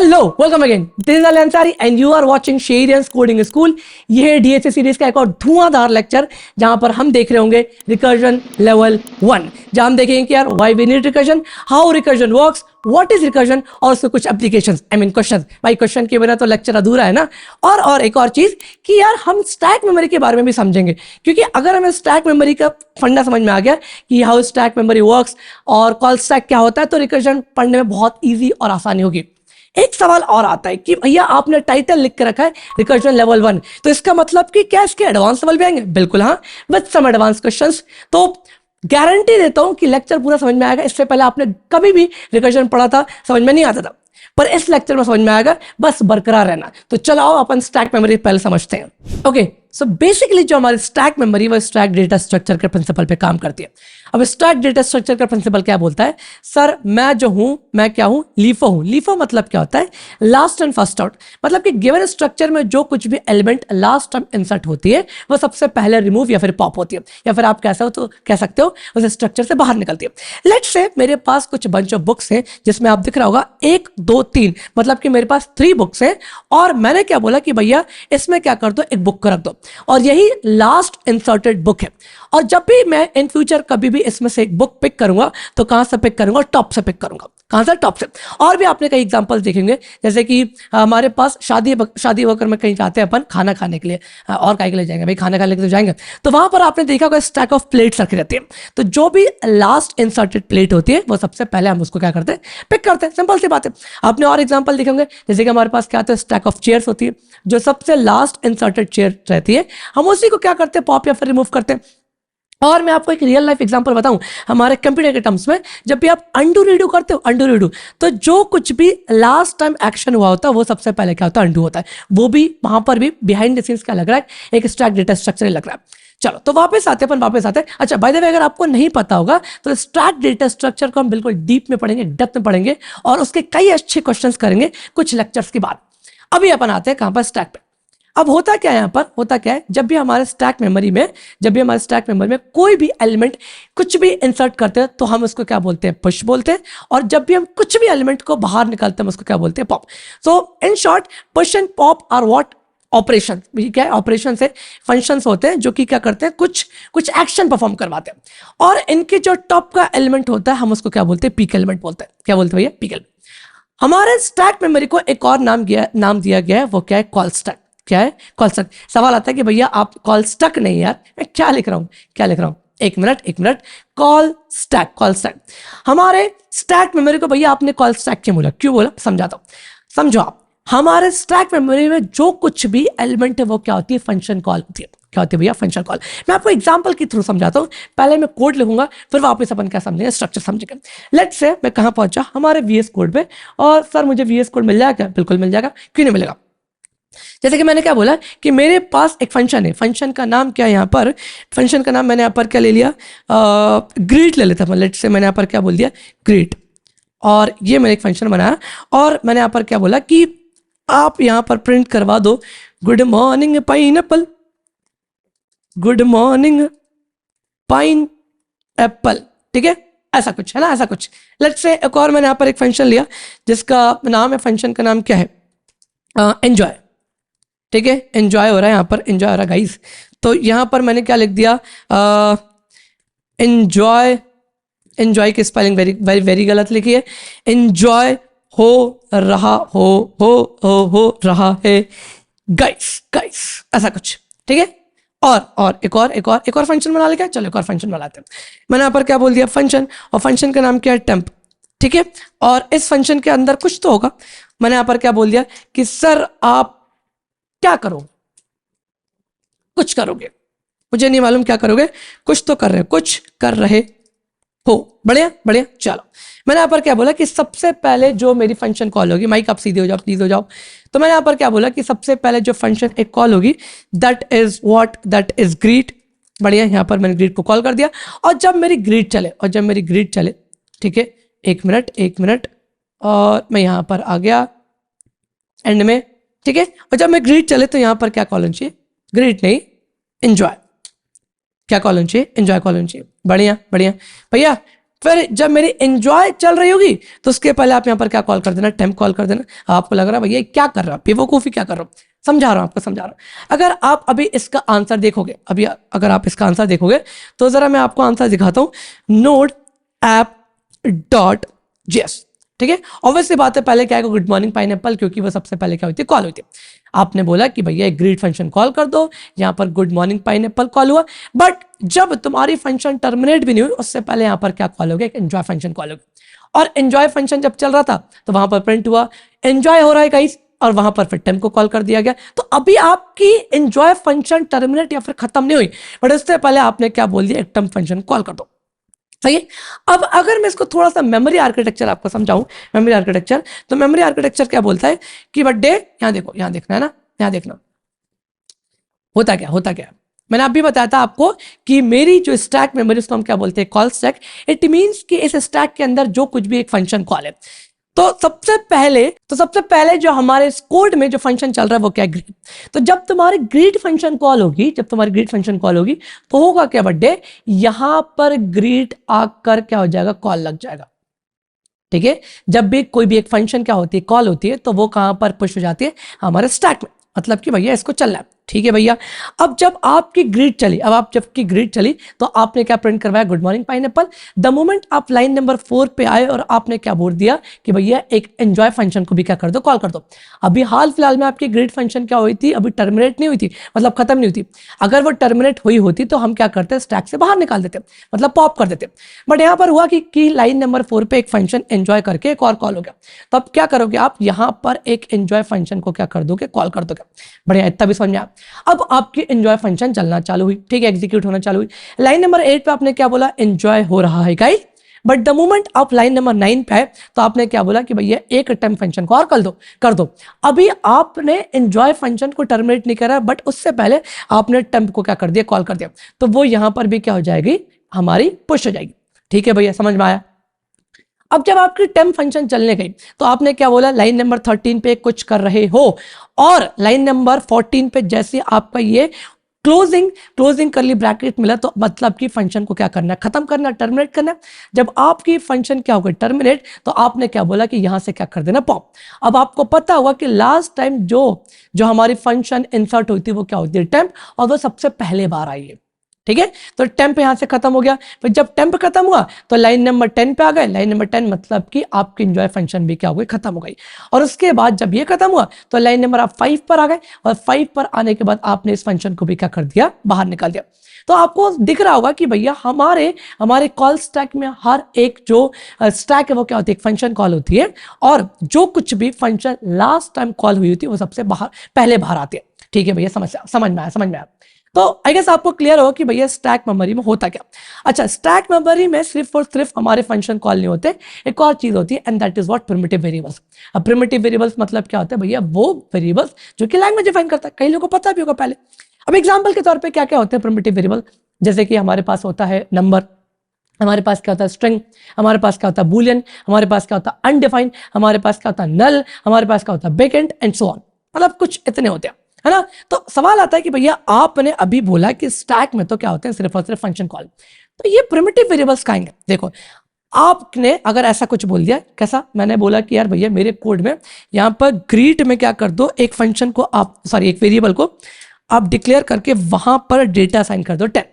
Hello welcome again, this is Ali Ansari and you are watching Sheryians coding school. ये है DSA series का एक और धुआंधार लेक्चर जहां पर हम देख रहे होंगे रिकर्जन लेवल 1, जहां हम देखेंगे कि यार why we need recursion, how recursion works, what is recursion और उसके कुछ एप्लीकेशंस, आई मीन क्वेश्चंस। भाई क्वेश्चन के बिना तो लेक्चर अधूरा है ना। और एक और चीज कि यार हम स्टैक मेमोरी के बारे में भी समझेंगे, क्योंकि अगर हमें स्टैक मेमोरी का फंडा समझ में आ गया कि हाउ स्टैक मेमोरी वर्क्स और कॉल स्टैक क्या होता है, तो रिकर्जन पढ़ने में बहुत ईजी और आसानी होगी। एक सवाल और आता है कि भैया आपने टाइटल लिख के रखा है रिकर्जन लेवल 1, तो इसका मतलब कि क्या इसके एडवांस लेवल भी आएंगे? बिल्कुल हाँ, विद सम एडवांस क्वेश्चंस। तो गारंटी देता हूं कि लेक्चर पूरा समझ में आएगा। इससे पहले आपने कभी भी रिकर्जन पढ़ा था, समझ में नहीं आता था, पर इस लेक्चर में समझ में आएगा, बस बरकरार रहना। तो चलो आओ अपन स्टैक मेमोरी पहले समझते हैं। ओके, सो बेसिकली जो हमारी स्टैक मेमोरी वो स्टैक डेटा स्ट्रक्चर के प्रिंसिपल पे काम करती है। अब स्टैक डेटा स्ट्रक्चर का प्रिंसिपल क्या बोलता है? सर मैं जो हूं, मैं क्या हूं? लीफो हूं। लीफो मतलब क्या होता है? Last and first out. मतलब कि गिवन स्ट्रक्चर में जो कुछ भी एलिमेंट लास्ट टाइम इंसर्ट होती है वो सबसे पहले रिमूव या फिर पॉप होती है, या फिर आप कैसे हो तो कह सकते हो उस स्ट्रक्चर से बाहर निकलती है। लेट्स से मेरे पास कुछ बंच ऑफ बुक्स हैं जिसमें आप दिख रहा होगा 1 2 3, मतलब कि मेरे पास 3 बुक्स हैं और मैंने क्या बोला कि भैया इसमें क्या कर दो, एक बुक को रख दो, और यही लास्ट इंसर्टेड बुक है। और जब भी मैं इन फ्यूचर कभी भी इसमें से एक बुक पिक करूंगा तो कहां से पिक करूंगा? टॉप से पिक करूंगा। कहां से? टॉप से। और भी आपने कई एग्जांपल्स देखेंगे, जैसे कि हमारे पास शादी वगैरह में कहीं जाते हैं अपन खाना खाने के लिए, और कहीं के लिए जाएंगे भाई, खाना खाने के लिए जाएंगे, तो वहां पर आपने देखा होगा स्टैक ऑफ प्लेट्स रखी रहती है। तो जो भी लास्ट इंसर्टेड प्लेट होती है वो सबसे पहले हम उसको क्या करते हैं? पिक करते हैं। सिंपल सी बात है। आपने और एग्जांपल देखेंगे, जैसे कि हमारे पास क्या होता है? स्टैक ऑफ चेयर्स होती है, जो सबसे लास्ट इंसर्टेड चेयर रहती है, हम उसी को क्या करते हैं? पॉप या फिर रिमूव करते हैं। और मैं आपको एक रियल लाइफ एग्जांपल बताऊं, हमारे कंप्यूटर के टर्म्स में जब भी आप अंडू रीडू करते हो, अंडू रीडू, तो जो कुछ भी लास्ट टाइम एक्शन हुआ होता है वो सबसे पहले क्या होता है? अंडू होता है। वो भी वहां पर भी बिहाइंड द सीन्स क्या लग रहा है? एक स्टैक डेटा स्ट्रक्चर लग रहा है। चलो तो वापस आते हैं। अच्छा बाय द वे, अगर आपको नहीं पता होगा तो स्टैक डेटा स्ट्रक्चर को हम बिल्कुल डीप में पढ़ेंगे, डेप्थ में पढ़ेंगे, और उसके कई अच्छे क्वेश्चंस करेंगे कुछ लेक्चर्स के बाद। अभी अपन आते हैं कहां पर? स्टैक पे। अब होता क्या है? यहाँ पर होता क्या है, जब भी हमारे स्टैक मेमोरी में कोई भी एलिमेंट कुछ भी इंसर्ट करते हैं तो हम उसको क्या बोलते हैं? पुश बोलते हैं। और जब भी हम कुछ भी एलिमेंट को बाहर निकालते हैं उसको क्या बोलते हैं? Pop. So in short, push and pop are what? Operation. क्या है? ऑपरेशन से फंक्शंस होते हैं जो कि क्या करते हैं? कुछ एक्शन परफॉर्म करवाते हैं। और इनके जो टॉप का एलिमेंट होता है हम उसको क्या बोलते हैं? पीक एलिमेंट बोलते हैं। क्या बोलते हैं भैया? Peak element. हमारे स्टैक मेमोरी को एक और नाम दिया गया है, वो क्या है? Call stack. क्या है? Call stack. सवाल आता है कि भैया आप कॉल स्टैक नहीं, यार मैं क्या लिख रहा हूं? एक मिनट। Call stack. हमारे स्टैक मेमोरी को भैया आपने कॉल स्टैक क्यों बोला? समझाता हूं, समझो आप। हमारे स्टैक मेमोरी में जो कुछ भी एलिमेंट है वो क्या होती है? फंक्शन कॉल होती है। क्या होती है भैया? Function call. मैं आपको एग्जांपल के थ्रू समझाता हूं। पहले मैं कोड लिखूंगा, फिर वापस अपन क्या समझेंगे? स्ट्रक्चर समझेंगे। लेट्स से मैं कहां पहुंचा? हमारे वीएस कोड पे। और सर मुझे वीएस कोड मिल जाएगा? बिल्कुल मिल जाएगा, क्यों नहीं मिलेगा? जैसे कि मैंने क्या बोला कि मेरे पास एक फंक्शन है, फंक्शन का नाम क्या है? यहाँ पर फंक्शन का नाम मैंने यहाँ पर क्या ले लिया? ग्रीट ले लेता हूं। लेट्स से मैंने यहाँ पर क्या बोल दिया? ग्रीट। और ये मैंने एक फंक्शन बनाया और मैंने यहाँ पर क्या बोला कि आप यहाँ पर प्रिंट करवा दो good morning pineapple, good morning pine Apple. ठीक है, ऐसा कुछ है ना, ऐसा कुछ। लेट्स से एक और मैंने यहाँ पर एक फंक्शन लिया जिसका नाम है, फंक्शन का नाम क्या है? एंजॉय। ठीक है, एंजॉय हो रहा है यहाँ पर, एंजॉय हो रहा है गाइस। तो यहाँ पर मैंने क्या लिख दिया? एंजॉय की स्पेलिंग वेरी गलत लिखी है। एंजॉय हो रहा है गाइस, ऐसा कुछ। ठीक है, और एक और फंक्शन बना लेगा। चलो एक और फंक्शन बनाते हैं। मैंने यहाँ पर क्या बोल दिया? फंक्शन, और फंक्शन का नाम क्या है? टेम्प। ठीक है, और इस फंक्शन के अंदर कुछ तो होगा। मैंने यहाँ पर क्या बोल दिया कि सर आप क्या करो? कुछ करोगे, मुझे नहीं मालूम क्या करोगे, कुछ तो कर रहे हो। बढ़िया। चलो मैंने यहाँ पर क्या बोला कि सबसे पहले जो मेरी फंक्शन कॉल होगी, माइक आप सीधे हो जाओ, प्लीज हो जाओ। तो मैंने यहाँ पर क्या बोला कि सबसे पहले जो फंक्शन एक कॉल होगी दैट इज ग्रीट। बढ़िया, यहाँ पर मैंने ग्रीट को कॉल कर दिया। और जब मेरी ग्रीट चले, ठीक है, एक मिनट, और मैं यहाँ पर आ गया एंड में। ठीक है, और जब मैं ग्रीट चले तो यहाँ पर क्या कॉल होना चाहिए? ग्रीट नहीं, एंजॉय। क्या कॉल होना चाहिए? एंजॉय कॉल होना चाहिए। बढ़िया भैया, फिर जब मेरी एंजॉय चल रही होगी तो उसके पहले आप यहाँ पर क्या कॉल कर देना, टेम्प कॉल कर देना। आपको लग रहा है भैया क्या कर रहा है, बेवकूफी क्या कर रहा हूँ, समझा रहा हूँ आपको, समझा रहा हूँ। अगर आप अभी इसका आंसर देखोगे, अभी अगर आप इसका आंसर देखोगे तो जरा मैं आपको आंसर दिखाता हूँ, नोड ऐप डॉट जेएस। ठीक है, ऑब्वियसली बात है, पहले क्या है गुड मॉर्निंग पाइनएप्पल, क्योंकि वो सबसे पहले क्या होती है, कॉल होती है। आपने बोला कि भैया एक ग्रीट फंक्शन कॉल कर दो, यहां पर गुड मॉर्निंग पाइनएप्पल कॉल हुआ, बट जब तुम्हारी फंक्शन टर्मिनेट भी नहीं हुई उससे पहले यहां पर क्या कॉल हो गया, एक एंजॉय फंक्शन कॉल हो गया। और एंजॉय फंक्शन जब चल रहा था तो वहां पर प्रिंट हुआ एंजॉय हो रहा है गाइस, और वहां पर फिर टेम्प को कॉल कर दिया गया। तो अभी आपकी एंजॉय फंक्शन टर्मिनेट या फिर खत्म नहीं हुई, बट उससे पहले आपने क्या बोल दिया, एक टेम्प फंक्शन कॉल कर दो। सही है। अब अगर मैं इसको थोड़ा सा मेमोरी आर्किटेक्चर आपको समझाऊं, मेमोरी आर्किटेक्चर, तो मेमोरी आर्किटेक्चर क्या बोलता है कि बर्थडे, यहां देखो, यहां देखना है ना, यहां देखना होता क्या, होता क्या, मैंने अभी बताया था आपको कि मेरी जो स्टैक मेमोरी उसको हम क्या बोलते हैं, कॉल स्टैक। इट मींस कि इस स्टैक के अंदर जो कुछ भी एक फंक्शन कॉल है, तो सबसे पहले जो हमारे कोड में जो फंक्शन चल रहा है वो क्या है, ग्रीट। तो जब तुम्हारी ग्रीट फंक्शन कॉल होगी, तो होगा क्या बर्थडे, यहां पर ग्रीट आकर क्या हो जाएगा, कॉल लग जाएगा। ठीक है, जब भी कोई भी एक फंक्शन क्या होती है, कॉल होती है, तो वो कहां पर पुश हो जाती है, हमारे स्टैक में, मतलब कि भैया इसको चलना है। ठीक है भैया, अब जब आपकी ग्रीट चली, तो आपने क्या प्रिंट करवाया, good morning pineapple. The moment आप लाइन नंबर 4 पे आए और आपने क्या बोल दिया कि भैया एक एंजॉय फंक्शन को भी क्या कर दो, कॉल कर दो। अभी हाल फिलहाल में आपकी ग्रीट फंक्शन क्या हुई थी, अभी टर्मिनेट नहीं हुई थी, मतलब खत्म नहीं हुई थी। अगर वो टर्मिनेट हुई होती तो हम क्या करते, स्टैक से बाहर निकाल देते, मतलब पॉप कर देते। बट यहां पर हुआ कि लाइन नंबर 4 पे एक फंक्शन एंजॉय करके एक और कॉल हो गया, तो अब क्या करोगे आप, यहां पर एक एंजॉय फंक्शन को क्या कर दोगे, कॉल कर दोगे। बढ़िया, इतना भी समझ में आया। अब आपकी एंजॉय फंक्शन चलना चालू हुई, ठीक है, एग्जीक्यूट होना चालू हुई। लाइन नंबर 8 पे आपने क्या बोला, एंजॉय हो रहा है गाइस, बट द मोमेंट आप लाइन नंबर 9 पे आए तो आपने क्या बोला कि भैया एक टेम्प फंक्शन को और कर दो। अभी आपने एंजॉय फंक्शन को टर्मिनेट नहीं करा, बट उससे पहले आपने टेम्प को क्या कर दिया, कॉल कर दिया, तो वो यहां पर भी क्या हो जाएगी, हमारी पुश हो जाएगी। ठीक है भैया, समझ में आया। अब जब आपकी टेम्प फंक्शन चलने गई तो आपने क्या बोला, लाइन नंबर 13 पे कुछ कर रहे हो, और लाइन नंबर 14 पे जैसे आपका ये क्लोजिंग करली ब्रैकेट मिला, तो मतलब कि फंक्शन को क्या करना है, खत्म करना, टर्मिनेट करना। जब आपकी फंक्शन क्या होगा, टर्मिनेट, तो आपने क्या बोला कि यहां से क्या कर देना, पॉप। अब आपको पता होगा कि लास्ट टाइम जो हमारी फंक्शन इंसर्ट होती है वो क्या होती है, टेम्प, और वो सबसे पहले बार आई है। ठीक है, तो टेम्प यहां से खत्म हो गया। फिर जब टेम्प खत्म हुआ तो लाइन नंबर 10 पे आ गए। लाइन नंबर 10 मतलब कि आपकी एंजॉय फंक्शन भी क्या हो गई, खत्म हो गई। और उसके बाद जब ये खत्म हुआ तो लाइन नंबर आप 5 पर आ गए, और 5 पर आने के बाद आपने इस फंक्शन को भी क्या कर दिया, बाहर निकाल दिया। तो आपको दिख रहा होगा कि भैया हमारे कॉल स्टैक में हर एक जो स्टैक है वो क्या होती है, एक फंक्शन कॉल होती है, और जो कुछ भी फंक्शन लास्ट टाइम कॉल हुई होती है वो सबसे पहले बाहर आती है। ठीक है भैया, समझ में आया। तो आई गेस आपको क्लियर हो कि भैया स्टैक मेमोरी में होता क्या। अच्छा, स्टैक मेमोरी में सिर्फ और सिर्फ हमारे फंक्शन कॉल नहीं होते, एक और चीज होती है, and that is what, primitive variables. अब प्रिमिटिव वेरिएबल्स मतलब क्या होता है भैया, वो वेरिएबल्स जो कि लैंग्वेज डिफाइन करता है, कई लोगों को पता भी होगा पहले। अब एग्जाम्पल के तौर पर क्या क्या होते हैं प्रिमिटिव वेरिएबल, जैसे कि हमारे पास होता है नंबर, हमारे पास क्या होता है स्ट्रिंग, हमारे पास क्या होता है बूलियन, हमारे पास क्या होता है अनडिफाइंड, हमारे पास क्या होता है नल, हमारे पास क्या होता है बैकएंड एंड सो ऑन, मतलब कुछ इतने होते हैं, है ना। तो सवाल आता है कि भैया आपने अभी बोला कि स्टैक में तो क्या होते हैं, सिर्फ और सिर्फ फंक्शन कॉल, तो ये प्रिमिटिव वेरिएबल्स कहेंगे। देखो, आपने अगर ऐसा कुछ बोल दिया, कैसा, मैंने बोला कि यार भैया मेरे कोड में यहां पर ग्रीट में क्या कर दो, एक फंक्शन को आप एक वेरिएबल को आप डिक्लेयर करके वहां पर डेटा साइन कर दो 10।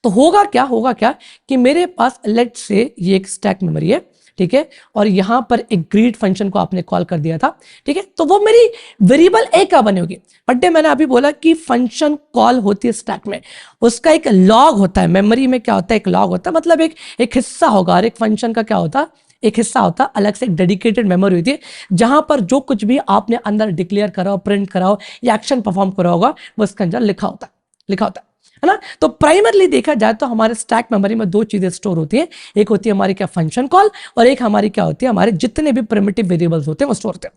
तो होगा क्या कि मेरे पास लेट से ये एक स्टैक मेमोरी है, ठीक है, और यहां पर एक ग्रीट फंक्शन को आपने कॉल कर दिया था, ठीक है, तो वो मेरी वेरिएबल ए क्या बनी होगी, बट मैंने अभी बोला कि फंक्शन कॉल होती है स्टैक में, उसका एक लॉग होता है, मेमोरी में क्या होता है, एक लॉग होता है, मतलब एक हिस्सा होगा, और एक फंक्शन का क्या होता है, एक हिस्सा होता है, अलग से एक डेडिकेटेड मेमोरी होती है, जहां पर जो कुछ भी आपने अंदर डिक्लेयर करा हो, प्रिंट करा हो या एक्शन परफॉर्म करा होगा वो उसके अंदर लिखा होता है ना। तो प्राइमरली देखा जाए तो हमारे स्टैक मेमोरी में दो चीजें स्टोर होती हैं, एक होती है हमारी क्या फंक्शन कॉल, और एक हमारी क्या होती है, हमारे जितने भी प्रिमिटिव वेरिएबल्स होते हैं वो स्टोर होते हैं।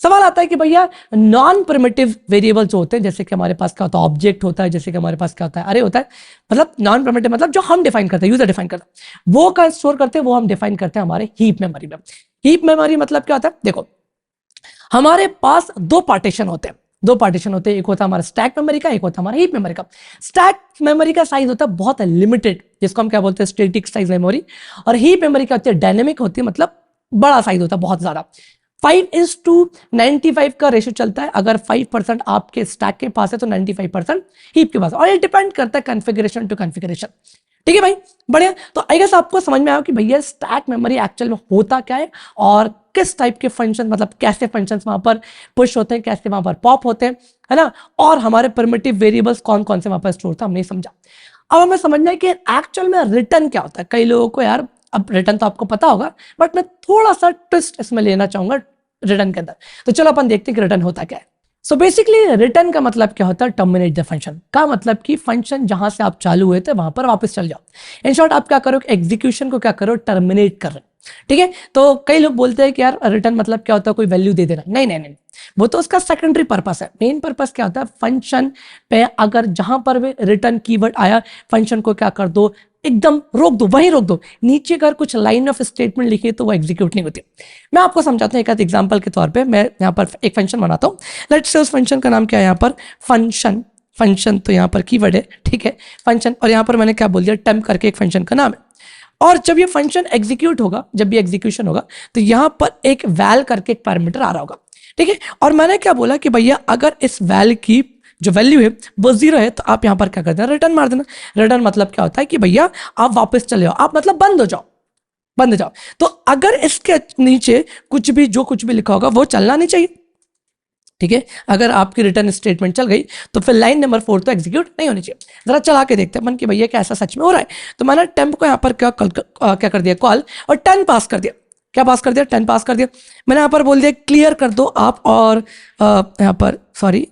सवाल आता है कि भैया नॉन प्रिमिटिव वेरिएबल्स होते हैं, जैसे कि हमारे पास क्या होता है, ऑब्जेक्ट होता है, जैसे कि हमारे पास क्या होता है, अरे होता है, मतलब नॉन प्रिमिटिव मतलब जो हम डिफाइन करते हैं, यूजर डिफाइन करता है, वो का स्टोर करते हैं, वो हम डिफाइन करते हैं हमारे हीप मेमोरी में। हीप मेमोरी मतलब क्या होता है, देखो हमारे पास दो पार्टीशन होते हैं, दो पार्टीशन होते हैं, एक होता है हमारा स्टैक मेमोरी का, एक होता है हमारा हीप मेमोरी का। स्टैक मेमोरी का साइज होता है बहुत लिमिटेड, जिसको हम क्या बोलते हैं स्टैटिक साइज मेमोरी, और हीप मेमोरी क्या होती है डायनेमिक होती है, मतलब बड़ा साइज होता है बहुत ज्यादा। 5:95 का रेशियो चलता है, अगर 5% आपके स्टैक के पास है तो 95% हीप के पास, और ये डिपेंड करता है कॉन्फ़िगरेशन टू कॉन्फ़िगरेशन। ठीक है भाई, बढ़िया। तो आई गेस आपको समझ में आया कि भैया स्टैक मेमोरी एक्चुअल में होता क्या है और किस टाइप के फंक्शन, मतलब कैसे फंक्शंस वहां पर पुश होते हैं, कैसे वहां पर पॉप होते हैं, है ना, और हमारे प्रिमिटिव वेरिएबल्स कौन कौन से वहां पर स्टोर था हमने समझा। अब हमें समझना है कि एक्चुअल में रिटर्न क्या होता है। कई लोगों को यार, अब रिटर्न तो आपको पता होगा, बट मैं थोड़ा सा ट्विस्ट इसमें लेना चाहूंगा रिटर्न के अंदर। तो चलो अपन देखते हैं कि रिटर्न होता क्या है। सो बेसिकली रिटर्न का मतलब क्या होता है, टर्मिनेट द फंक्शन का मतलब कि फंक्शन जहां से आप चालू हुए थे वहां पर वापस चल जाओ। इन शॉर्ट आप क्या करो, एग्जीक्यूशन को क्या करो, टर्मिनेट कर रहे हो। ठीक है, तो कई लोग बोलते हैं कि यार रिटर्न मतलब क्या होता है, कोई वैल्यू दे देना। नहीं नहीं नहीं, वो तो उसका सेकेंडरी पर्पस है। मेन पर्पस क्या होता है, फंक्शन पे अगर जहां पर भी रिटर्न कीवर्ड आया, फंक्शन को क्या कर दो, एकदम रोक दो, वहीं रोक दो। नीचे अगर कुछ लाइन ऑफ स्टेटमेंट लिखी तो वो एग्जीक्यूट नहीं होती। मैं आपको समझाता हूँ एक एग्जांपल के तौर पे। मैं यहाँ पर एक फंक्शन बनाता हूँ, लेट्स से उस फंक्शन का नाम क्या है यहाँ पर, फंक्शन। फंक्शन तो यहाँ पर कीवर्ड है, ठीक है, फंक्शन, और यहाँ पर मैंने क्या बोल दिया, टेम्प करके एक फंक्शन का नाम है। और जब ये फंक्शन एग्जीक्यूट होगा, जब भी एग्जीक्यूशन होगा, तो यहाँ पर एक वैल करके एक पैरामीटर आ रहा होगा। ठीक है, और मैंने क्या बोला कि भैया अगर इस वैल की जो वैल्यू है वो 0 है तो आप यहाँ पर क्या कर देना, रिटर्न मार देना। रिटर्न मतलब क्या होता है कि भैया आप वापस चले जाओ, आप मतलब बंद हो जाओ, बंद हो जाओ। तो अगर इसके नीचे कुछ भी, जो कुछ भी लिखा होगा वो चलना नहीं चाहिए। ठीक है, अगर आपकी रिटर्न स्टेटमेंट चल गई तो फिर लाइन नंबर 4 तो एग्जीक्यूट नहीं होनी चाहिए। जरा चला के देखते हैं अपन कि भैया क्या ऐसा सच में हो रहा है। तो मैंने टेम्प को यहाँ पर क्या कर दिया, कॉल, और 10 पास कर दिया। क्या पास कर दिया, 10 पास कर दिया। मैंने यहाँ पर बोल दिया क्लियर कर दो आप, और यहाँ पर सॉरी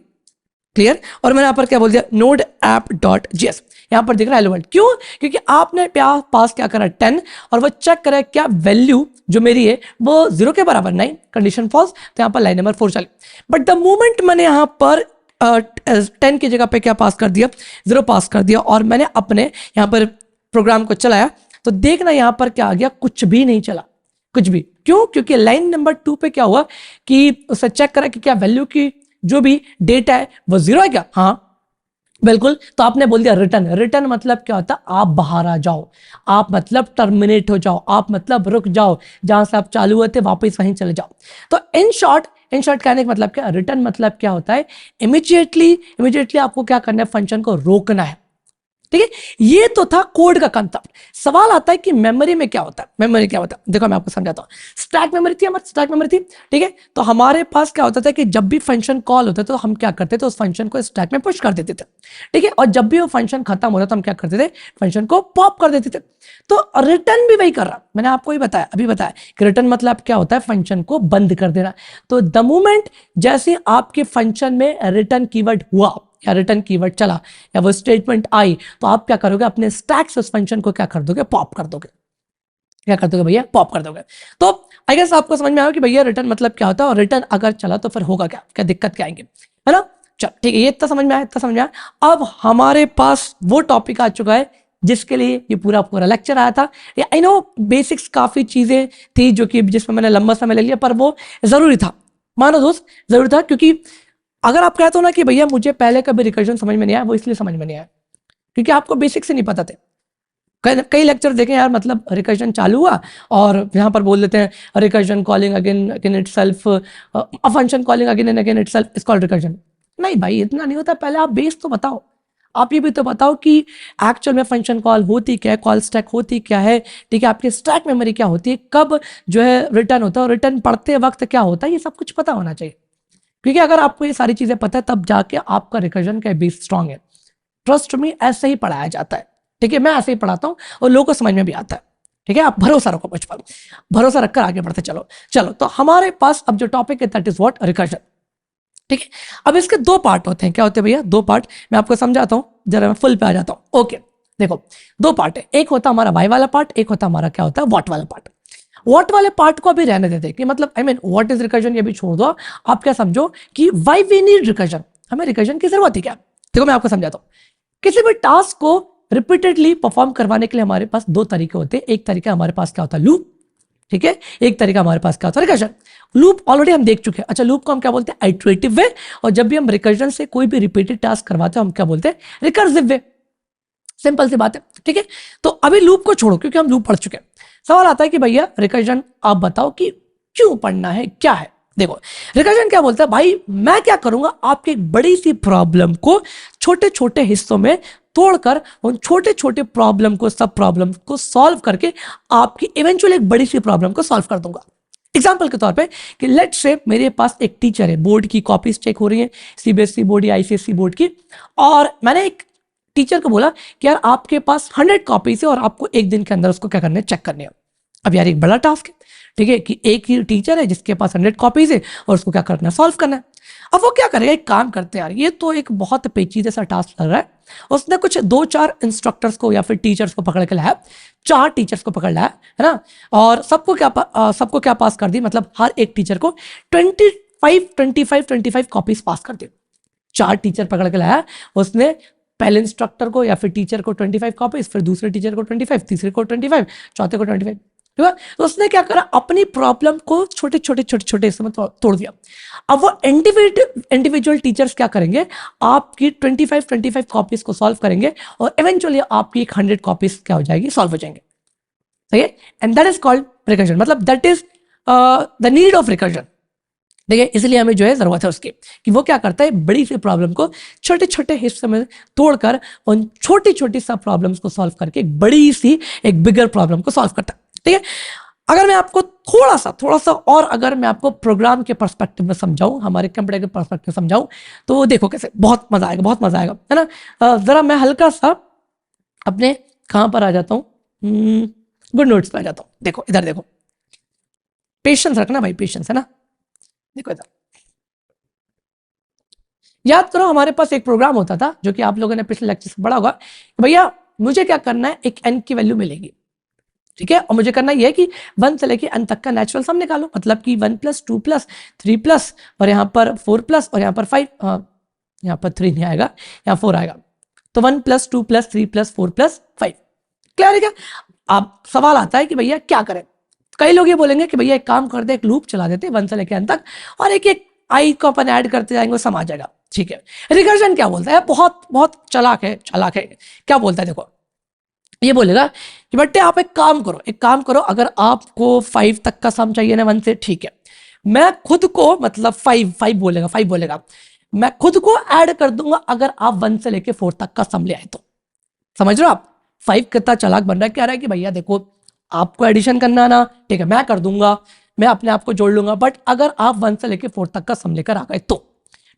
क्लियर, और मैंने यहाँ पर क्या बोल दिया, नोड ऐप डॉट जीएस। यहाँ पर दिख रहा है हेलो वर्ल्ड, क्यों, क्योंकि आपने पास क्या करा 10, और वो चेक करा क्या वैल्यू जो मेरी है वो 0 के बराबर नहीं, कंडीशन फॉल्स, तो यहाँ पर लाइन नंबर 4 चली। बट द मोमेंट मैंने यहाँ पर 10 की जगह पे क्या पास कर दिया, 0 पास कर दिया, और मैंने अपने यहाँ पर प्रोग्राम को चलाया, तो देखना यहाँ पर क्या आ गया, कुछ भी नहीं चला, कुछ भी। क्यों, क्योंकि लाइन नंबर 2 पे क्या हुआ कि उसे चेक करा कि क्या वैल्यू की जो भी डेटा है वो 0 है क्या, हाँ बिल्कुल। तो आपने बोल दिया रिटर्न। रिटर्न मतलब क्या होता है, आप बाहर आ जाओ, आप मतलब टर्मिनेट हो जाओ, आप मतलब रुक जाओ, जहां से आप चालू हुए थे वापस वहीं चले जाओ। तो इन शॉर्ट कहने का मतलब क्या, रिटर्न मतलब क्या होता है, इमीडिएटली आपको क्या करना है, फंक्शन को रोकना है। ठीक है, ये तो था कोड का कंसेप्ट। सवाल आता है कि मेमोरी में क्या होता है, मेमोरी क्या होता है, देखो मैं आपको समझाता हूं। स्टैक मेमोरी थी हमारी, स्टैक मेमोरी थी, ठीक है। तो हमारे पास क्या होता था कि जब भी फंक्शन कॉल होता तो हम क्या करते थे, उस फंक्शन को स्टैक में पुश कर देते थे, ठीक है। और जब भी वो फंक्शन खत्म होता तो हम क्या करते थे, फंक्शन को पॉप कर देते थे। तो रिटर्न भी वही कर रहा, मैंने आपको ही बताया, अभी बताया कि रिटर्न मतलब क्या होता है, फंक्शन को बंद कर देना। तो द मोमेंट जैसे आपके फंक्शन में रिटर्न कीवर्ड हुआ या रिटर्न कीवर्ड चला या वो स्टेटमेंट आई, तो आप क्या करोगे, अपने स्टैक से उस फंक्शन को क्या कर दोगे, पॉप कर दोगे। क्या कर दोगे भैया, पॉप कर दोगे। तो आई गेस आपको समझ में आया कि भैया रिटर्न मतलब क्या होता है, और रिटर्न अगर चला तो फिर होगा क्या, क्या दिक्कत क्या आएंगे, है ना। चल ठीक है, ये इतना समझ में आया, इतना समझ में आया। अब हमारे पास वो टॉपिक आ चुका है जिसके लिए ये पूरा पूरा लेक्चर आया था। आई नो बेसिक्स काफी चीजें थी जो कि जिसमें मैंने लंबा समय ले लिया, पर वो जरूरी था, मानो दोस्त जरूरी था। क्योंकि अगर आप कहते हो ना कि भैया मुझे पहले कभी रिकर्जन समझ में नहीं आया, वो इसलिए समझ में नहीं आया क्योंकि आपको बेसिक से नहीं पता थे। कई लेक्चर देखें यार, मतलब रिकर्जन चालू हुआ और यहाँ पर बोल देते हैं recursion calling again again itself, a function calling again and again itself is called recursion. नहीं भाई, इतना नहीं होता। पहले आप बेस तो बताओ, आप ये भी तो बताओ कि एक्चुअल में फंक्शन कॉल होती क्या है, कॉल स्टैक होती क्या है, ठीक है, आपकी स्टैक मेमोरी क्या होती है, कब जो है रिटर्न होता है, और रिटर्न पढ़ते वक्त क्या होता है, ये सब कुछ पता होना चाहिए। क्योंकि अगर आपको ये सारी चीजें पता है तब जाके आपका रिकर्जन का बेस स्ट्रांग है। ट्रस्ट मी, ऐसे ही पढ़ाया जाता है, ठीक है। मैं ऐसे ही पढ़ाता हूँ और लोगों को समझ में भी आता है, ठीक है। आप भरोसा रखो, मुझ पर भरोसा रखकर आगे बढ़ते चलो। चलो, तो हमारे पास अब जो टॉपिक है दैट इज व्हाट, रिकर्जन, ठीक है। अब इसके दो पार्ट होते हैं। क्या होते हैं भैया, दो पार्ट। मैं आपको समझाता हूँ, जरा मैं फुल पे आ जाता हूँ। ओके, देखो दो पार्ट है, एक होता हमारा वाई वाला पार्ट, एक होता हमारा क्या होता है, व्हाट वाला पार्ट। व्हाट वाले पार्ट को अभी रहने देते कि मतलब I mean what is recursion ये भी छोड़ दो। आप क्या समझो कि व्हाई वी नीड रिकर्जन, हमें रिकर्जन की जरूरत है क्या। देखो मैं आपको समझाता हूँ। किसी भी टास्क को रिपीटेडली परफॉर्म करवाने के लिए हमारे पास दो तरीके होते हैं। एक तरीका हमारे पास क्या होता है, लूप, ठीक है, एक तरीका हमारे पास क्या होता है रिकर्जन। लूप ऑलरेडी हम देख चुके हैं। अच्छा, लूप को हम क्या बोलते हैं? आइटरेटिव वे। और जब भी हम रिकर्जन से कोई भी रिपीटेड टास्क करवाते हैं हम क्या बोलते हैं? रिकर्सिव वे। सिंपल सी बात है, ठीक है। तो अभी लूप को छोड़ो क्योंकि हम लूप पढ़ चुके हैं। सवाल आता है कि भैया रिकर्जन आप बताओ कि क्यों पढ़ना है, क्या है। देखो, रिकर्जन क्या बोलता है, भाई मैं क्या करूंगा, आपकी एक बड़ी सी प्रॉब्लम को छोटे छोटे हिस्सों में तोड़कर उन छोटे छोटे प्रॉब्लम को, सब प्रॉब्लम को सॉल्व करके आपकी इवेंचुअली एक बड़ी सी प्रॉब्लम को सॉल्व कर दूंगा। एग्जाम्पल के तौर पे कि लेट्स से मेरे पास एक टीचर है, बोर्ड की कॉपीज चेक हो रही है, सीबीएसई बोर्ड या आईसीएसई बोर्ड की, और मैंने एक टीचर को बोला कि यार आपके पास 100 कॉपीज है और आपको एक दिन के अंदर उसको क्या करना है, चेक करने हैं। अब यार एक बड़ा टास्क है, ठीक है, कि एक ही टीचर है जिसके पास 100 कॉपीज है और उसको क्या करना है, सॉल्व करना है। अब वो क्या करेगा, एक काम करते हैं यार, ये तो एक बहुत पेचीदे सा टास्क लग रहा है। उसने कुछ 2-4 इंस्ट्रक्टर्स को या फिर टीचर्स को पकड़ के लाया, 4 टीचर्स को पकड़ लाया है ना, और सबको क्या पास कर दी, मतलब हर एक टीचर को 25 कॉपीज पास कर दी। 4 टीचर पकड़ के लाया उसने, पहले इंस्ट्रक्टर को या फिर टीचर को 25 कॉपीज, फिर दूसरे टीचर को 25, तीसरे को 25, चौथे को 25, ठीक है। तो उसने क्या करा, अपनी प्रॉब्लम को छोटे छोटे हिस्सों में तोड़ दिया। अब वो इंडिविजुअल टीचर्स क्या करेंगे, आपकी 25 कॉपीज को सॉल्व करेंगे और इवेंचुअली आपकी 100 कॉपीज क्या हो जाएगी, सॉल्व हो जाएंगे। सही है, and that is called recursion, मतलब that is the need of recursion. ठीक है, इसलिए हमें जो है जरूरत है उसकी, कि वो क्या करता है, बड़ी सी प्रॉब्लम को छोटे छोटे हिस्से में तोड़कर उन छोटी छोटी सब प्रॉब्लम्स को सॉल्व करके एक बड़ी सी एक बिगर प्रॉब्लम को सॉल्व करता है। ठीक है, अगर मैं आपको थोड़ा सा और अगर मैं आपको प्रोग्राम के पर्सपेक्टिव में समझाऊं, हमारे कंप्यूटर के पर्सपेक्टिव में समझाऊं, तो देखो कैसे, बहुत मजा आएगा, है ना। जरा मैं हल्का सा अपने कहां पर आ जाता हूं, गुड नोट्स पे आ जाता हूं। देखो इधर देखो, पेशेंस रखना भाई, पेशेंस, है ना। देखो इधर, याद करो हमारे पास एक प्रोग्राम होता था जो कि आप लोगों ने पिछले लेक्चर से पढ़ा होगा। भैया मुझे क्या करना है, एक n की वैल्यू मिलेगी, ठीक है, और मुझे करना यह है कि 1 से लेके n तक का नेचुरल सम निकालो, मतलब कि 1 + 2 + 3 + और यहाँ पर 4 + और यहाँ पर 5, यहाँ पर 3 नहीं आएगा, यहाँ 4 आएगा, तो 1 + 2 + 3 + 4 + 5। क्लियर है क्या? अब सवाल आता है कि भैया क्या करें। कई लोग ये बोलेंगे कि भैया एक काम कर दे, एक लूप चला देते 1 से लेके n तक, और एक एक आई को अपन ऐड करते जाएंगे, वो सम आ जाएगा। ठीक है, रिकर्जन क्या बोलता है, बहुत चालाक है। क्या बोलता है, देखो ये बोलेगा कि बेटे आप एक काम करो, अगर आपको 5 तक का सम चाहिए ना 1 से, ठीक है, मैं खुद को, मतलब 5 बोलेगा, मैं खुद को ऐड कर दूंगा अगर आप 1 से लेके 4 तक का सम ले आए तो। समझ रहे हो आप, 5 कितना चालाक बन रहा है, कह रहा है कि भैया देखो आपको एडिशन करना ना, ठीक है, मैं कर दूंगा, मैं अपने आप को जोड़ लूंगा, बट अगर आप 1 से लेके 4 तक का सम लेकर आ गए तो,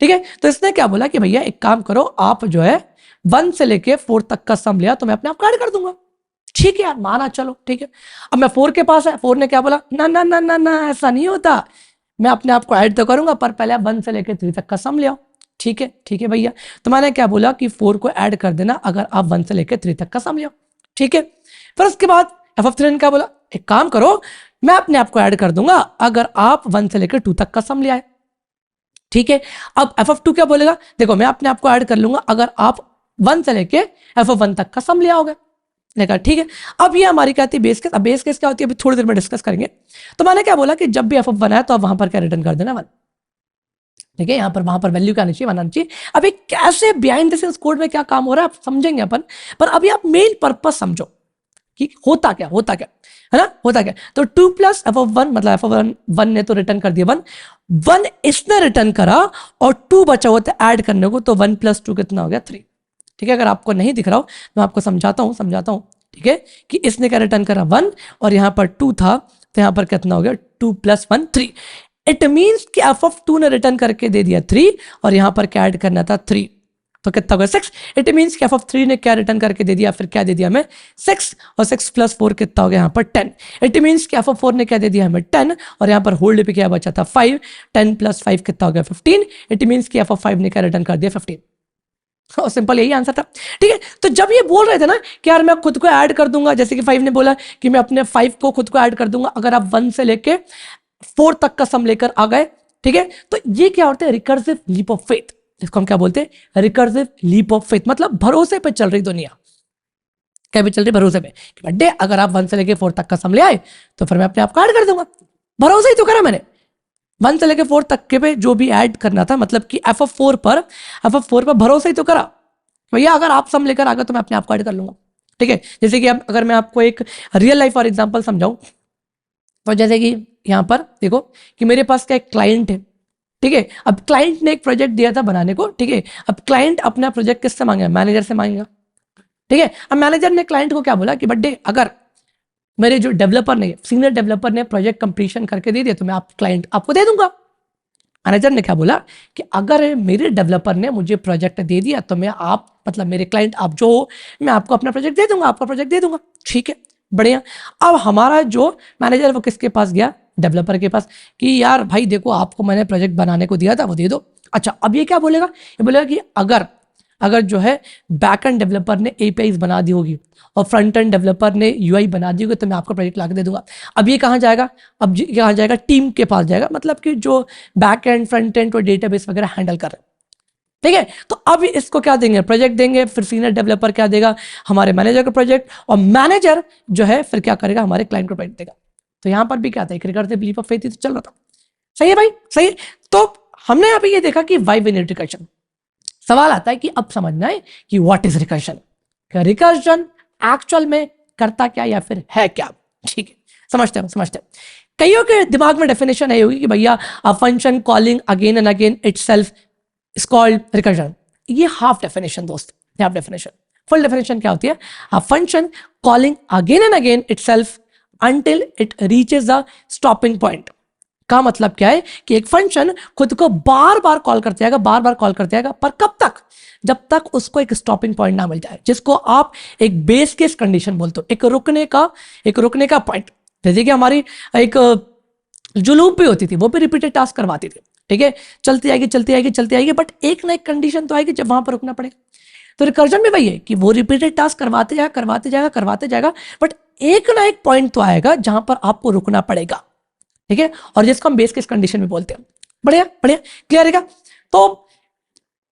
ठीक है। तो इसने क्या बोला कि भैया एक काम करो, आप जो है 1 से लेके 4 तक का सम लिया तो मैं अपने आप को ऐड कर दूंगा। ठीक है यार, माना, चलो ठीक है। अब मैं 4 के पास है, 4 ने क्या बोला, ना ना ना ना ना, ऐसा नहीं होता, मैं अपने आप को ऐड तो करूंगा पर पहले आप 1 से लेके 3 तक का सम ले आओ। ठीक है भैया, तो मैंने क्या बोला कि 4 को ऐड कर देना अगर आप 1 से लेके 3 तक का सम ले आओ। ठीक है, फिर उसके बाद f(3) ने क्या बोला, एक काम करो, मैं अपने आप को ऐड कर दूंगा अगर आप 1 से लेकर 2 तक का सम ले आए। ठीक है, अब f(2) क्या बोलेगा, देखो मैं अपने आप को ऐड कर लूंगा अगर आप 1 से लेके f(1) तक का सम ले आओगे। देखा, ठीक है। अब ये हमारी क्या थी, बेस केस। अब बेस केस क्या होती है, अभी थोड़ी देर में डिस्कस करेंगे। तो मैंने क्या बोला कि जब भी f(1) आए तो आप वहां पर क्या रिटर्न कर देना, 1। ठीक है, यहाँ पर वहां पर वैल्यू क्या आनी चाहिए, 1 आनी चाहिए। अब एक कैसे बिहाइंड द सीन्स कोड में क्या काम हो रहा है आप समझेंगे अपन, पर अभी आप मेन पर्पस समझो कि होता क्या है ना, होता क्या। तो 2 + f(1), मतलब f(1) ने तो रिटर्न कर दिया 1 इसने रिटर्न करा और 2 बचा हुआ था ऐड करने को, तो 1 + 2 कितना हो गया, 3। ठीक है, अगर आपको नहीं दिख रहा हो मैं आपको समझाता हूं। ठीक है, कि इसने क्या रिटर्न करा, 1, और यहाँ पर 2 था, तो यहाँ पर कितना हो गया, 2 + 1 3। इट मीन्स कि f(2) ने रिटर्न करके दे दिया 3, और यहाँ पर क्या ऐड करना था, 3, तो कितना हो गया, 6। इट मीन्स कि f(3) ने क्या रिटर्न करके दे दिया, फिर क्या दे दिया हमें, 6, और 6 + 4 कितना हो गया, यहाँ पर 10। इट मीन्स कि f(4) ने क्या दे दिया हमें, 10, और यहाँ पर होल्ड पे क्या बचा था, 5, 10 + 5 कितना हो गया, 15। इट मीन्स कि f(5) ने क्या रिटर्न कर दिया, 15। और सिंपल यही आंसर था। ठीक है, तो जब ये बोल रहे थे ना कि यार मैं खुद को ऐड कर दूंगा, जैसे कि 5 ने बोला कि मैं अपने 5 को खुद को ऐड कर दूंगा अगर आप 1 से लेके 4 तक का सम लेकर आ गए। ठीक है, तो ये क्या होता है, रिकर्सिव लीप ऑफ फेथ। इसको हम क्या बोलते हैं, रिकर्सिव लीप ऑफ फेथ, मतलब भरोसे पे चल रही दुनिया। क्या भी चल रही भरोसे पे कि बड्डे अगर आप 1 से लेके 4 तक का सम ले आए तो फिर मैं अपने आप को ऐड कर दूंगा। भरोसा ही तो करा मैंने। 1 से लेके 4 तक के पे जो भी ऐड करना था, मतलब कि FF4 पर भरोसा ही तो करा भैया, अगर आप सम लेकर आ गए तो मैं अपने आप को ऐड कर लूंगा। ठीक है, जैसे कि अब अगर मैं आपको एक रियल लाइफ और एग्जांपल समझाऊं तो जैसे कि यहाँ पर देखो कि मेरे पास क्या एक क्लाइंट है। ठीक है, अब क्लाइंट ने एक प्रोजेक्ट दिया था बनाने को। ठीक है, अब क्लाइंट अपना प्रोजेक्ट किससे मांगेगा? मैनेजर से मांगेगा। ठीक है, अब मैनेजर ने क्लाइंट को क्या बोला कि बड्डे अगर मेरे जो डेवलपर ने, सीनियर डेवलपर ने प्रोजेक्ट कंप्लीशन करके दे दिया तो मैं आप क्लाइंट आपको दे दूंगा। मैनेजर ने क्या बोला कि अगर मेरे डेवलपर ने मुझे प्रोजेक्ट दे दिया तो मैं आप, मतलब मेरे क्लाइंट आप जो हो, मैं आपको अपना प्रोजेक्ट दे दूंगा, आपका प्रोजेक्ट दे दूंगा। ठीक है, बढ़िया। अब हमारा जो मैनेजर वो किसके पास गया? डेवलपर के पास कि यार भाई देखो, आपको मैंने प्रोजेक्ट बनाने को दिया था, वो दे दो। अच्छा, अब ये क्या बोलेगा? ये बोलेगा कि अगर जो है बैक एंड डेवलपर ने एपीआईज बना दी होगी और फ्रंट एंड डेवलपर ने यूआई बना दी होगी तो मैं आपको प्रोजेक्ट ला के दे दूंगा। अब ये कहाँ जाएगा? अब ये कहाँ जाएगा? टीम के पास जाएगा, मतलब कि जो बैक एंड फ्रंट एंड और डेटाबेस वगैरह हैंडल कर रहे हैं। ठीक है, तो अब इसको क्या देंगे? प्रोजेक्ट देंगे। फिर सीनियर डेवलपर क्या देगा? हमारे मैनेजर को प्रोजेक्ट, और मैनेजर जो है फिर क्या करेगा? हमारे क्लाइंट को प्रोजेक्ट देगा। तो यहां पर भी क्या था? एक रिकर्सिव लीप ऑफ फेथ ही तो चल रहा था। सही है भाई, सही है। तो हमने यहाँ पे ये देखा कि वाई वी नीड रिकर्शन। सवाल आता है कि अब समझना है कि what is recursion. Recursion actual में करता क्या या फिर है क्या? ठीक है, समझते हैं। कईयों के दिमाग में डेफिनेशन है होगी कि भैया a function calling again and again itself is called recursion. ये हाफ डेफिनेशन दोस्त, हाफ डेफिनेशन। फुल डेफिनेशन क्या होती है? A function calling again and again itself until it reaches the stopping point। का मतलब क्या है कि एक फंक्शन खुद को बार बार कॉल करते जाएगा, पर कब तक? जब तक उसको एक स्टॉपिंग पॉइंट ना मिल जाए, जिसको आप एक बेस केस कंडीशन बोलते हो, एक रुकने का पॉइंट। जैसे कि हमारी एक जो लूप भी होती थी वो भी रिपीटेड टास्क करवाती थी। ठीक है, चलती आएगी, बट एक ना एक कंडीशन तो आएगी जब वहां पर रुकना पड़ेगा। तो रिकर्जन में वही है कि वो रिपीटेड टास्क करवाते जाएगा, बट एक ना एक पॉइंट तो आएगा जहां पर आपको रुकना पड़ेगा। ठीक है, और जिसको हम बेस केस कंडीशन में बोलते हैं। बढ़िया, क्लियर है? तो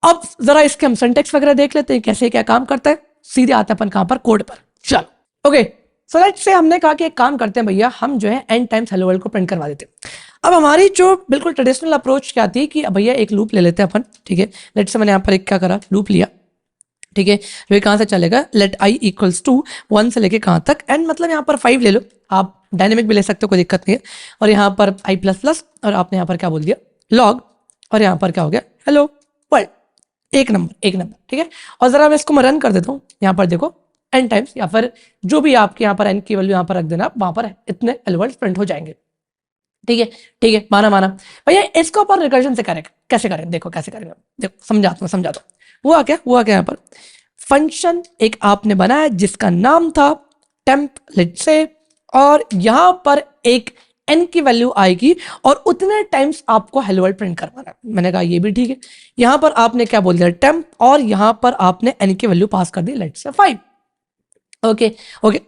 अब जरा इसके हम सिंटैक्स वगैरह देख लेते हैं, कैसे क्या काम करता है। सीधे आते हैं अपन कहां पर? कोड पर। चलो, ओके। सो लेट्स से हमने कहा कि एक काम करते हैं भैया, हम जो है n टाइम्स हेलो वर्ल्ड को प्रिंट करवा देते हैं। अब हमारी जो बिल्कुल ट्रेडिशनल अप्रोच क्या थी कि भैया एक लूप ले लेते हैं अपन। ठीक है, लेट्स से मैंने यहाँ पर एक क्या करा? लूप लिया। ठीक है, जो कहां से चलेगा? लेट i इक्वल्स टू 1 से लेके कहां तक? n मतलब यहाँ पर 5 ले लो, आप डायनेमिक भी ले सकते हो, कोई दिक्कत नहीं है। और यहाँ पर i प्लस प्लस, और आपने यहाँ पर क्या बोल दिया? लॉग, और यहाँ पर क्या हो गया? Hello world. एक नंबर। ठीक है, और जरा मैं इसको मैं रन कर देता हूँ। यहाँ पर देखो n टाइम्स, या फिर जो भी आपके यहाँ पर n की वैल्यू यहाँ पर रख देना, वहां पर इतने हेलो वर्ल्ड प्रिंट हो जाएंगे। ठीक है, माना भैया। इसको अपन रिकर्जन से करेंगे, कैसे करें? देखो कैसे करेंगे, देखो समझाता हूँ। हुआ क्या यहाँ पर? फंक्शन एक आपने बनाया जिसका नाम था टेम्प, लेट्स से, और यहां पर एक n की वैल्यू आएगी और उतने टाइम्स आपको हेलो वर्ल्ड प्रिंट करवाना है। मैंने कहा ये भी ठीक है। यहां पर आपने क्या बोल दिया? टेम्प, और यहां पर आपने n की वैल्यू पास कर दी, लेट्स से 5। ओके,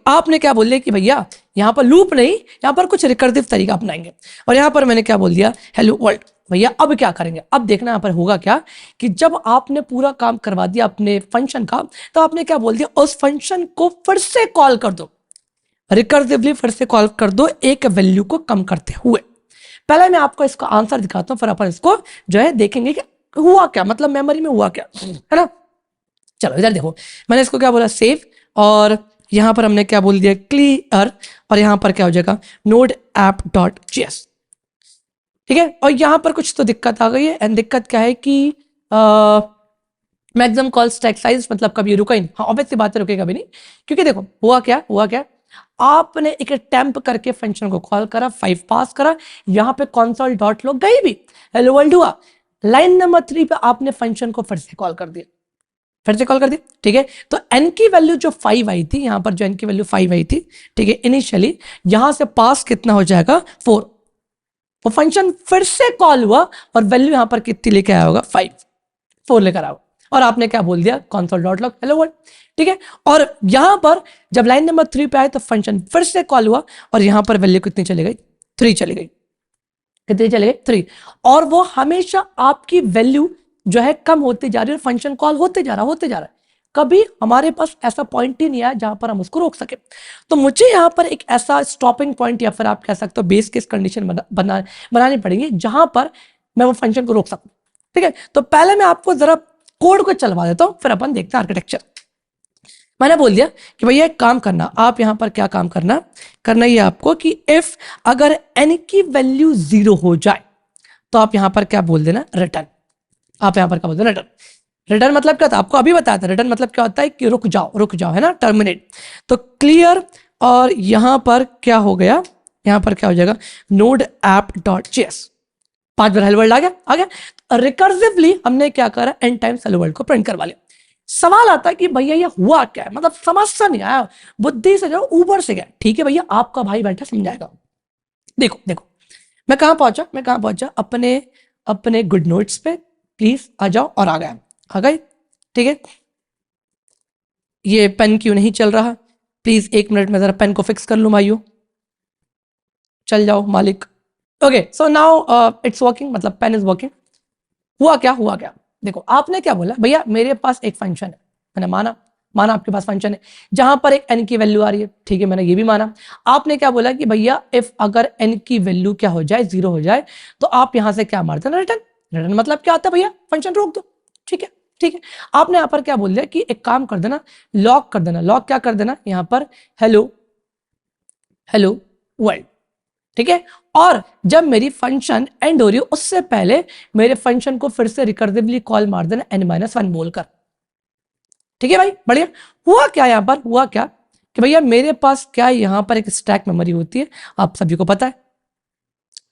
आपने क्या बोल दिया कि भैया यहां पर लूप नहीं, यहां पर कुछ रिकर्सिव तरीका अपनाएंगे, और यहां पर मैंने क्या बोल दिया? Hello world. भैया अब क्या करेंगे? अब देखना यहाँ पर होगा क्या कि जब आपने पूरा काम करवा दिया अपने फंक्शन का, तो आपने क्या बोल दिया? उस फंक्शन को फिर से कॉल कर दो, रिकर्सिवली फिर से कॉल कर दो, एक वैल्यू को कम करते हुए। पहले मैं आपको इसका आंसर दिखाता हूं, फिर अपन इसको जो है देखेंगे कि हुआ क्या, मतलब मेमोरी में हुआ क्या, है ना। चलो इधर देखो, मैंने इसको क्या बोला? सेव, और यहां पर हमने क्या बोल दिया? क्लियर, और यहां पर क्या हो जाएगा? Node app dot JS. ठीक है, और यहां पर कुछ तो दिक्कत आ गई है, एंड दिक्कत क्या है कि मैक्सिमम कॉल स्टैक साइज, मतलब कभी रुका ही नहीं। हाँ, ऑब्वियस सी बात है, रुकेगा भी नहीं, क्योंकि देखो हुआ क्या आपने एक टेम्प करके फंक्शन को कॉल करा, 5 पास करा, यहां पे कंसोल डॉट लॉग गई भी, हेलो वर्ल्ड हुआ। लाइन नंबर 3 पे आपने फंक्शन को फिर से कॉल कर दिया, ठीक है। तो n की वैल्यू जो 5 आई थी, यहां पर जो n की वैल्यू 5 आई थी, ठीक है, इनिशियली यहां से पास कितना हो जाएगा? 4। वो फंक्शन फिर से कॉल हुआ और वैल्यू यहां पर कितनी लेके आया होगा? 4 लेकर आओ, और आपने क्या बोल दिया? console dot log hello world. ठीक है, और यहां पर जब लाइन नंबर 3 पे आए तो फंक्शन फिर से कॉल हुआ, और यहां पर वैल्यू कितनी चली गई? 3 चली गई। कितनी चली गई? 3। और वो हमेशा आपकी वैल्यू जो है कम होती जा रही है, फंक्शन कॉल होते जा रहा है। कभी हमारे पास ऐसा पॉइंट ही नहीं आया जहां पर हम उसको रोक सके। तो मुझे यहाँ पर एक ऐसा स्टॉपिंग पॉइंट या फिर आप कह सकते हो बेस केस कंडीशन बनानी पड़ेगी जहां पर मैं वो फंक्शन को रोक सकूं। ठीक है, तो पहले मैं आपको जरा कोड को चलवा देता हूं, फिर अपन देखते हैं आर्किटेक्चर। मैंने बोल दिया कि भैया एक काम करना, आप यहां पर क्या काम करना ये आपको कि इफ अगर n की वैल्यू 0 हो जाए तो आप यहां पर क्या बोल देना, रिटर्न। आप यहां पर क्या बोल देना, रिटर्न। रिटर्न मतलब क्या था, आपको अभी बताया था। रिटर्न मतलब क्या होता है कि रुक जाओ, है ना, टर्मिनेट। तो क्लियर, और यहां पर क्या हो गया, यहां पर क्या हो जाएगा, नोड ऐप डॉट जेएस। 5 बार हेलो वर्ल्ड आ गया। रिकर्सिवली हमने क्या करा, n टाइम्स हेलो वर्ल्ड को प्रिंट करवा लिया। सवाल आता है कि भैया ये हुआ क्या है, मतलब समझ से नहीं आया, बुद्धि से जो ऊपर से गया। ठीक है भैया, आपका भाई बैठा समझाएगा। देखो मैं कहां पहुंचा, अपने गुड नोट्स पे प्लीज आ जाओ, और आ गए। ठीक है, ये पेन क्यों नहीं चल रहा, प्लीज 1 मिनट में जरा पेन को फिक्स कर लूं भाइयों, चल जाओ मालिक। Okay, so now it's working, मतलब पेन इज वर्किंग। हुआ क्या, देखो आपने क्या बोला, भैया मेरे पास एक फंक्शन है, मैंने माना आपके पास फंक्शन है जहां पर एक n की वैल्यू आ रही है। ठीक है, मैंने ये भी माना। आपने क्या बोला कि भैया इफ अगर n की वैल्यू क्या हो जाए, 0 हो जाए, तो आप यहां से क्या मारते हैं, रिटर्न मतलब क्या होता है भैया, फंक्शन रोक दो। ठीक है, आपने यहां पर क्या बोल दिया कि एक काम कर देना, लॉक क्या कर देना यहां पर, हेलो वर्ल्ड। ठीक है, और जब मेरी फंक्शन एंड हो रही हो उससे पहले मेरे फंक्शन को फिर से रिकर्सिवली कॉल मार देना n-1 बोलकर। ठीक है भाई, बढ़िया। हुआ क्या कि भैया मेरे पास क्या यहां पर एक स्टैक मेमोरी होती है, आप सभी को पता है।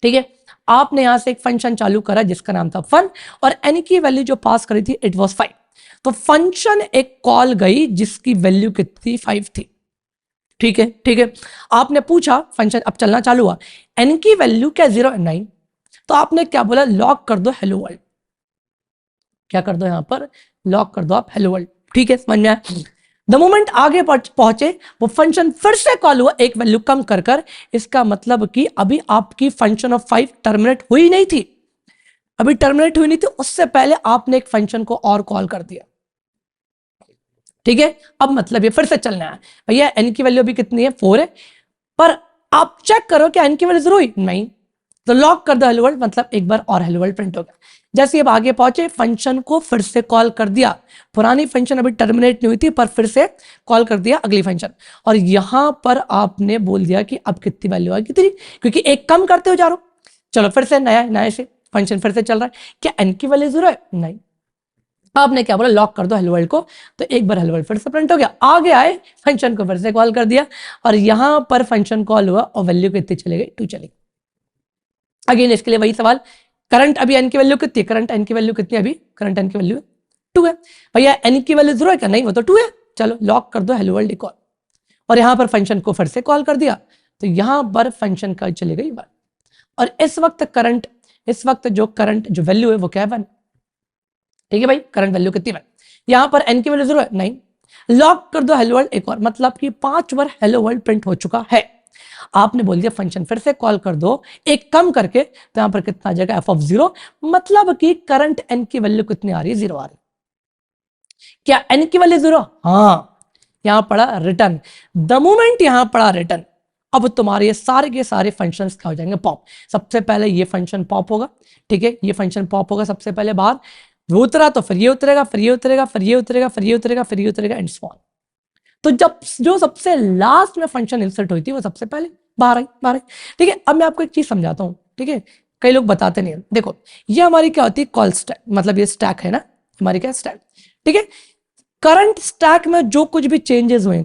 ठीक है, आपने यहां से एक फंक्शन चालू करा जिसका नाम था फन, और n की वैल्यू जो पास करी थी इट वाज 5। तो फंक्शन एक कॉल गई जिसकी वैल्यू कितनी, 5 थी। ठीक है, आपने पूछा, फंक्शन अब चलना चालू हुआ, n की वैल्यू क्या 0 और 9, तो आपने क्या बोला, लॉक कर दो हेलो वर्ल्ड। क्या कर दो यहां पर, लॉक कर दो आप हेलो वर्ल्ड। ठीक है, समझ में आया। द मोमेंट आगे पहुंचे वो फंक्शन फिर से कॉल हुआ एक वैल्यू कम कर, इसका मतलब कि अभी आपकी फंक्शन ऑफ 5 टर्मिनेट हुई नहीं थी, उससे पहले आपने एक फंक्शन को और कॉल कर दिया। ठीक है, अब मतलब ये फिर से चलना है, भैया n की वैल्यू अभी कितनी है, 4 है, पर आप चेक करो कि n की वैल्यू 0 हुई नहीं, तो लॉक कर दो हेलो वर्ल्ड, मतलब एक बार और हेलो वर्ल्ड प्रिंट हो गया। जैसे अब आगे पहुंचे, फंक्शन को फिर से कॉल कर दिया, पुरानी फंक्शन अभी टर्मिनेट नहीं हुई थी पर फिर से कॉल कर दिया अगली फंक्शन, और यहां पर आपने बोल दिया कि अब कितनी वैल्यू आएगी, कितनी, क्योंकि एक कम करते हो जा रहे हो। चलो फिर से नया से फंक्शन फिर से चल रहा है, क्या n की वैल्यू 0 है, नहीं। आपने क्या बोला, लॉक कर दो हेलो वर्ल्ड को, तो एक बार हेलो वर्ल्ड फिर से प्रिंट हो गया। आगे आए, फंक्शन को फिर से कॉल कर दिया, और यहां पर फंक्शन कॉल हुआ और वैल्यू कितनी चली गई, 2 चली। अगेन इसके लिए वही सवाल, करंट अभी n की वैल्यू कितनी है, करंट n की वैल्यू कितनी है, अभी करंट n की वैल्यू 2 है। भैया n की वैल्यू 0 है क्या, नहीं वो तो 2 है। चलो लॉक कर दो हेलो वर्ल्ड कॉल, और यहां पर फंक्शन को फिर से कॉल कर दिया, तो यहां पर फंक्शन का चली गई 1, और इस वक्त जो करंट जो वैल्यू है वो क्या है, 1। ठीक है भाई, करंट वैल्यू कितनी है, यहां पर n की वैल्यू 0 है, नहीं। लॉक कर दो हेलो वर्ल्ड एक और, मतलब कि 5 बार हेलो वर्ल्ड प्रिंट हो चुका है। आपने बोल दिया फंक्शन फिर से कॉल कर दो एक कम करके, तो यहां पर कितना आ जाएगा, f(0), मतलब कि करंट n की वैल्यू कितनी आ रही है, 0 आ रही है। क्या n की वैल्यू 0, हाँ, यहां पड़ा रिटर्न। द मोमेंट यहां पड़ा रिटर्न, अब तुम्हारे सारे के सारे फंक्शंस क्या हो जाएंगे, पॉप। सबसे पहले ये फंक्शन पॉप होगा। ठीक है, ये फंक्शन पॉप होगा सबसे पहले बाहर, वो उतरा तो फिर ये उतरेगा, फिर ये उतरेगा, फिर ये उतरेगा, फिर ये उतरेगा, फिर ये उतरेगा, एंड सो ऑन। तो जब जो सबसे लास्ट में फंक्शन इंसर्ट हुई थी वो सबसे पहले बाहर आई। ठीक है, अब मैं आपको एक चीज समझाता हूं। ठीक है, कई लोग बताते नहीं, देखो ये हमारी क्या होती है, कॉल स्टैक, मतलब ये स्टैक है ना, हमारी क्या स्टैक। ठीक है, करंट स्टैक में जो कुछ भी चेंजेस हुए,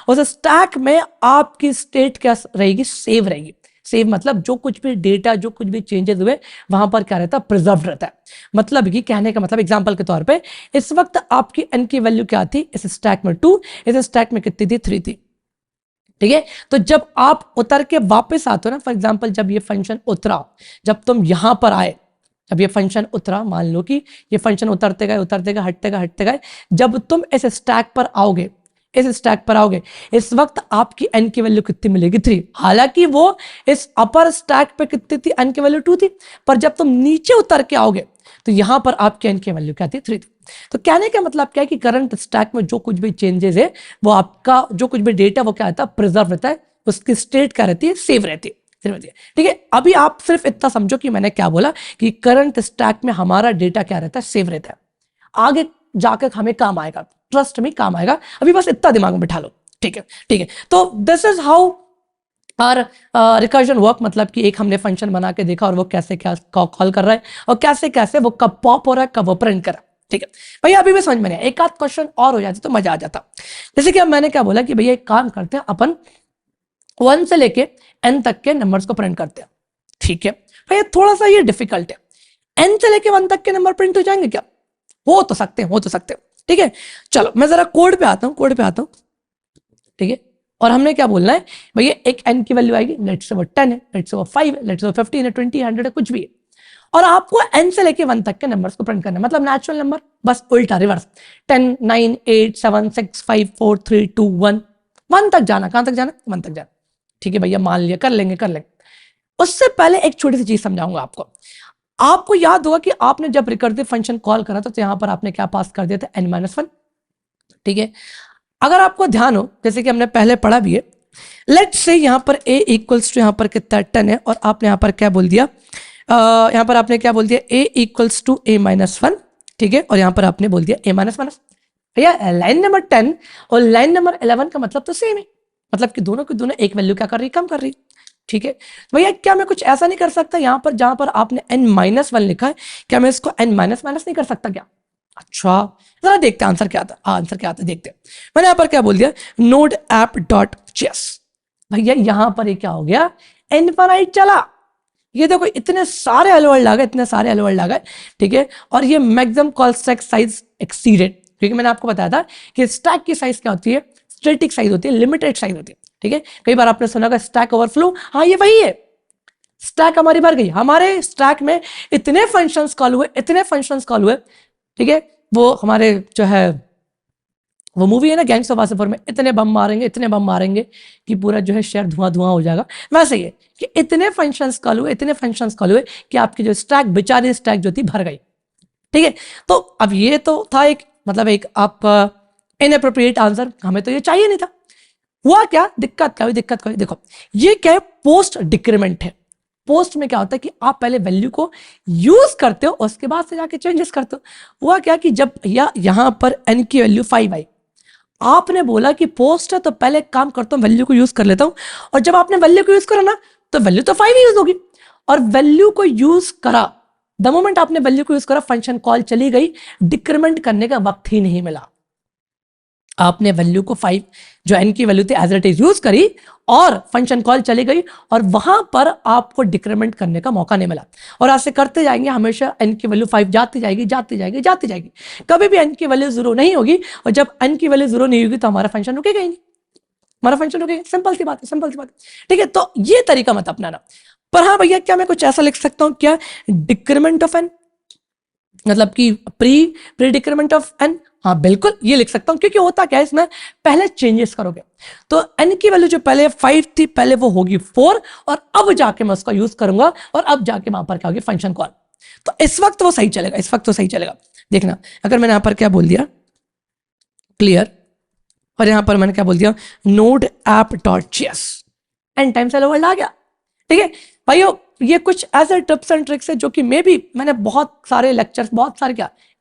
उस स्टैक में आपकी स्टेट क्या रहेगी, सेव रहेगी। सेव मतलब जो कुछ भी डेटा, जो कुछ भी चेंजेस हुए वहां पर क्या रहता है, प्रिजर्व रहता है। मतलब कि कहने का मतलब एग्जांपल के तौर पे इस वक्त आपकी n की वैल्यू क्या थी, इस स्टैक में 2, इस स्टैक में कितनी थी, 3 थी। ठीक है, तो जब आप उतर के वापस आते हो ना, फॉर एग्जांपल जब ये फंक्शन उतरा, जब तुम यहां पर आए, जब ये फंक्शन उतरा, मान लो कि ये फंक्शन उतरते गए, हटते गए, जब तुम इस स्टैक पर आओगे, इस वक्त आपकी n की वैल्यू कितनी मिलेगी, 3। हालांकि वो इस अपर स्टैक पे कितनी थी, n की वैल्यू 2 थी, पर जब तुम नीचे उतर के आओगे तो यहाँ पर आपके n की वैल्यू क्या थी 3 थी। तो कहने का मतलब क्या है कि करंट स्टैक में जो कुछ भी चेंजेस है वो आपका जो कुछ भी डेटा वो क्या रहता है प्रिजर्व रहता है, उसकी स्टेट क्या रहती है सेव रहती है। ठीक है, अभी आप सिर्फ इतना समझो कि मैंने क्या बोला कि करंट स्टैक में हमारा डेटा क्या रहता है सेव रहता है, आगे जाकर हमें काम आएगा, ट्रस्ट में काम आएगा, अभी बस इतना दिमाग में बिठा लो। ठीक है ठीक है, तो दिस इज हाउ और रिकर्जन वर्क, मतलब कि एक हमने फंक्शन बना के देखा और वो कैसे क्या कॉल कर रहा है और कैसे कैसे वो कब पॉप हो रहा है कब वो प्रिंट कर रहा है। ठीक है भैया, अभी भी समझ में नहीं आया, एक आध क्वेश्चन और हो जाती तो मजा आ जाता। जैसे कि अब मैंने क्या बोला कि भैया एक काम करते हैं, अपन 1 से लेके n तक के नंबर्स को प्रिंट करते हैं। ठीक है भैया, थोड़ा सा ये डिफिकल्ट है, n से लेके 1 तक के नंबर प्रिंट हो जाएंगे क्या? हो तो सकते हैं, हो तो सकते हैं। ठीक है, चलो मैं जरा कोड पे आता हूँ। ठीक है, और हमने क्या बोलना है भैया, एक n की वैल्यू आएगी, लेट्स से वो 10 है, लेट्स से वो 5 है, लेट्स से वो 15 है, 20 है, 100 है, कुछ भी है, और आपको n से लेके 1 तक के नंबर्स को प्रिंट करना है, मतलब नेचुरल नंबर, बस उल्टा रिवर्स, 10 9 8 7 6 5 4 3 2 1 1 तक जाना। कहां तक जाना? 1 तक जाना। ठीक है भैया, मान लिया, कर लेंगे। उससे पहले एक छोटी सी चीज समझाऊंगा आपको याद होगा कि आपने जब रिकर्सिव फंक्शन कॉल करा था तो यहां पर आपने क्या पास कर दिया था? n-1। ठीक है, अगर आपको ध्यान हो, जैसे कि हमने पहले पढ़ा भी है, लेट्स से यहां पर a इक्वल्स टू यहां पर कितना 10 है, और आपने यहां पर क्या बोल दिया, यहां पर आपने क्या बोल दिया, a इक्वल्स टू a-1। ठीक है, और यहां पर आपने बोल दिया a-1। भैया लाइन नंबर 10 और लाइन नंबर 11 का मतलब तो सेम है, मतलब कि दोनों की दोनों एक वैल्यू क्या कर रही है? कम कर रही है। ठीक है, तो भैया क्या मैं कुछ ऐसा नहीं कर सकता यहां पर जहां पर आपने n-1 लिखा है, क्या मैं इसको n-, नहीं कर सकता क्या? अच्छा, जरा देखते हैं आंसर क्या आता है। आंसर क्या आता है देखते हैं। मैंने यहां पर क्या बोल दिया, नोड ऐप डॉट चेस। भैया यहां पर ये क्या हो गया, इनफाइनाइट चला, ये देखो इतने सारे हेलो वर्ल्ड आ गए। ठीक है, और ये maximum call stack size exceeded, क्योंकि मैंने आपको बताया था कि स्टैक की साइज क्या होती है, स्टैटिक साइज होती है, लिमिटेड साइज होती है। ठीक है, कई बार आपने सुना स्टैक ओवरफ्लो, हाँ ये वही है, स्टैक हमारी भर गई, हमारे स्टैक में इतने फंक्शंस कॉल हुए। ठीक है, वो हमारे जो है वो मूवी है ना गैंग्स ऑफ वासेपुर में, इतने बम मारेंगे कि पूरा जो है शहर धुआं हो जाएगा, वैसे ही है कि इतने फंक्शंस कॉल हुए कि आपकी जो स्टैक, बेचारी स्टैक जो थी भर गई। ठीक है, तो अब ये तो था एक, मतलब एक आपका इनअप्रोप्रिएट आंसर, हमें तो ये चाहिए नहीं था। हुआ क्या, दिक्कत क्या हुई, देखो ये क्या है, पोस्ट डिक्रीमेंट है। पोस्ट में क्या होता है कि आप पहले वैल्यू को यूज करते हो, उसके बाद से जाके चेंजेस करते हो। हुआ क्या कि जब यहां पर n की वैल्यू 5 आई, आपने बोला कि पोस्ट है तो पहले काम करता हूं, वैल्यू को यूज कर लेता हूं, और जब आपने वैल्यू को यूज करा ना तो वैल्यू तो 5 यूज होगी, और वैल्यू को यूज करा, द मोमेंट आपने वैल्यू को यूज करा फंक्शन कॉल चली गई, डिक्रीमेंट करने का वक्त ही नहीं मिला। आपने वैल्यू को 5 जो n की वैल्यू थी एज इट इज यूज करी, और फंक्शन कॉल चली गई, और वहां पर आपको डिक्रीमेंट करने का मौका नहीं मिला। और ऐसे करते जाएंगे, हमेशा n की वैल्यू 5 जाती जाएगी, कभी भी n की वैल्यू 0 नहीं होगी, और जब n की वैल्यू 0 नहीं होगी तो हमारा फंक्शन रुकेगा ही नहीं, सिंपल सी बात है। ठीक है, तो ये तरीका मत अपनाना। पर हाँ भैया, क्या मैं कुछ ऐसा लिख सकता हूं क्या, डिक्रीमेंट ऑफ n, मतलब कि प्री डिक्रीमेंट ऑफ n? हाँ बिल्कुल, ये लिख सकता हूं, क्योंकि होता क्या है इसमें, पहले चेंजेस करोगे तो n की वैल्यू जो पहले 5 थी, पहले वो होगी 4, और अब जाके मैं उसका यूज करूंगा, और अब जाके वहां पर क्या होगी, फंक्शन कॉल। तो इस वक्त वो सही चलेगा, देखना। अगर मैंने यहां पर क्या बोल दिया, क्लियर, और यहां पर मैंने क्या बोल दिया, नोड ऐप डॉट चेस, एन टाइम हेलो वर्ल्ड आ गया। ठीक है भाइयों, ये कुछ ऐसे टिप्स एंड ट्रिक्स है जो कि मैंने बहुत सारे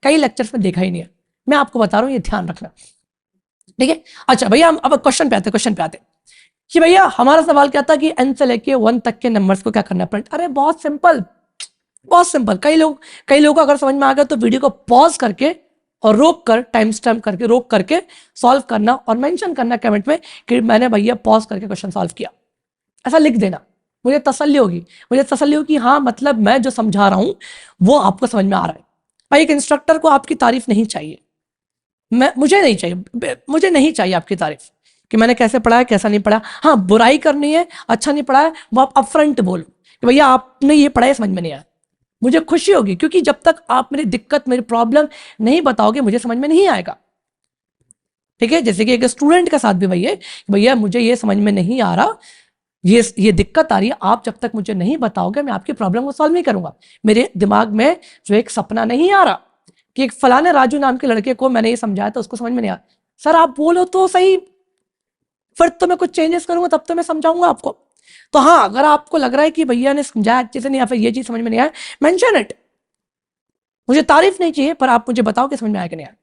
कई लेक्चर्स में देखा ही नहीं है, मैं आपको बता रहा हूं, ये ध्यान रखना। ठीक है, अच्छा भैया, हम अब क्वेश्चन पे आते कि भैया हमारा सवाल क्या था कि n से लेके 1 तक के नंबर्स को क्या करना प्रिंट। अरे बहुत सिंपल, कई लोग अगर समझ में आ गया तो वीडियो को पॉज करके और टाइम स्टैम्प करके रोक करके सॉल्व करना, और मेंशन करना कमेंट में कि मैंने भैया पॉज करके क्वेश्चन सॉल्व किया, ऐसा लिख देना। मुझे तसल्ली होगी कि हाँ, मतलब मैं जो समझा रहा हूं वो आपको समझ में आ रहा है। भाई एक इंस्ट्रक्टर को आपकी तारीफ नहीं चाहिए, मुझे नहीं चाहिए आपकी तारीफ कि मैंने कैसे पढ़ाया कैसा नहीं पढ़ा। हाँ, बुराई करनी है, अच्छा नहीं पढ़ाया, वो आप अपफ्रंट बोलो कि भैया आपने ये पढ़ाया समझ में नहीं आया। मुझे खुशी होगी, क्योंकि जब तक आप मेरी दिक्कत, मेरी प्रॉब्लम नहीं बताओगे, मुझे समझ में नहीं आएगा। ठीक है, जैसे कि एक स्टूडेंट के साथ भी भैया मुझे ये समझ में नहीं आ रहा, ये दिक्कत आ रही है, आप जब तक मुझे नहीं बताओगे मैं आपकी प्रॉब्लम को सॉल्व नहीं करूंगा। मेरे दिमाग में जो एक सपना नहीं आ रहा कि एक फलाने राजू नाम के लड़के को मैंने ये समझाया तो उसको समझ में नहीं आया। सर आप बोलो तो सही, फिर तो मैं कुछ चेंजेस करूंगा, तब तो मैं समझाऊंगा आपको। तो हाँ, अगर आपको लग रहा है कि भैया ने समझाया अच्छे से नहीं या फिर ये चीज समझ में नहीं आया, मेंशन इट। मुझे तारीफ नहीं चाहिए, पर आप मुझे बताओ कि समझ में आया कि नहीं आया।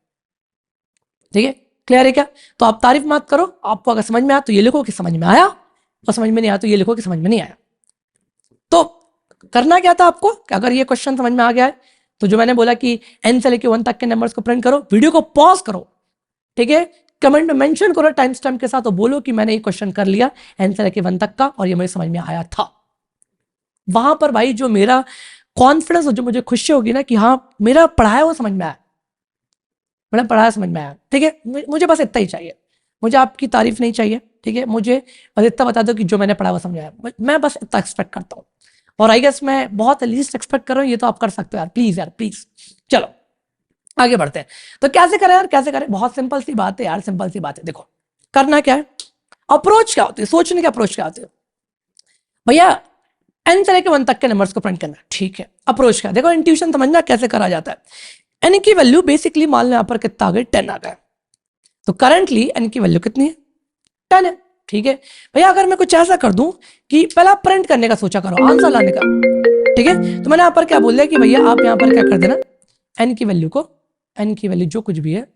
ठीक है, क्लियर है क्या? तो आप तारीफ मत करो, आपको अगर समझ में आया तो ये लिखो कि समझ में आया, और समझ में नहीं आया तो ये लिखो कि समझ में नहीं आया। तो करना क्या था आपको कि अगर ये क्वेश्चन समझ में आ गया है तो जो मैंने बोला कि n से लेके 1 तक के नंबर्स को प्रिंट करो, वीडियो को पॉज करो, ठीक है, कमेंट में मेंशन करो टाइम स्टैम्प के साथ, और बोलो कि मैंने ये क्वेश्चन कर लिया n से लेके 1 तक का और ये मुझे समझ में आया था। वहां पर भाई जो मेरा कॉन्फिडेंस और जो मुझे खुशी होगी ना कि हाँ मेरा पढ़ाया वो समझ में आया, मेरा पढ़ाया समझ में आया। ठीक है, मुझे बस इतना ही चाहिए, मुझे आपकी तारीफ नहीं चाहिए। ठीक है, मुझे बस इतना बता दो कि जो मैंने पढ़ा वो समझ आया, मैं बस इतना एक्सपेक्ट करता हूँ। और आई गेस मैं बहुत लीस्ट एक्सपेक्ट कर रहा हूँ, ये तो आप कर सकते हो यार प्लीज। चलो आगे बढ़ते हैं। तो कैसे करें यार, कैसे करें? बहुत सिंपल सी बात है यार, सिंपल सी बात है। देखो करना क्या है, अप्रोच क्या होती है, सोचने की अप्रोच क्या होती है भैया, n से लेकर 1 तक के नंबर्स को प्रिंट करना। ठीक है, अप्रोच क्या, देखो इंट्यूशन समझना कैसे करा जाता है। n की वैल्यू बेसिकली मान लो यहां पर कितना आ गया, 10 आ गया। तो करंटली n की वैल्यू कितनी है, 10 है। ठीक है भैया, अगर मैं कुछ ऐसा कर दूं कि पहला प्रिंट करने का सोचा करो, आंसर लाने का। ठीक है, तो मैंने यहां पर क्या बोल दिया कि भैया आप यहां पर क्या कर देना, n की वैल्यू को, n की वैल्यू जो कुछ भी है,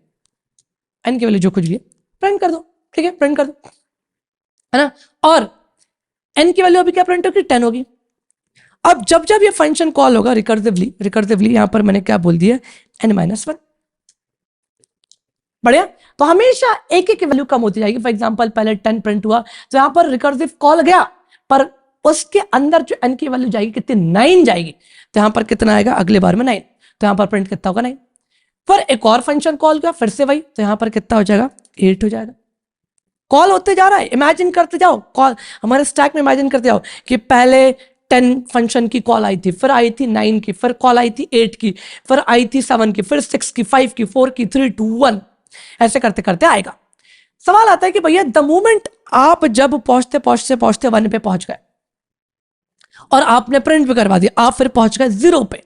n की वैल्यू जो कुछ भी है प्रिंट कर दो। ठीक है, प्रिंट कर दो, है ना। और n की वैल्यू अभी क्या प्रिंट होगी, 10 होगी। अब जब जब ये फंक्शन कॉल होगा रिकर्सिवली यहां पर मैंने क्या बोल दिया, n-1। बढ़िया, तो हमेशा एक एक वैल्यू कम होती जाएगी। फॉर एग्जांपल पहले 10 प्रिंट हुआ तो यहां पर रिकर्सिव कॉल गया, पर उसके अंदर जो n की वैल्यू जाएगी कितनी, 9 जाएगी। तो यहां पर कितना आएगा अगले बार में, 9। तो यहां पर प्रिंट कितना होगा, 9। पर एक और फंक्शन कॉल किया फिर से वही, तो यहां पर कितना हो जाएगा, 8 हो जाएगा। कॉल होते जा रहा है, इमेजिन करते जाओ, कॉल हमारे स्टैक में इमेजिन करते जाओ कि पहले 10 फंक्शन की कॉल आई थी, फिर आई थी 9 की, फिर कॉल आई थी 8 की, फिर आई थी 7 की, फिर 6 की, 5 की, 4 की, 3 2 1, ऐसे करते करते आएगा। सवाल आता है कि भैया द मोमेंट आप जब पहुंचते पहुंचते पहुंचते 1 पे पहुंच गए और आपने प्रिंट भी करवा दिया, आप फिर पहुंच गए 0 पे,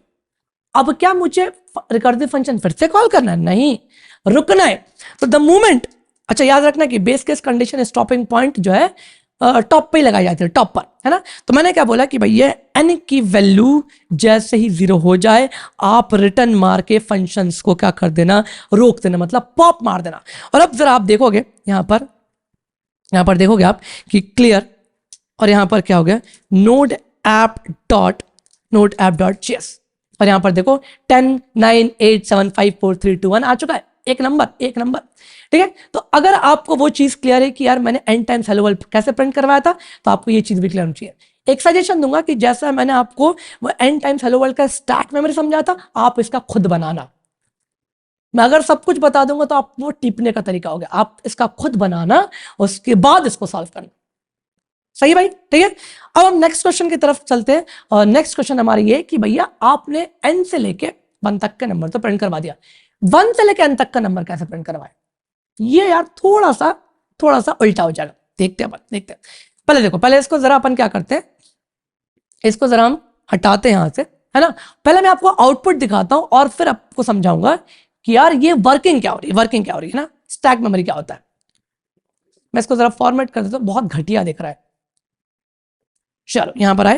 अब क्या मुझे रिकर्सिव फंक्शन फिर से कॉल करना है? नहीं, रुकना है। तो द मोमेंट, अच्छा याद रखना कि base case condition stopping point जो है टॉप पे ही लगाई जाती है, टॉप पर, है ना। तो मैंने क्या बोला कि भैया n की वैल्यू जैसे ही 0 हो जाए आप रिटर्न मार के फंक्शंस को क्या कर देना, रोक देना, मतलब पॉप मार देना। और अब जरा आप देखोगे यहां पर देखोगे आप कि क्लियर, और यहां पर क्या हो गया, नोड ऐप डॉट js, और यहां पर देखो 10 9 8 7 5 4 3 2 1 आ चुका है, एक नंबर। ठीक है, तो अगर आपको वो चीज क्लियर है कि यार मैंने n टाइम्स हेलो वर्ल्ड कैसे प्रिंट करवाया था, तो आपको ये चीज भी क्लियर होनी चाहिए। एक सजेशन दूंगा कि जैसा मैंने आपको वो n टाइम्स हेलो वर्ल्ड का स्टैक मेमोरी समझा था, आप इसका खुद बनाना। मैं अगर सब कुछ बता दूंगा तो आप वो टिपने का तरीका हो गया, आप इसका खुद बनाना, उसके बाद इसको सॉल्व करना। सही भाई, ठीक है। अब हम नेक्स्ट क्वेश्चन की तरफ चलते हैं, और नेक्स्ट क्वेश्चन हमारी ये कि भैया आपने n से लेके 1 तक के नंबर तो प्रिंट करवा दिया, 1 से लेके n तक का नंबर कैसे प्रिंट करवाए? ये यार थोड़ा सा उल्टा हो जाएगा, देखते हैं। पहले देखो, पहले इसको जरा अपन क्या करते हैं, इसको जरा हम हटाते हैं यहां से, है ना। पहले मैं आपको आउटपुट दिखाता हूं और फिर आपको समझाऊंगा कि यार ये वर्किंग क्या हो रही है ना, स्टैक मेमोरी क्या होता है। मैं इसको जरा फॉर्मेट कर देता हूं, बहुत घटिया दिख रहा है। चलो यहां पर आए,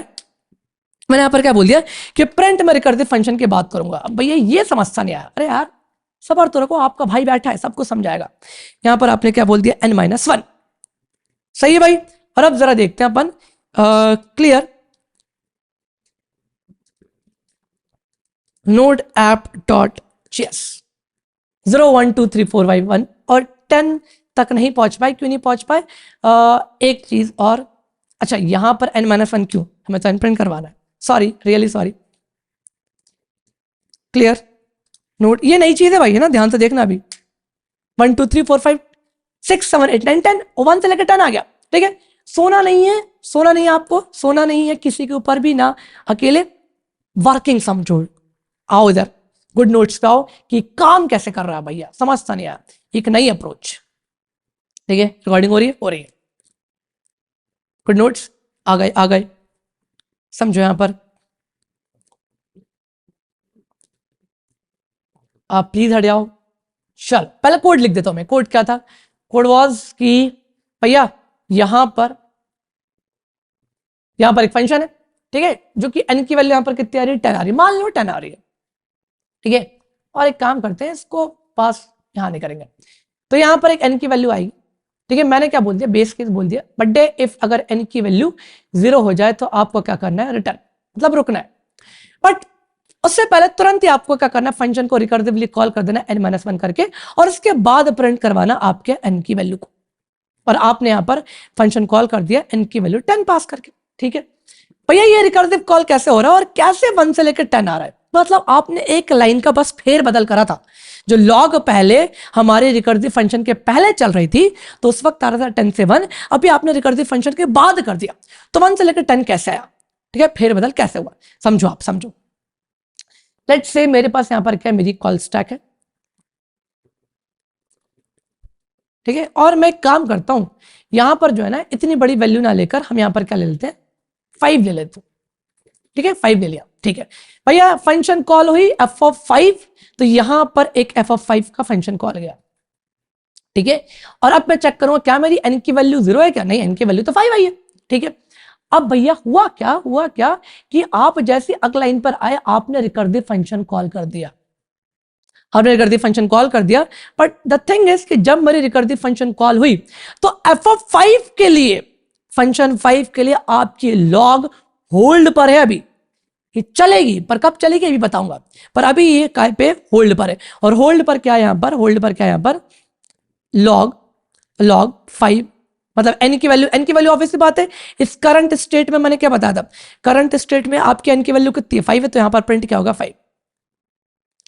मैंने यहां पर क्या बोल दिया कि प्रिंट में रिकर्सिव फंक्शन की बात करूंगा। अब भैया ये समझता नहीं आया, अरे यार सबर तो रखो, आपका भाई बैठा है, सब कुछ समझाएगा। यहां पर आपने क्या बोल दिया, n-1, सही है भाई। और अब जरा देखते हैं अपन, clear node app dot js 0 1 2 3 4 5 1 और 10 तक नहीं पहुंच पाए, क्यों नहीं पहुंच पाए? एक चीज और, अच्छा यहां पर n-1 क्यों, हमें तो प्रिंट करवाना है, sorry, really sorry. Clear note, ये नई चीज है भाई, है ना, ध्यान से देखना। अभी 1 2 3 4 5 6 7 8 9 10, 1 से लेकर 10 आ गया। ठीक है, सोना नहीं है आपको, सोना नहीं है किसी के ऊपर भी ना, अकेले वर्किंग समझो। आओ इधर, गुड नोट्स पे आओ कि काम कैसे कर रहा है भैया, समझता नहीं आया, एक नई अप्रोच। ठीक है, रिकॉर्डिंग हो रही है, गुड नोट्स। आ गए, समझो यहां पर। आप प्लीज हट जाओ। चल पहले कोड लिख देता हूं मैं। कोड क्या था? कोड वाज कि भैया यहां पर एक फंक्शन है, ठीक है, जो कि n की वैल्यू यहां पर कितनी आ रही है? 10 आ रही है, मान लो 10 आ रही है, ठीक है। और एक काम करते हैं, इसको पास यहां नहीं करेंगे, तो यहां पर एक n की वैल्यू आएगी, ठीक है। मैंने क्या बोल दिया? बेस केस बोल दिया, बट डे इफ अगर n की वैल्यू 0 हो जाए तो आपको क्या करना है? रिटर्न, मतलब रुकना है। बट उससे पहले तुरंत ही आपको क्या करना है? फंक्शन को रिकर्सिवली कॉल कर देना n-1 करके, और उसके बाद प्रिंट करवाना आपके n की वैल्यू को। और आपने यहां पर फंक्शन कॉल कर दिया n की वैल्यू 10 पास करके, ठीक है। भैया ये रिकर्सिव कॉल कैसे हो रहा है और कैसे 1 से लेकर 10 आ रहा है? मतलब आपने एक लाइन का बस फेर बदल करा था। जो लॉग पहले हमारे रिकर्सिव फंक्शन के पहले चल रही थी, तो उस वक्त आ रहा था 10 से 1, अभी आपने रिकर्सिव फंक्शन के बाद कर दिया, तो 1 से लेकर 10 कैसे आया? ठीक है, फेर बदल कैसे हुआ? समझो, आप समझो। लेट्स से मेरे पास यहां पर क्या है? मेरी कॉल स्टैक है, ठीक है। और मैं एक काम करता हूं, यहां पर जो है ना, इतनी बड़ी वैल्यू ना लेकर हम यहां पर क्या ले लेते हैं? 5 ले लेते हैं, ठीक है। 5 ले लिया, ठीक है। भैया फंक्शन कॉल हुई f(5), तो यहां पर एक f(5) का फंक्शन कॉल गया, ठीक है। और अब मैं चेक करूंगा क्या मेरी n की वैल्यू 0 है क्या? नहीं, n की वैल्यू तो 5 आई है, ठीक है। अब भैया हुआ क्या कि आप जैसे अगला लाइन पर आए, आपने रिकर्सिव फंक्शन कॉल कर दिया, हमने रिकर्सिव फंक्शन कॉल कर दिया। बट द थिंग इज कि जब मेरी रिकर्सिव फंक्शन कॉल हुई, तो f(5) के लिए, फंक्शन 5 के लिए आपकी लॉग होल्ड पर है अभी। ये चलेगी, पर कब चलेगी अभी बताऊंगा, पर अभी ये काय पे? होल्ड पर है। और होल्ड पर क्या है यहां पर? होल्ड पर क्या है यहां पर? लॉग 5, मतलब n की वैल्यू ऑब्वियसली बात है, इस करंट स्टेट में मैंने क्या बताया था? करंट स्टेट में आपकी n की वैल्यू कितनी है? 5 है, तो यहां पर प्रिंट क्या होगा? 5।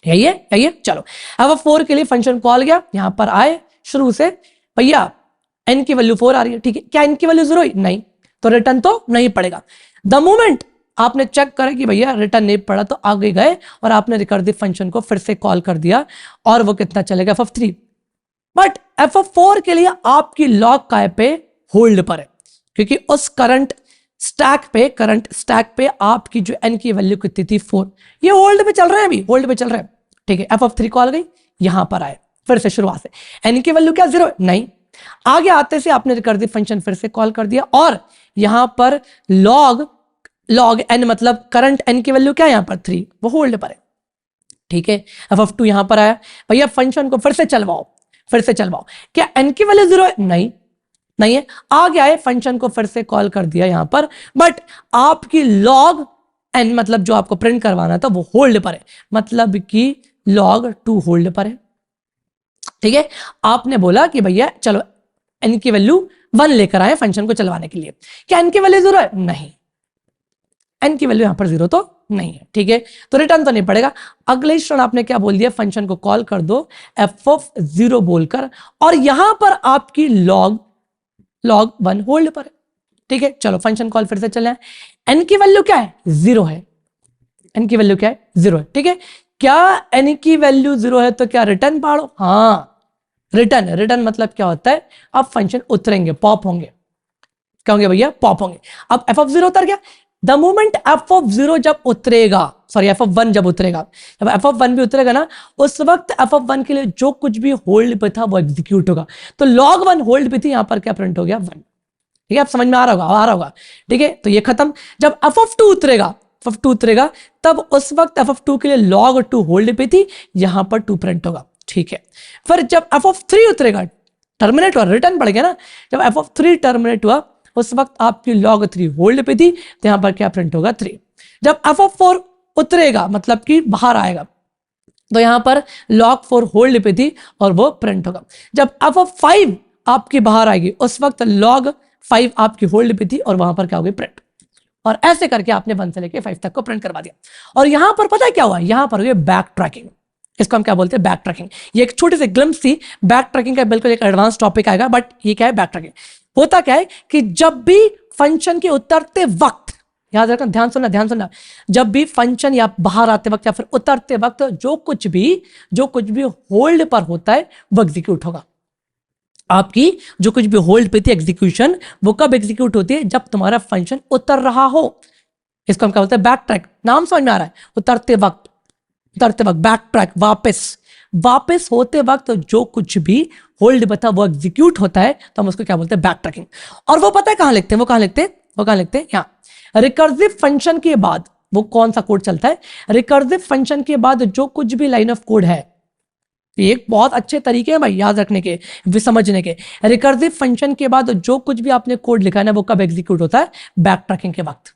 यही है। चलो, अब 4 के लिए फंक्शन कॉल गया, यहां पर आए शुरू से, भैया n की वैल्यू 4 आ रही है, ठीक है। क्या n की वैल्यू 0 है? नहीं, तो रिटर्न तो नहीं पड़ेगा। द मोमेंट आपने चेक करा कि भैया रिटर्न नहीं पड़ा, तो आगे गए और आपने रिकर्सिव फंक्शन को फिर से कॉल कर दिया, और वो कितना चलेगा? f(3). बट f(4) के लिए आपकी लॉग काय पे? होल्ड पर है, क्योंकि उस करंट स्टैक पे आपकी जो n की वैल्यू कितनी थी? 4। ये होल्ड पे चल रहे हैं, अभी होल्ड पे चल रहे हैं, ठीक है। f(3) कॉल गई, यहां पर आए फिर से शुरुआत से, n की वैल्यू क्या? 0? नहीं। आगे आते से आपने रिकर्सिव फंक्शन फिर से कॉल कर दिया, और यहां पर लॉग n, मतलब करंट n की वैल्यू क्या है यहां पर? 3, वो होल्ड पर है, ठीक है। f(2) यहां पर आया, भैया फंक्शन को फिर से चलवाओ। क्या n की वैल्यू 0 है? नहीं है। आगे आए, फंक्शन को फिर से कॉल कर दिया यहां पर, बट आपकी लॉग n, मतलब जो आपको प्रिंट करवाना था, वो होल्ड पर है, मतलब कि log 2 होल्ड पर है, ठीक है। आपने बोला कि भैया चलो n की वैल्यू 1 लेकर आए फंक्शन को चलवाने के लिए। क्या n की वैल्यू 0 है? नहीं, n की वैल्यू यहां पर 0 तो नहीं है, ठीक है। तो रिटर्न तो नहीं पड़ेगा। अगले क्षण आपने क्या बोल दिया? फंक्शन को कॉल कर दो f(0) बोलकर, और यहां पर आपकी लॉग 1 होल्ड पर है, ठीक है। चलो फंक्शन कॉल फिर से चले, n की वैल्यू क्या है? 0 है। n की वैल्यू क्या है? 0 है, ठीक है। क्या n की वैल्यू 0 है तो क्या रिटर्न पाड़ो? हाँ, रिटर्न मतलब क्या होता है? अब फंक्शन उतरेंगे, पॉप होंगे। क्या होंगे भैया? पॉप होंगे। अब f(0) उतर गया। द मोमेंट f(0) जब उतरेगा, सॉरी f(1) जब उतरेगा, जब f(1) भी उतरेगा ना, उस वक्त f(1) के लिए जो कुछ भी होल्ड पे था वो एग्जीक्यूट होगा। तो log 1 होल्ड पे थी, यहां पर क्या प्रिंट हो गया? 1, ठीक है। आप समझ में आ रहा होगा, ठीक है। तो ये खत्म। जब f(2) उतरेगा, तब उस वक्त f(2) के लिए log 2 होल्ड पे थी, यहां पर 2 प्रिंट होगा, ठीक है। फिर जब f(3) उतरेगा, टर्मिनेट हुआ, रिटर्न पड़ गया ना, जब f(3) टर्मिनेट हुआ, उस वक्त आपकी log 3 होल्ड पे थी, तो यहां पर क्या प्रिंट होगा? 3। जब f(4) उतरेगा, मतलब कि बाहर आएगा, तो यहां पर log 4 होल्ड पे थी और वो प्रिंट होगा। जब f(5) आपकी बाहर आएगी, उस वक्त log 5 आपकी होल्ड पे थी और वहां पर क्या होगी? प्रिंट। और ऐसे करके आपने 1 से लेके 5 तक को प्रिंट करवा दिया। और यहां पर पता है क्या हुआ? यहां पर हुई बैक ट्रैकिंग। इसको हम क्या बोलते हैं? Back tracking. ये एक छोटी सी ग्लिम्स थी, बैक ट्रैकिंग का बिल्कुल एक एडवांस टॉपिक आएगा, बट ये क्या है? बैक ट्रैकिंग होता क्या है कि जब भी फंक्शन के उतरते वक्त, याद रखना, ध्यान सुनना, जब भी फंक्शन या बाहर आते वक्त या फिर उतरते वक्त जो कुछ भी होल्ड पर होता है वो एग्जीक्यूट होगा। आपकी जो कुछ भी होल्ड पे थी एग्जीक्यूशन, वो कब एग्जीक्यूट होती है? जब तुम्हारा फंक्शन उतर रहा हो। इसको हम क्या बोलते हैं? Back track. नाम समझ में आ रहा है? उतरते वक्त बैक ट्रैक, वापस होते वक्त जो कुछ भी होल्ड पे था वो एग्जीक्यूट होता है, तो हम उसको क्या बोलते हैं? Back tracking. और वो पता है कहां लिखते हैं? वो कहां लिखते हैं? यहाँ रिकर्सिव फंक्शन के बाद वो कौन सा कोड चलता है? रिकर्सिव फंक्शन के बाद जो कुछ भी लाइन ऑफ कोड है, एक बहुत अच्छे तरीके हैं भाई याद रखने के, समझने के। रिकर्सिव फंक्शन के बाद जो कुछ भी आपने कोड लिखा है ना, वो कब एग्जीक्यूट होता है? बैक ट्रैकिंग के वक्त।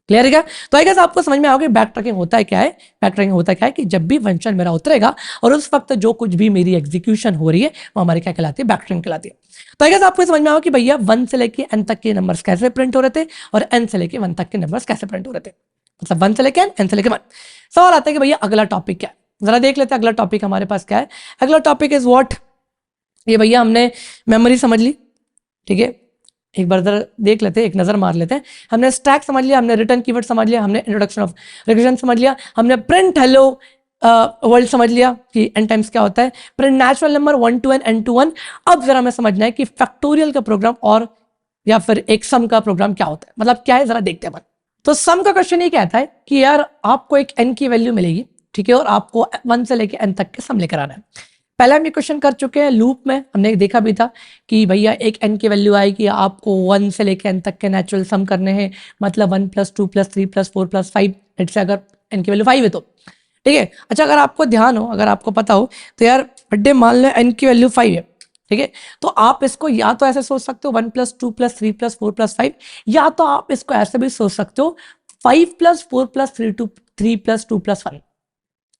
क्लियर है क्या? तो आई गेस आपको समझ में आओगे बैक ट्रैकिंग होता है क्या है। बैक ट्रैकिंग होता है क्या है कि जब भी फंक्शन मेरा उतरेगा और उस वक्त जो कुछ भी मेरी एग्जीक्यूशन हो रही है वो हमारी क्या कहलाती है? बैक ट्रैकिंग कहलाती है। तो आई गेस आपको समझ में आओ कि भैया 1 से लेके n तक के नंबर्स कैसे प्रिंट हो रहे थे और n से लेके 1 तक के नंबर्स कैसे प्रिंट हो रहे थे, मतलब 1 से लेके n से लेके 1। सवाल आता है कि भैया अगला टॉपिक क्या है, जरा देख लेते हैं अगला टॉपिक हमारे पास क्या है। अगला टॉपिक इज व्हाट? ये भैया हमने मेमोरी समझ ली, ठीक है, एक बार जरा देख लेते हैं, एक नजर मार लेते हैं। हमने स्टैक समझ लिया, हमने रिटर्न कीवर्ड समझ लिया, हमने इंट्रोडक्शन ऑफ रिकर्जन समझ लिया, हमने प्रिंट हेलो वर्ल्ड समझ लिया कि n टाइम्स क्या होता है, print natural number 1 to n n to 1। अब जरा हमें समझना है कि फैक्टोरियल का प्रोग्राम और या फिर एक सम का प्रोग्राम क्या होता है, मतलब क्या है, जरा देखते हैं अपन। तो सम का क्वेश्चन ये कहता है कि यार आपको एक n की वैल्यू मिलेगी, ठीक है, और आपको 1 से लेके n तक के सम लेकर आना है। पहले हम ये क्वेश्चन कर चुके हैं लूप में, हमने देखा भी था कि भैया एक n की वैल्यू आएगी, आपको 1 से लेके n तक के नेचुरल सम करने हैं, मतलब 1 + 2 + 3 + 4 + 5, लेट्स से अगर n की वैल्यू 5 है तो, ठीक है। अच्छा, अगर आपको ध्यान हो, अगर आपको पता हो तो यार बड्डे मान लें n की वैल्यू 5 है, ठीक है, तो आप इसको या तो ऐसे सोच सकते हो 1 + 2 + 3 + 4 + 5, या तो आप इसको ऐसे भी सोच सकते हो 5 + 4 + 3 + 2 + 1,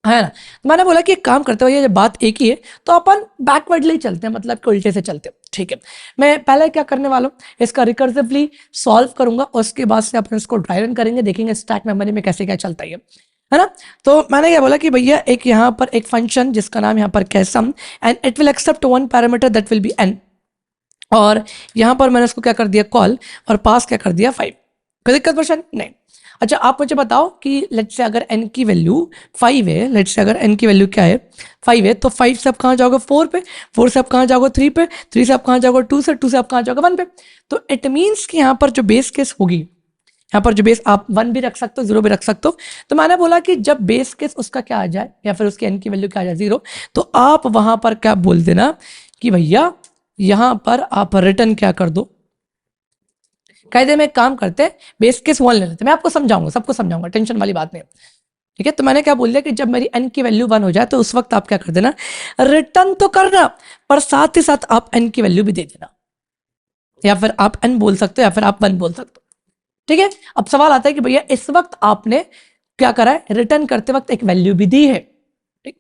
है ना। तो मैंने बोला कि एक काम करते हुए, ये बात एक ही है तो अपन बैकवर्डली चलते हैं, मतलब कि उल्टे से चलते हैं, ठीक है। मैं पहले क्या करने वाला हूँ, इसका रिकर्सिवली सॉल्व करूंगा और उसके बाद से अपन इसको ड्राई रन करेंगे, देखेंगे स्टैक मेमोरी में कैसे क्या चलता है ना। तो मैंने क्या बोला कि भैया एक यहाँ पर एक फंक्शन जिसका नाम यहाँ पर क्या है sum, and it will accept 1 parameter that will be n, और यहाँ पर मैंने इसको क्या कर दिया कॉल, और पास क्या कर दिया 5। कोई दिक्कत क्वेश्चन नहीं? अच्छा, आप मुझे बताओ कि लेट्स से अगर n की वैल्यू 5 है, लेट्स से अगर n की वैल्यू क्या है 5 है, तो 5 से आप कहाँ जाओगे 4 पे, 4 से आप कहाँ जाओगे 3 पे, 3 से आप कहाँ जाओगे 2 से, 2 से आप कहाँ जाओगे 1 पे। तो इट मीन्स कि यहाँ पर जो बेस केस होगी, यहाँ पर जो बेस आप 1 भी रख सकते हो, 0 भी रख सकते हो। तो मैंने बोला कि जब बेस केस उसका क्या आ जाए या फिर उसकी n की वैल्यू क्या आ जाए 0, तो आप वहां पर क्या बोल देना कि भैया यहां पर आप रिटर्न क्या कर दो, कायदे में एक काम करते हैं, बेस केस 1 ले लेते हैं, मैं आपको समझाऊंगा, सबको समझाऊंगा, टेंशन वाली बात नहीं है, ठीक है। तो मैंने क्या बोल दिया कि जब मेरी n की वैल्यू 1 हो जाए तो उस वक्त आप क्या कर देना, रिटर्न तो करना, पर साथ ही साथ आप n की वैल्यू भी दे देना, या फिर आप n बोल सकते हो या फिर आप 1 बोल सकते हो, ठीक है। अब सवाल आता है कि भैया इस वक्त आपने क्या करा है, रिटर्न करते वक्त एक वैल्यू भी दी है,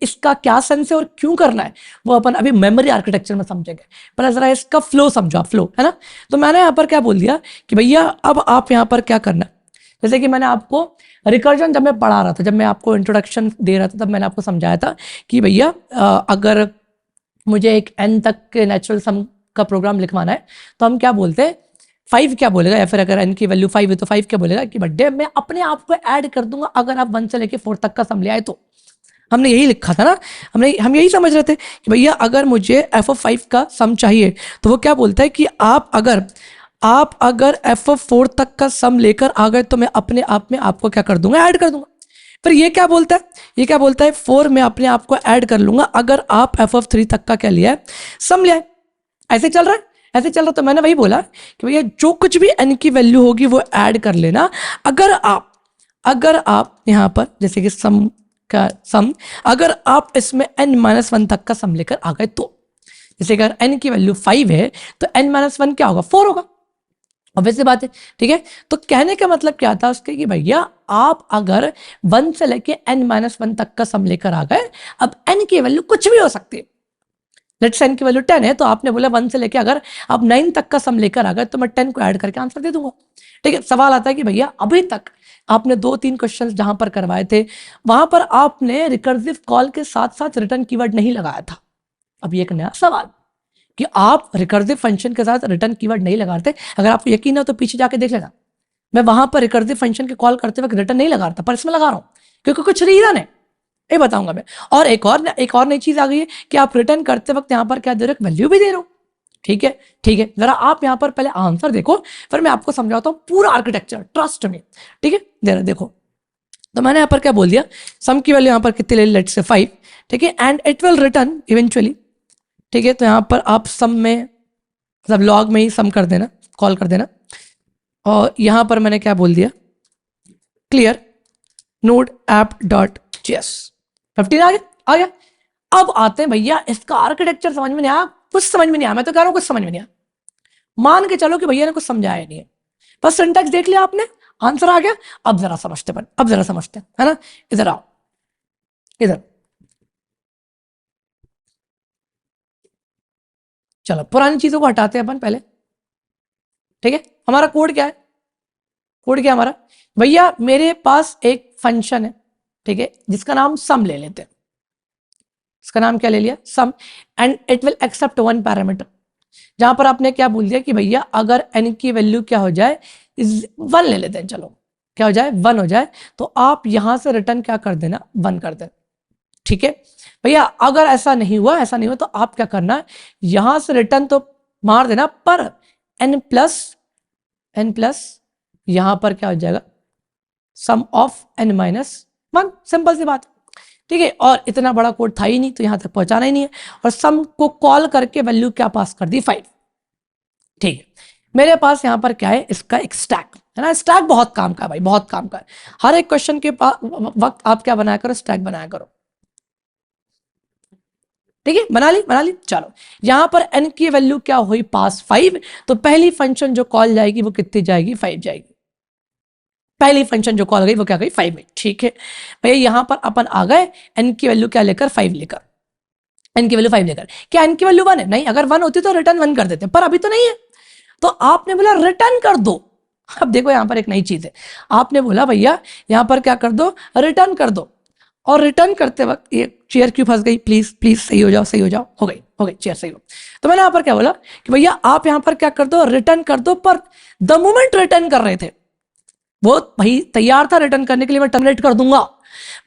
इसका क्या सेंस है और क्यों करना है वो अपन अभी मेमोरी आर्किटेक्चर में समझेंगे, पर जरा इसका फ्लो समझो, आप फ्लो, है ना। तो मैंने यहाँ पर क्या बोल दिया कि भैया अब आप यहाँ पर क्या करना, जैसे कि मैंने आपको रिकर्जन जब मैं पढ़ा रहा था, जब मैं आपको इंट्रोडक्शन दे रहा था, तब मैंने आपको समझाया था कि भैया अगर मुझे एक n तक के नेचुरल सम का प्रोग्राम लिखवाना है तो हम क्या बोलते हैं, 5 क्या बोलेगा, या फिर अगर n की वैल्यू 5 है तो 5 क्या बोलेगा कि बड्डे मैं अपने आप को ऐड कर दूंगा अगर आप 1 से लेके 4 तक का सम ले आए तो। हमने यही लिखा था ना, हम यही समझ रहे थे कि भैया अगर मुझे f(5) का सम चाहिए तो वो क्या बोलता है कि आप अगर f(4) तक का सम लेकर आ गए तो मैं अपने आप में आपको क्या कर दूंगा, ऐड कर दूंगा। फिर ये क्या बोलता है 4 में अपने आप को ऐड कर लूंगा अगर आप f(3) तक का क्या लिया है, सम लिया है। ऐसे चल रहा है, तो मैंने वही बोला कि भैया जो कुछ भी n की वैल्यू होगी वो ऐड कर लेना, अगर आप यहाँ पर जैसे कि सम का सम, अगर आप इसमें n-1 तक का सम लेकर आ गए तो, जैसे अगर n की वैल्यू 5 है तो n-1 क्या होगा, 4 होगा, ऑब्वियस सी बात है, ठीक है। तो कहने का मतलब क्या था उसके कि भैया आप अगर 1 से लेके n-1 तक का सम लेकर आ गए, अब n की वैल्यू कुछ भी हो सकती है, लेट्स n की वैल्यू 10 है तो आपने बोला 1 से लेके अगर आप 9 तक का सम लेकर आ गए तो मैं 10 को ऐड करके आंसर दे दूंगा, ठीक है। सवाल आता है कि भैया अभी तक आपने 2-3 क्वेश्चंस जहां पर करवाए थे वहां पर आपने रिकर्सिव कॉल के साथ साथ रिटर्न कीवर्ड नहीं लगाया था। अब ये एक नया सवाल कि आप रिकर्सिव फंक्शन के साथ रिटर्न कीवर्ड नहीं लगाते, अगर आपको यकीन है तो पीछे जाके देख लेना, मैं वहां पर रिकर्सिव फंक्शन के कॉल करते वक्त रिटर्न नहीं लगा रहा था, पर इसमें लगा रहा हूं क्योंकि कुछ रीजन है, ये बताऊंगा मैं। और एक और नई चीज आ गई है कि आप रिटर्न करते वक्त यहाँ पर क्या दे रहे हो, वैल्यू भी दे रहे हो। ठीक है, ठीक है, जरा आप यहाँ पर पहले आंसर देखो, फिर मैं आपको समझाता हूँ पूरा आर्किटेक्चर, ट्रस्ट में। ठीक है, दे रहे देखो। तो मैंने यहाँ पर क्या बोल दिया, सम की वैल्यू यहाँ पर कितनी ले ली, लेट्स से 5। ठीक है, and it will return eventually. ठीक है, तो यहाँ पर आप सम में मतलब लॉग में ही सम कर देना, कॉल कर देना। और यहाँ पर मैंने क्या बोल दिया, clear node app dot JS. 15 आ गया, आ गया। अब आते हैं भैया, इसका आर्किटेक्चर समझ में नहीं आया, कुछ समझ में नहीं आया, मैं तो कह रहा हूं कुछ समझ में नहीं आया। मान के चलो कि भैया ने कुछ समझाया नहीं है, बस सिंटैक्स देख लिया आपने, आंसर आ गया। अब जरा समझते बन, अब जरा समझते हैं, है ना। इधर आओ, इधर चलो, पुरानी चीजों को हटाते हैं अपन पहले। ठीक है, हमारा कोड क्या है, कोड क्या है हमारा, भैया मेरे पास एक फंक्शन है, ठीक है, जिसका नाम सम ले लेते हैं। इसका नाम क्या ले लिया, sum, and it will accept one parameter. जहां पर आपने क्या बोल दिया कि भैया अगर n की वैल्यू क्या हो जाए, 1 ले लेते हैं, चलो क्या हो जाए, 1 हो जाए, तो आप यहां से रिटर्न क्या कर देना, 1 कर देना। ठीक है भैया, अगर ऐसा नहीं हुआ, ऐसा नहीं हुआ, तो आप क्या करना है, यहां से रिटर्न तो मार देना, पर n प्लस यहां पर क्या हो जाएगा, सम ऑफ n-1, सिंपल सी बात। ठीक है, और इतना बड़ा कोड था ही नहीं, तो यहां तक पहुंचाना ही नहीं है, और सम को कॉल करके वैल्यू क्या पास कर दी, 5। ठीक है, मेरे पास यहां पर क्या है, इसका एक स्टैक है ना। स्टैक बहुत काम का है भाई, बहुत काम का है। हर एक क्वेश्चन के वक्त आप क्या बनाया करो, स्टैक बनाया करो। ठीक है, बना ली। चलो, यहां पर n की वैल्यू क्या हुई, पास 5, तो पहली फंक्शन जो कॉल जाएगी वो कितनी जाएगी, 5 जाएगी। पहली फंक्शन जो कॉल गई वो क्या गई, 5 में। ठीक है भैया, यहां पर अपन आ गए n की वैल्यू क्या लेकर, 5 लेकर, n की वैल्यू 5 लेकर। क्या n की वैल्यू 1 है, नहीं, अगर 1 होती तो रिटर्न 1 कर देते, पर अभी तो नहीं है, तो आपने बोला रिटर्न कर दो। अब देखो यहां पर एक नई चीज है, आपने बोला भैया यहां पर क्या कर दो, रिटर्न कर दो। और रिटर्न करते वक्त ये चेयर क्यों फंस गई, प्लीज प्लीज सही हो जाओ, सही हो जाओ, हो गई चेयर सही हो। तो मैंने यहां पर क्या बोला कि भैया आप यहां पर क्या कर दो, रिटर्न कर दो, पर द मोमेंट रिटर्न कर रहे थे, वो भाई तैयार था रिटर्न करने के लिए, मैं टर्मिनेट कर दूंगा,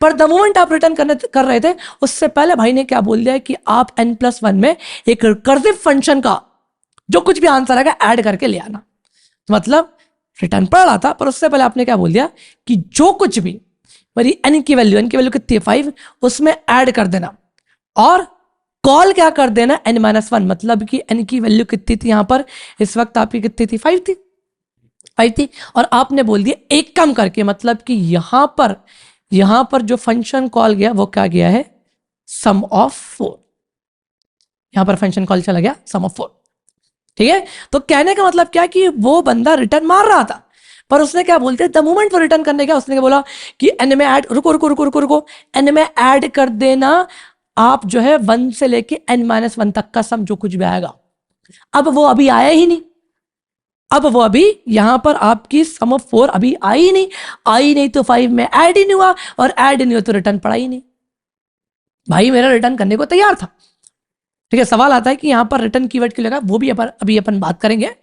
पर द मोमेंट आप रिटर्न कर रहे थे, उससे पहले भाई ने क्या बोल दिया कि आप n+1 में एक रिकर्सिव फंक्शन का जो कुछ भी आंसर आएगा ऐड करके ले आना। तो मतलब रिटर्न पड़ रहा था, पर उससे पहले आपने क्या बोल दिया कि जो कुछ भी मेरी n की वैल्यू कितनी है, 5, उसमें ऐड कर देना, और कॉल क्या कर देना, n-1, मतलब कि n की वैल्यू कितनी थी यहां पर, इस वक्त आपकी कितनी थी, 5 थी, 5 थी। और आपने बोल दिया एक कम करके, मतलब कि यहां पर जो फंक्शन कॉल गया वो क्या गया है, सम ऑफ 4। यहां पर फंक्शन कॉल चला गया सम ऑफ 4। ठीक है, तो कहने का मतलब क्या कि वो बंदा रिटर्न मार रहा था, पर उसने क्या बोलते द मोमेंट वो रिटर्न करने का, उसने क्या बोला कि एन में ऐड, रुको, एन में ऐड कर देना आप जो है 1 से लेके n-1 तक का सम जो कुछ भी आएगा। अब वो अभी आया ही नहीं, अब वो अभी यहां पर आपकी सम ऑफ 4 अभी आई नहीं, तो 5 में ऐड ही नहीं हुआ, और ऐड नहीं हुआ तो रिटर्न पड़ा ही नहीं। भाई मेरा रिटर्न करने को तैयार था। ठीक है, सवाल आता है कि यहां पर रिटर्न कीवर्ड क्यों लगा, वो भी अभी अपन बात करेंगे,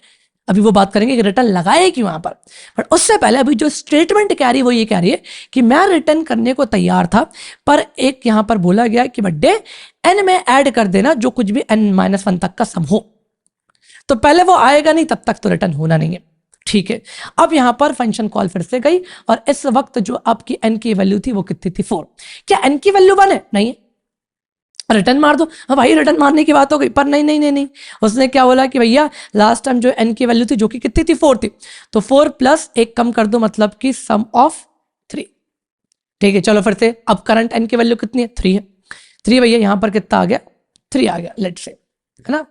अभी वो बात करेंगे कि रिटर्न लगाए क्यों यहां पर। बट उससे पहले अभी जो स्टेटमेंट कह रही है वो ये कह रही है कि मैं रिटर्न करने को तैयार था, पर एक यहां पर बोला गया कि बड्डे n में ऐड कर देना जो कुछ भी n-1 तक का सम हो, तो पहले वो आएगा नहीं, तब तक तो रिटर्न होना नहीं है। ठीक है, अब यहां पर फंक्शन कॉल फिर से गई, और इस वक्त जो आपकी n की वैल्यू थी वो कितनी थी, 4। क्या n की वैल्यू 1 है, नहीं है, रिटर्न मार दो। हाँ भाई, रिटर्न मारने की बात हो गई, पर नहीं, उसने क्या बोला कि भैया लास्ट टाइम जो n की वैल्यू थी जो कि कितनी थी, 4 थी, तो 4 प्लस एक कम कर दो, मतलब कि सम ऑफ 3। ठीक है, चलो फिर से, अब करंट n की वैल्यू कितनी है, 3 है। 3 भैया यहां पर कितना आ गया, 3 आ गया, लेट से, है ना,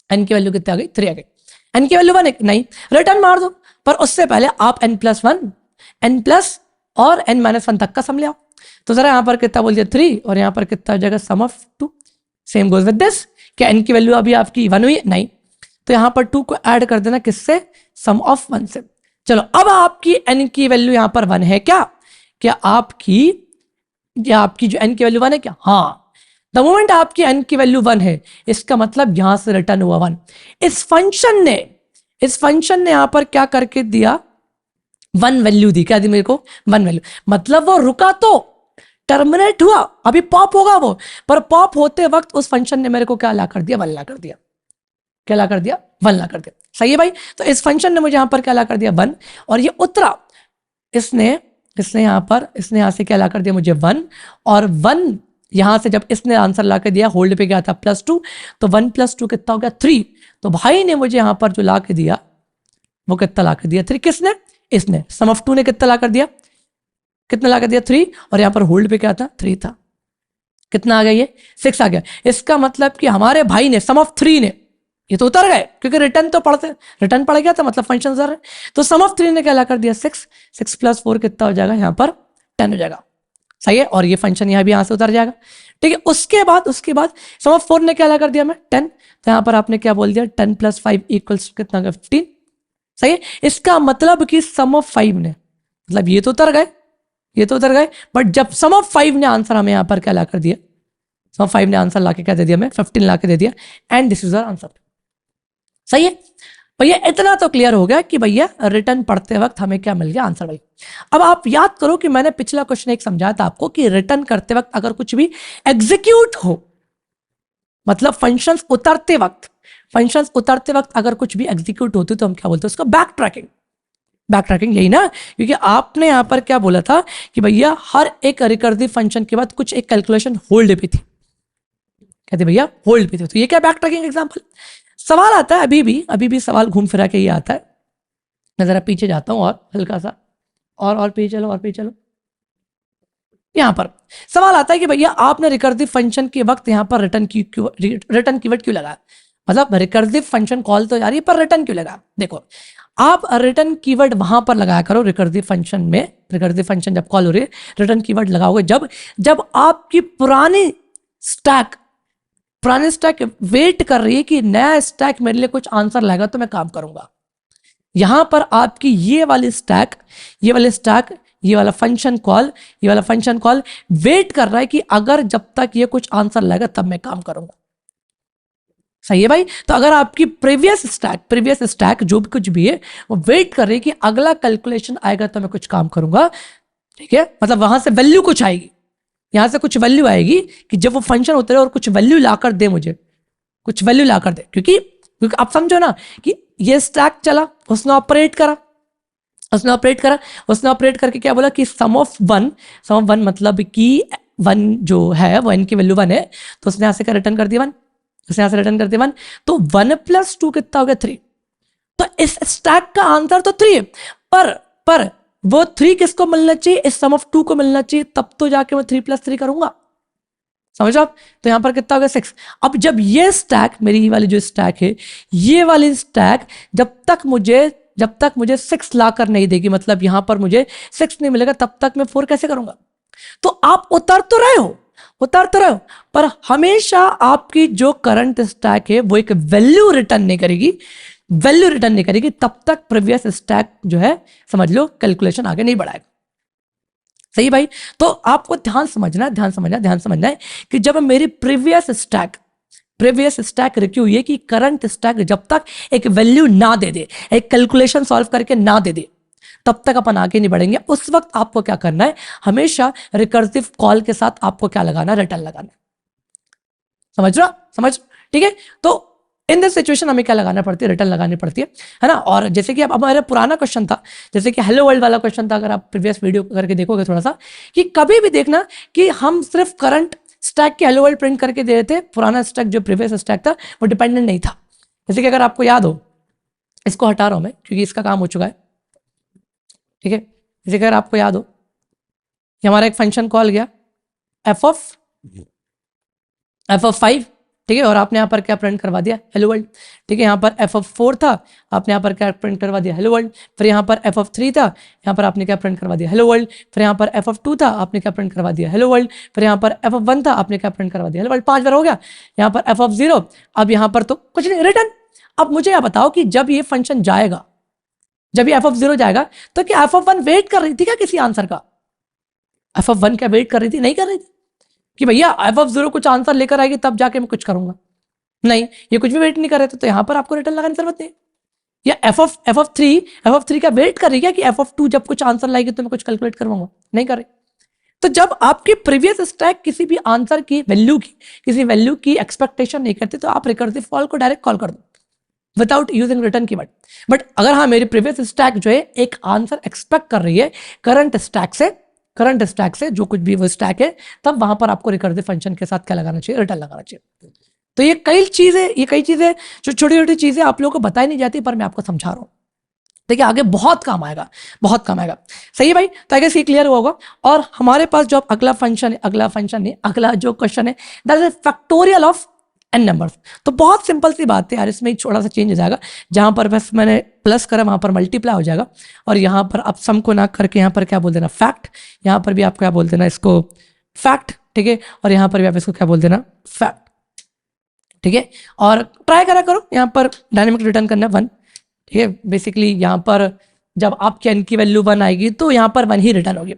n की वैल्यू कितनी आ गई, 3 आ गई। n की वैल्यू 1 है, नहीं, रिटर्न मार दो, पर उससे पहले आप n+1, n प्लस और n-1 तक का सम ले आओ। तो जरा यहां पर कितना बोल दिया, 3, और यहां पर कितना हो जाएगा, sum of 2। Same goes with this, क्या n की वैल्यू अभी आपकी 1 हुई है, नहीं, तो यहां पर 2 को ऐड कर देना, किससे, सम ऑफ 1 से। चलो, अब आपकी n की वैल्यू यहां पर 1 है क्या आपकी जो n की वैल्यू 1 है क्या, हाँ, द मोमेंट आपकी n की वैल्यू 1 है, इसका मतलब यहां से रिटर्न हुआ 1। इस फंक्शन ने यहां पर क्या करके दिया, 1 वैल्यू दी, क्या दी मेरे को, 1 वैल्यू, मतलब वो रुका तो, टर्मिनेट हुआ, अभी पॉप होगा वो, पर पॉप होते वक्त उस फंक्शन ने मेरे को क्या ला कर दिया, 1 ला कर दिया। क्या ला कर दिया, 1 ला कर दिया। सही है भाई। तो इस फंक्शन ने मुझे यहां पर क्या ला कर दिया, 1, और ये उतरा, इसने यहां से क्या ला कर दिया मुझे, 1, और 1 यहां से जब इसने आंसर ला के दिया, होल्ड पे गया था +2, तो 1 + 2 कितना हो गया, 3। तो भाई ने मुझे यहां पर जो ला के दिया वो कितना ला के दिया, 3। किसने, इसने। सम ऑफ 2 ने कितना ला कर दिया, कितना ला कर दिया, 3, और यहां पर होल्ड पे क्या था, 3 था। कितना आ गया, ये 6 आ गया। इसका मतलब कि हमारे भाई ने सम ऑफ 3 ने, ये तो उतर गए क्योंकि रिटर्न तो पढ़ते, रिटर्न पड़ गया था, मतलब फंक्शन उतर रहे, तो सम ऑफ 3 ने क्या ला कर दिया, 6। 6 + 4 कितना हो जाएगा, यहां पर 10 हो जाएगा। सही है, और ये फंक्शन यहां भी यहां से उतर जाएगा। ठीक है, उसके बाद सम ऑफ 4 ने क्या ला कर दिया, मैं 10, तो यहां पर आपने क्या बोल दिया, 10 + 5 = कितना, 15। सही है, इसका मतलब कि सम ऑफ 5 ने, मतलब ये तो उतर गए, ये तो उतर गए, बट जब सम ऑफ 5 ने आंसर हमें यहां पर क्या ला कर दिया, सम ऑफ 5 ने आंसर ला के क्या दे दिया, हमें 15 ला के दे दिया, and this is our answer. सही है भैया, इतना तो क्लियर हो गया कि भैया रिटर्न पढ़ते वक्त हमें क्या मिल गया, आंसर भाई। अब आप याद करो कि मैंने पिछला क्वेश्चन एक समझाया था आपको कि रिटर्न करते वक्त अगर कुछ भी एग्जीक्यूट हो, मतलब फंक्शंस उतरते वक्त अगर कुछ भी एग्जीक्यूट होती तो हम क्या बोलते हैं उसको, बैक ट्रैकिंग। बैक ट्रैकिंग यही ना, क्योंकि आपने यहां पर क्या बोला था कि भैया हर एक रिकर्सिव फंक्शन के बाद कुछ एक कैलकुलेशन होल्ड पे थी, कहते भैया होल्ड पे थी, तो ये क्या बैक ट्रैकिंग एग्जांपल। सवाल आता है, अभी भी सवाल घूम फिरा के ये आता है। मैं जरा पीछे जाता हूं और हल्का सा, और पीछे चलो, और पीछे चलो। यहां पर सवाल आता है कि भैया आपने रिकर्सिव फंक्शन के वक्त यहां पर रिटर्न कीवर्ड क्यों लगाया, मतलब रिकर्सिव फंक्शन कॉल तो जा रही है पर रिटर्न क्यों लगा। देखो, आप रिटर्न कीवर्ड वहां पर लगाया करो रिकर्सिव फंक्शन में, रिकर्सिव फंक्शन जब कॉल हो रही है रिटर्न कीवर्ड लगाओगे जब आपकी पुरानी स्टैक वेट कर रही है कि नया स्टैक मेरे लिए कुछ आंसर लाएगा तो मैं काम करूंगा। यहां पर आपकी ये वाला फंक्शन कॉल वेट कर रहा है कि अगर जब तक ये कुछ आंसर लाएगा तब मैं काम करूंगा। सही है भाई। तो अगर आपकी प्रीवियस स्टैक जो भी कुछ भी है वो वेट कर रही है कि अगला कैलकुलेशन आएगा तो मैं कुछ काम करूंगा, ठीक है, मतलब वहां से वैल्यू कुछ आएगी, यहां से कुछ वैल्यू आएगी कि जब वो फंक्शन उतरे और कुछ वैल्यू लाकर दे, मुझे कुछ वैल्यू लाकर दे, क्योंकि आप समझो ना कि ये स्टैक चला, उसने ऑपरेट करके क्या बोला कि सम ऑफ वन मतलब कि 1 जो है वो n की वैल्यू 1 है, तो उसने यहां से क्या रिटर्न कर दिया 1, तो 1 + 2 कितना हो गया 3। तो इस स्टैक का आंसर तो 3 है, पर वो 3 किसको मिलना चाहिए, इस सम ऑफ 2 को मिलना चाहिए, तब तो जाके मैं 3 + 3 करूंगा। समझो आप, तो यहां पर कितना हो गया 6। अब जब ये स्टैक, मेरी वाली जो स्टैक है, ये वाली स्टैक जब तक मुझे 6 ला कर नहीं देगी, मतलब यहां पर मुझे 6 नहीं मिलेगा, तब तक मैं 4 कैसे करूंगा। तो आप उतर तो रहे हो, पर हमेशा आपकी जो करंट स्टैक है वो एक वैल्यू रिटर्न नहीं करेगी, तब तक प्रीवियस स्टैक जो है समझ लो कैलकुलेशन आगे नहीं बढ़ाएगा। सही भाई। तो आपको ध्यान समझना है कि जब मेरी प्रीवियस स्टैक रखी हुई है कि करंट स्टैक जब तक एक वैल्यू ना दे दे, एक कैलकुलेशन सॉल्व करके ना दे दे, तब तक अपन आगे नहीं बढ़ेंगे। उस वक्त आपको क्या करना है, हमेशा रिकर्सिव कॉल के साथ आपको क्या लगाना, रिटर्न लगाना। समझ, ठीक है। तो इन दिस सिचुएशन हमें क्या लगाना पड़ती है, रिटर्न लगानी पड़ती है ना। और जैसे कि अब हमारा पुराना क्वेश्चन था, जैसे कि हेलो वर्ल्ड वाला क्वेश्चन था, अगर आप प्रीवियस वीडियो करके देखोगे थोड़ा सा, कि कभी भी देखना कि हम सिर्फ करंट स्टैक के हेलो वर्ल्ड प्रिंट करके दे रहे थे, पुराना स्टैक जो प्रीवियस स्टैक था वो डिपेंडेंट नहीं था। जैसे कि अगर आपको याद हो, इसको हटा रहा हूं मैं क्योंकि इसका काम हो चुका है, ठीक है। जैसे अगर आपको याद हो कि हमारा एक फंक्शन कॉल गया f of 5, ठीक है, और आपने यहाँ पर क्या प्रिंट करवा दिया, हेलो वर्ल्ड। ठीक है, यहाँ पर f of 4 था, आपने यहाँ पर क्या प्रिंट करवा दिया, हेलो वर्ल्ड। फिर यहाँ पर f of 3 था, यहाँ पर आपने क्या प्रिंट करवा दिया, हेलो वर्ल्ड। फिर यहाँ पर f of 2 था, आपने क्या प्रिंट करवा दिया, हेलो वर्ल्ड। फिर यहाँ पर f of 1 था, आपने क्या प्रिंट करवा दिया, हेलो वर्ल्ड। 5 बार हो गया। यहाँ पर f of 0, अब यहाँ पर तो कुछ नहीं, रिटर्न। अब मुझे यह बताओ कि जब ये फंक्शन जाएगा, जब ये f of 0 जाएगा, तो क्या f of 1 वेट कर रही थी क्या किसी आंसर का, f of 1 क्या वेट कर रही थी, नहीं कर रही थी कि भैया f of 0 कुछ आंसर लेकर आएगी तब जाके मैं कुछ करूंगा, नहीं, ये कुछ भी वेट नहीं कर रहे थे, तो यहां पर आपको रिटर्न लगाने की जरूरत नहीं। या f of 3 का वेट कर रही है कि f of 2 जब कुछ आंसर लाएगी तो मैं कुछ कैलकुलेट करवाऊंगा, नहीं कर रही। तो जब आपकी प्रीवियस स्टैक किसी भी आंसर की वैल्यू की किसी वैल्यू की एक्सपेक्टेशन नहीं करती तो आप रिकर्सिव फॉर को डायरेक्ट कॉल कर दो without using return keyword. But अगर हाँ मेरी प्रीवियस स्टैक जो है एक आंसर एक्सपेक्ट कर रही है करंट स्टैक से जो कुछ भी वो स्टैक है, तब वहां पर आपको रिकर्सिव फंक्शन के साथ क्या लगाना चाहिए, रिटर्न लगाना चाहिए। तो ये कई चीजें जो छोटी छोटी चीजें आप लोगों को बताई नहीं जाती पर मैं आपको समझा रहा हूँ। देखिए आगे बहुत काम आएगा, बहुत काम आएगा। सही है भाई, तो आगे सी क्लियर हुआ होगा। और हमारे पास जो अगला जो क्वेश्चन है that is factorial of n numbers. तो बहुत सिंपल सी बात है यार, इसमें थोड़ा सा चेंज हो जाएगा। जहां पर बस मैंने प्लस करा वहां पर मल्टीप्लाई हो जाएगा, और यहां पर आप सम को ना करके यहां पर क्या बोल देना फैक्ट, यहां पर भी आप क्या बोल देना इसको फैक्ट, ठीक है। और यहां पर भी आप इसको क्या बोल देना फैक्ट, ठीक है। और ट्राई करा करो यहां पर डायनेमिक रिटर्न करना 1, ठीक है। बेसिकली यहां पर जब आपकी एन की वैल्यू 1 आएगी तो यहां पर 1 ही रिटर्न होगी।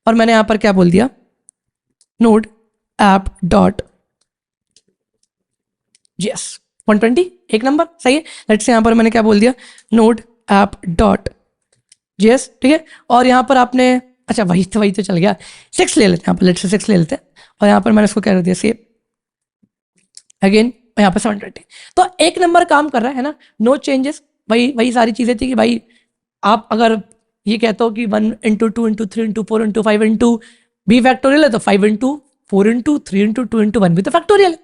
और मैंने यहां पर क्या बोल दिया नोड ऐप डॉट जीएस 120 एक नंबर, सही है। लेट्स से यहां पर मैंने क्या बोल दिया नोड ऐप डॉट जीएस, ठीक है। और यहां पर आपने अच्छा वही तो चल गया 6 ले लेते हैं, यहां पर लेट्स से 6 ले लेते हैं। और यहां पर मैंने इसको क्या कर दिया सेव अगेन, यहाँ पर 720। तो एक नंबर काम कर रहा है ना, नो चेंजेस। वही सारी चीजें थी कि भाई आप अगर ये कहते हो कि 1 into 2 into 3 into 4 into 5 into B factorial है तो 5 इंटू 4 इंटू 3 इंटू 2 इंटू 1 भी तो फैक्टोरियल है।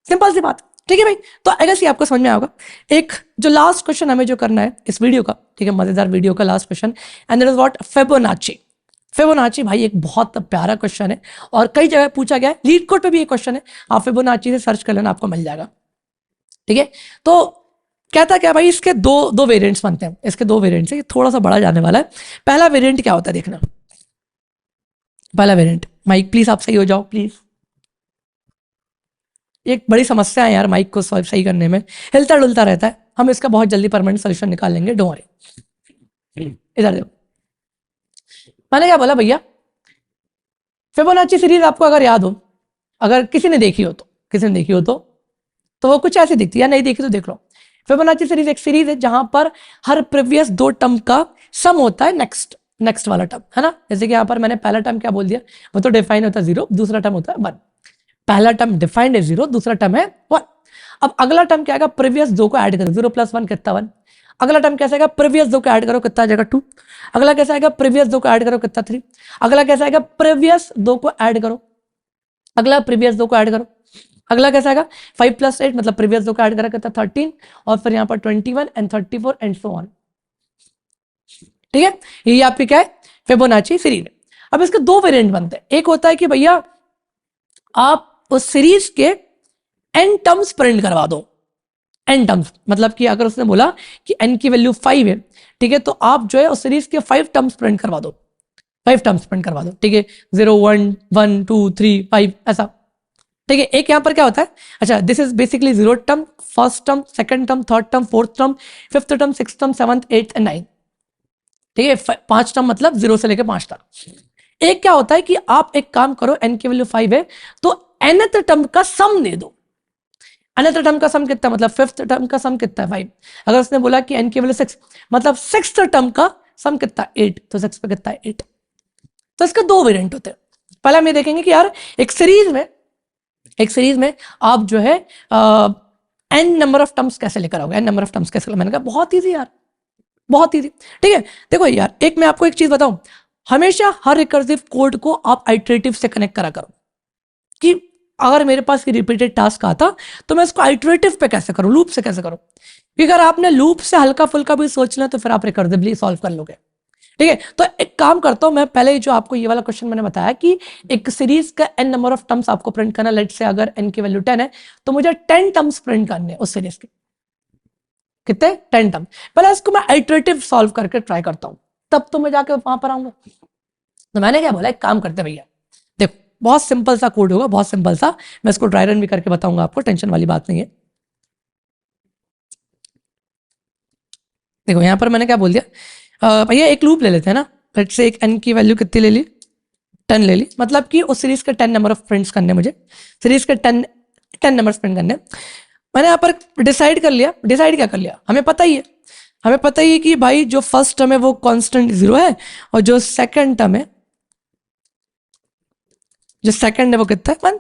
सिंपल सी बात, ठीक है भाई। तो आई गेस ये आपको समझ में आएगा। एक जो लास्ट क्वेश्चन हमें जो करना है इस वीडियो का, ठीक है, मजेदार वीडियो का last question, and that is what Fibonacci भाई एक बहुत प्यारा क्वेश्चन है और कई जगह पूछा गया है, लीड कोड पे भी एक क्वेश्चन है, आप फिबोनाची से सर्च कर लेना आपको मिल जाएगा, ठीक है। तो कहता क्या भाई, इसके दो वेरिएंट्स बनते हैं, इसके 2 वेरिएंट्स है, ये थोड़ा सा बड़ा जाने वाला है। पहला वेरिएंट क्या होता है देखना, पहला वेरिएंट, माइक प्लीज आप सही हो जाओ प्लीज, एक बड़ी समस्या है यार माइक को सही करने में, हिलता डुलता रहता है। हम इसका बहुत जल्दी परमानेंट सोल्यूशन निकाल लेंगे, डोंट वरी। इधर देखो मैंने क्या बोला भैया, फिबोनाची सीरीज आपको अगर याद हो, अगर किसी ने देखी हो तो वो कुछ ऐसे दिखती है, या नहीं देखी तो देख लो। फिबोनाची सीरीज एक सीरीज है जहां पर हर प्रीवियस 2 टर्म का सम होता है नेक्स्ट वाला टर्म, है ना। जैसे कि यहां पर मैंने पहला टर्म क्या बोल दिया, वो तो डिफाइन होता है 0, दूसरा टर्म होता है 1। पहला टर्म डिफाइंड है 0, दूसरा टर्म है 1। अब अगला टर्म क्या आएगा, प्रीवियस 2 को ऐड करो, 0 + 1 कितना 1। अगला टर्म कैसे आएगा, प्रीवियस 2 को ऐड करो कितना आ जाएगा 2। अगला कैसा आएगा, प्रीवियस 2 को ऐड करो कितना 3। अगला कैसा आएगा, प्रीवियस 2 को ऐड करो, अगला प्रीवियस 2 को ऐड करो। अगला कैसा आएगा 5 + 8 मतलब प्रीवियस 2 को ऐड करा कितना 13, और फिर यहाँ पर 21 एंड 34 एंड सो ऑन, ठीक है। ये आपकी क्या है फिबोनाची सीरीज। अब इसके 2 वेरिएंट बनते हैं, एक होता है कि भैया आप उस सीरीज के n टर्म्स प्रिंट करवा दो, n टर्म्स मतलब कि अगर उसने बोला कि n की वैल्यू 5 है, ठीक है, तो आप जो है उस सीरीज के 5 टर्म्स प्रिंट करवा दो, 5 टर्म्स प्रिंट करवा दो, ठीक है। 0 1 1 2 3 5 ऐसा, ठीक है। एक यहां पर क्या होता है, अच्छा this is basically 0 term, first term, second term, third term, fourth term, fifth term, sixth term, 7th 8th and 9th, ठीक है। 5 टर्म मतलब 0 से लेकर 5 तक। एक क्या होता है कि आप एक काम करो, n की वैल्यू 5 है तो nth टर्म का सम दे दो। nth टर्म का सम कितना, मतलब 5th टर्म का सम कितना है 5। अगर उसने बोला कि n की वैल्यू 6 मतलब 6th टर्म का सम कितना 8, तो 6 पे कितना है 8। तो इसके 2 वेरिएंट होते हैं। पहला हम ये देखेंगे कि यार एक सीरीज में आप जो है n नंबर ऑफ टर्म्स कैसे लेकर आओगे, n नंबर ऑफ टर्म्स कैसे। मैंने कहा बहुत ईजी यार, बहुत ईजी, ठीक है। देखो यार एक मैं आपको एक चीज बताऊं, हमेशा हर रिकर्सिव कोड को आप आइटरेटिव से कनेक्ट करा करो, कि अगर मेरे पास रिपीटेड टास्क आता तो मैं इसको आइटरेटिव पे कैसे करूं, लूप से कैसे करूं। क्योंकि अगर आपने लूप से हल्का फुल्का भी सोचना तो फिर आप रिकर्सिवली सॉल्व कर लोगे, ठीक है। तो एक काम करता हूं मैं, पहले जो आपको ये वाला क्वेश्चन मैंने बताया कि एक सीरीज का n नंबर ऑफ टर्म्स आपको प्रिंट करना, लेट से अगर n की वैल्यू 10 है तो मुझे 10 टर्म्स प्रिंट करने उस सीरीज के, कितने 10 टर्म। पहले इसको मैं आइटरेटिव सॉल्व करके ट्राई करता हूं, तब तो मैं जाके वहां पर आऊंगा। तो मैंने क्या बोला, एक काम करते भैया, देखो बहुत सिंपल सा कोड होगा, बहुत सिंपल सा, मैं इसको ड्राई रन भी करके बताऊंगा आपको, टेंशन वाली बात नहीं है। देखो यहां पर मैंने क्या बोल दिया, भैया एक लूप ले लेते हैं ना, लेट से एक n की वैल्यू कितनी ले ली 10 ले ली, मतलब कि उस सीरीज के 10 नंबर ऑफ प्रिंट्स करने, मुझे सीरीज के 10 नंबर प्रिंट करने। मैंने यहाँ पर डिसाइड क्या कर लिया, हमें पता ही है कि भाई जो फर्स्ट टर्म है वो कांस्टेंट 0 है, और जो सेकंड टर्म है जो सेकंड है वो कितना है 1,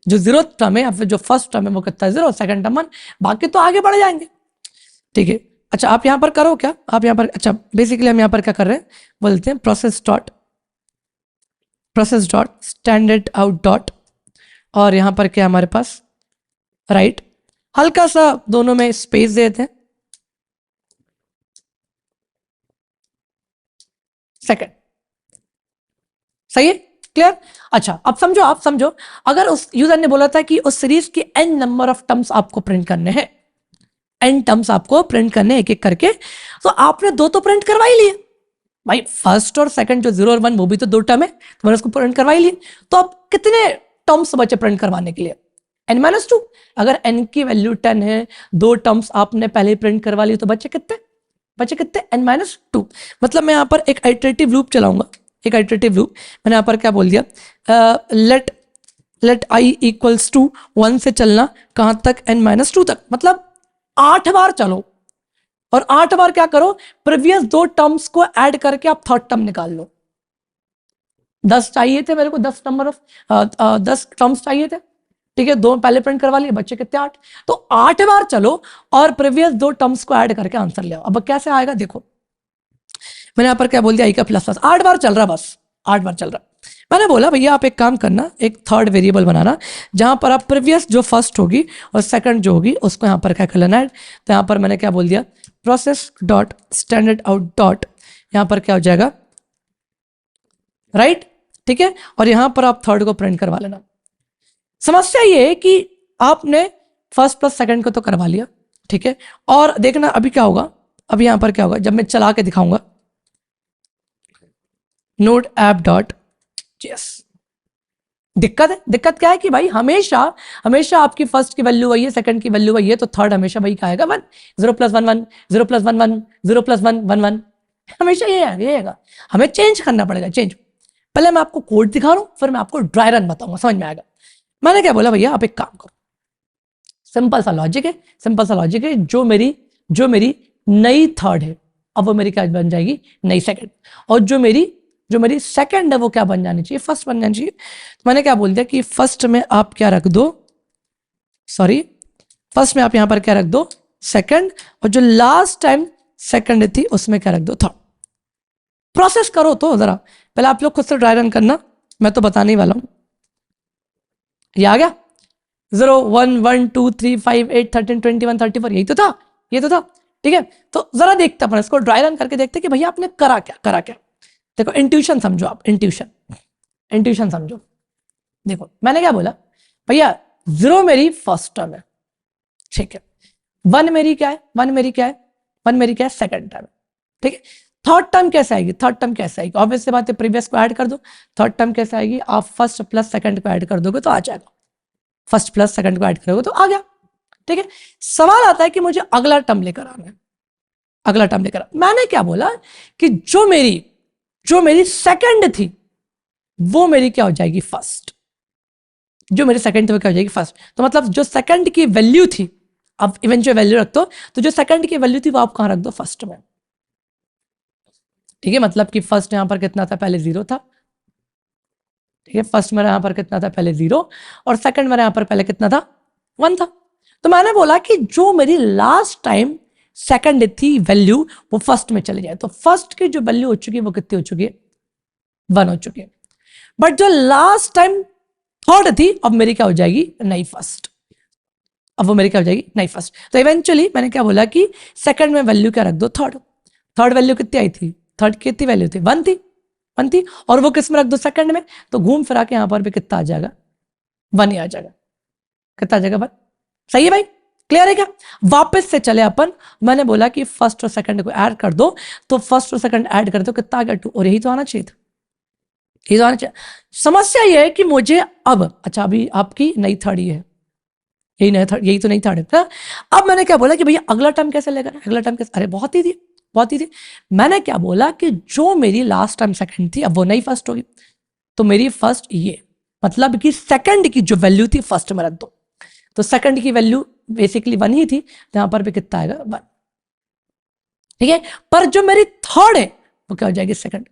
जो जीरो टर्म है या फिर जो फर्स्ट टर्म है वो कितना है 0, सेकंड टर्म 1, बाकी तो आगे बढ़ जाएंगे। ठीक है, अच्छा आप यहां पर करो क्या, आप यहां पर, अच्छा बेसिकली हम यहां पर क्या कर रहे हैं, बोलते हैं process dot standard out dot, और यहां पर क्या हमारे पास राइट, हल्का सा दोनों में स्पेस देते हैं, सेकंड। सही है, क्लियर। अच्छा अब समझो, आप समझो, अगर उस यूजर ने बोला था कि उस सीरीज के n नंबर ऑफ टर्म्स आपको प्रिंट करने हैं, n टर्म्स आपको प्रिंट करने एक एक करके, तो आपने दो तो प्रिंट करवा ही लिए भाई, फर्स्ट और सेकंड जो 0 और 1 वो भी तो दो टर्म है, तो मैंने उसको प्रिंट करवा ही लिए। तो अब कितने टर्म्स बचे प्रिंट करवाने के लिए, n-2। अगर n की वैल्यू 10 है, दो टर्म्स आपने पहले प्रिंट करवा लिए, तो बचे कितने n-2। मतलब मैं यहां पर एक आइटरेटिव लूप चलाऊंगा, एक आइटरेटिव लूप। मैंने यहां पर क्या बोल दिया, लेट i इक्वल्स टू 1 से चलना कहां तक, n-2 तक, मतलब 8 बार चलो, और 8 बार क्या करो, प्रीवियस दो टर्म्स को ऐड करके आप थर्ड टर्म निकाल लो। 10 चाहिए थे मेरे को, 10 नंबर ऑफ 10 टर्म्स चाहिए थे, ठीक है, दो पहले प्रिंट करवा लिए, बच्चे कितने 8, तो 8 बार चलो और प्रीवियस दो टर्म्स को ऐड करके आंसर ले आओ। अब कैसे आएगा देखो, मैंने यहां पर क्या बोल दिया, i का प्लस 8 बार चल रहा, बस 8 बार चल रहा। मैंने बोला भैया आप एक काम करना, एक थर्ड वेरिएबल बनाना जहां पर आप प्रीवियस जो फर्स्ट होगी और सेकंड जो होगी उसको यहां पर क्या कर लेना है। तो यहां पर मैंने क्या बोल दिया, process dot standard out dot, यहां पर क्या हो जाएगा राइट, ठीक है, और यहां पर आप थर्ड को प्रिंट करवा लेना। समस्या ये है कि आपने फर्स्ट प्लस सेकंड को तो करवा लिया, ठीक है, और देखना अभी क्या होगा, अभी यहां पर क्या होगा जब मैं चला के दिखाऊंगा, नोड ऐप डॉट जेएस। दिक्कत है, दिक्कत क्या है कि भाई हमेशा हमेशा आपकी फर्स्ट की वैल्यू वही है, सेकंड की वैल्यू वही है, तो थर्ड हमेशा वही आएगा 1, 0 + 1 1, 0 + 1 1, 0 + 1 1 1, हमेशा ये आएगा। हमें चेंज करना पड़ेगा, चेंज। पहले मैं आपको कोड दिखा रहा हूं, फिर मैं आपको ड्राई रन बताऊंगा, समझ में आएगा। मैंने क्या बोला भैया, आप एक काम करो, सिंपल सा लॉजिक है, सिंपल सा लॉजिक है, जो मेरी नई थर्ड है, अब वो मेरी क्या बन जाएगी, नई सेकंड, और जो मेरी सेकंड है वो क्या बन जानी चाहिए, फर्स्ट बन जानी चाहिए। तो मैंने क्या बोल दिया कि फर्स्ट में आप क्या रख दो, सॉरी फर्स्ट में आप यहां पर क्या रख दो, सेकंड, और जो लास्ट टाइम सेकंड थी उसमें क्या रख दो, थर्ड। प्रोसेस करो तो जरा, पहले आप लोग खुद से ड्राई रन करना, मैं तो बताने ही वाला हूं। ये आ गया 0 1 1 2 3 5 8 13 21 34, यही तो था, ये तो था, ठीक है। तो जरा देखते अपन इसको ड्राई रन करके देखते कि भैया आपने करा क्या। देखो इंट्यूशन समझो, आप इंट्यूशन समझो। देखो मैंने क्या बोला भैया, 0 मेरी फर्स्ट टर्म है, ठीक है, 1 मेरी क्या है, 1 मेरी क्या है सेकंड टर्म, ठीक है। थर्ड टर्म कैसे आएगी, ऑब्वियस सी बात है, प्रीवियस को ऐड कर दो। थर्ड टर्म कैसे आएगी, आप फर्स्ट प्लस सेकंड को ऐड कर दोगे तो आ जाएगा, फर्स्ट प्लस सेकंड को ऐड करोगे तो आ गया, ठीक है। सवाल आता है कि मुझे अगला टर्म लेकर आना है, मैंने क्या बोला कि जो मेरी सेकंड थी वो मेरी क्या हो जाएगी, फर्स्ट। जो मेरी सेकंड थी वो क्या हो जाएगी, फर्स्ट। तो मतलब जो सेकंड की वैल्यू थी, अब इवेंचुअल वैल्यू रख दो, तो जो सेकंड की वैल्यू थी वो आप कहां रख दो, फर्स्ट में, ठीक है। मतलब कि फर्स्ट यहां पर कितना था, पहले 0 था, ठीक है, फर्स्ट मेरा यहां पर कितना था, पहले 0, और सेकंड मेरा यहां पर पहले कितना था, 1 था। तो मैंने बोला कि जो मेरी लास्ट टाइम सेकंड थी वैल्यू वो फर्स्ट में चली जाए, तो फर्स्ट की जो वैल्यू हो चुकी है वो कितनी हो चुकी है, 1 हो चुकी है। बट जो लास्ट टाइम थर्ड थी, अब मेरी क्या हो जाएगी, नई फर्स्ट, अब वो मेरी क्या हो जाएगी, नई फर्स्ट। तो इवेंचुअली मैंने क्या बोला कि सेकंड में वैल्यू क्या रख दो, थर्ड वैल्यू कितनी आई थी, थर्ड की कितनी वैल्यू थी, 1 थी, और वो किस में रख दो, सेकंड में, तो घूम फिरा के यहां पर भी कितना आ जाएगा, 1 ही आ जाएगा, कितना आ जाएगा, 1। सही है भाई, क्लियर है क्या। वापस से चले अपन, मैंने बोला कि फर्स्ट और सेकंड को ऐड कर दो, तो फर्स्ट और सेकंड ऐड कर दो, कितना आ गया, 2, और यही तो आना चाहिए था, यही तो आना चाहिए। समस्या ये है कि मुझे अब, अच्छा अभी आपकी नई थर्ड ही है, यही तो नई थर्ड है। अब मैंने क्या बोला कि भैया अगला टर्म कैसे लेकर, अगला टर्म कैसे, अरे बहुत ही थी। मैंने क्या बोला कि जो मेरी लास्ट टाइम सेकंड थी अब वो नई फर्स्ट होगी, तो मेरी फर्स्ट ये, मतलब कि सेकंड की जो वैल्यू थी फर्स्ट में रख दो, तो सेकंड की वैल्यू बेसिकली 1 ही थी, तो यहां पर भी कितना आएगा, 1, ठीक है। पर जो मेरी थर्ड है वो क्या हो जाएगी, सेकंड,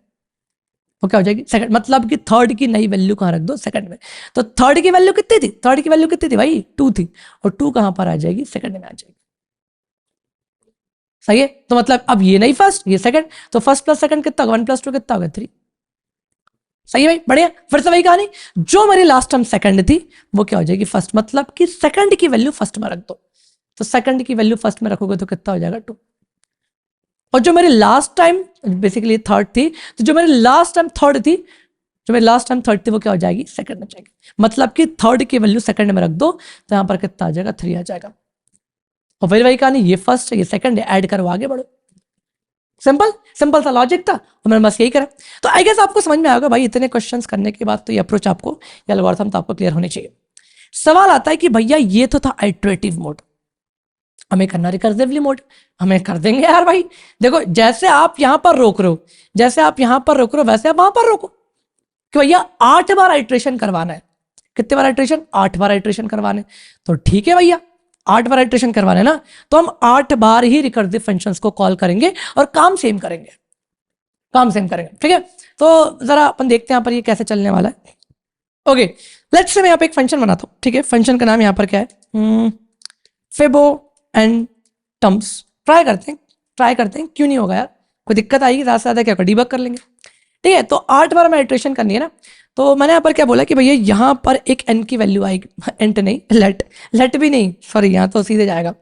वो क्या हो जाएगी सेकंड, मतलब कि थर्ड की नई वैल्यू कहाँ रख दो सेकंड में। तो थर्ड की वैल्यू कितनी थी, थर्ड की वैल्यू कितनी थी भाई 2 थी, और 2 कहाँ पर आ जाएगी सेकंड में आ जाएगी। सही है, तो मतलब अब ये नहीं फर्स्ट ये सेकंड, तो फर्स्ट प्लस सेकंड कितना होगा 1 + 2 कितना होगा 3। सही है भाई, बढ़िया। फिर से वही कहानी, जो मेरी लास्ट टर्म सेकंड थी वो क्या हो जाएगी फर्स्ट, मतलब कि सेकंड की वैल्यू फर्स्ट में रख दो। तो सेकंड की वैल्यू फर्स्ट में रखोगे तो कितना हो जाएगा 2। और जो मेरी लास्ट टाइम बेसिकली थर्ड थी, तो जो मेरी लास्ट टाइम थर्ड थी, जो मेरी लास्ट टाइम थर्ड थी वो क्या हो जाएगी सेकंड में जाएगी, मतलब कि थर्ड की वैल्यू सेकंड में रख दो, तो यहां पर कितना आ जाएगा 3 आ जाएगा। और फिर वही कहानी, ये फर्स्ट है ये सेकंड है, ऐड करो आगे बढ़ो। सिंपल सिंपल सा लॉजिक था, और मैंने बस यही करा। तो आई गेस आपको समझ में आएगा भाई, इतने क्वेश्चंस करने के बाद तो ये अप्रोच आपको या एल्गोरिथम तो आपको क्लियर होनी चाहिए। सवाल आता है कि भैया ये तो था आइटरेटिव मोड, हमें करना रिकर्सिवली मोड, हमें कर देंगे यार भाई। देखो जैसे आप यहां पर रोक रहे हो, जैसे आप यहां पर रोक रहे हो वैसे आप वहां पर रोको, कि भैया 8 बार आइट्रेशन करवाना है। कितने बार आइट्रेशन, 8 बार आइट्रेशन करवाने, तो ठीक है भैया 8 बार आइट्रेशन करवाने ना, तो हम 8 बार ही रिकर्सिव फंक्शंस को कॉल करेंगे और काम सेम करेंगे, काम सेम करेंगे, ठीक है। तो जरा अपन देखते हैं यहाँ पर ये कैसे चलने वाला है। ओके, लेट्स से मैं यहाँ पे एक फंक्शन बनाता हूँ, ठीक है। फंक्शन का नाम यहाँ पर क्या है, फिबो एंड टर्म्स। ट्राई करते हैं, क्यों नहीं होगा यार, कोई दिक्कत आएगी ज़्यादा से ज़्यादा क्या होगा, डीबग कर लेंगे, ठीक है। तो 8 बार में आइट्रेशन करनी है ना, तो मैंने यहाँ पर क्या बोला कि भैया यहाँ पर एक n की वैल्यू आएगी, एंट नहीं लेट भी नहीं, सॉरी यहाँ तो सीधे जाएगा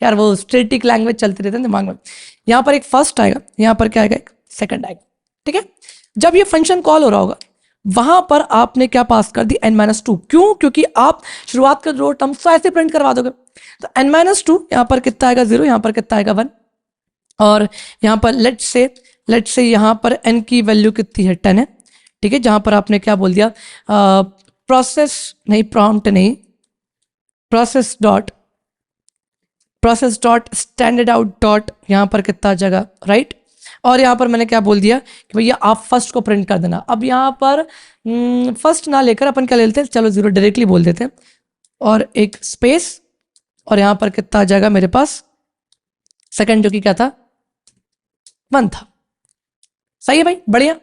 यार, वो स्टैटिक लैंग्वेज चलते रहते हैं दिमाग में। यहाँ पर एक फर्स्ट आएगा, यहाँ पर क्या आएगा एक सेकंड आएगा, ठीक है। जब ये फंक्शन कॉल हो रहा होगा वहां पर आपने क्या पास कर दी n-2, क्यों, क्योंकि आप शुरुआत के दो टर्म्स तो ऐसे प्रिंट करवा दोगे। तो n-2 यहाँ पर कितना आएगा 0, यहाँ पर कितना आएगा 1, और यहाँ पर लेट्स से यहाँ पर n की वैल्यू कितनी है 10 है, ठीक है। जहां पर आपने क्या बोल दिया, प्रोसेस नहीं, प्रॉम्प्ट नहीं, process dot standard out dot, यहाँ पर कितना जगह राइट। और यहाँ पर मैंने क्या बोल दिया कि भैया आप फर्स्ट को प्रिंट कर देना। अब यहाँ पर फर्स्ट ना लेकर अपन क्या ले लेते हैं, चलो 0 डायरेक्टली बोल देते हैं, और एक स्पेस, और यहाँ पर कितना आ जाएगा मेरे पास सेकंड, जो कि क्या था 1 था। सही है भाई, बढ़िया,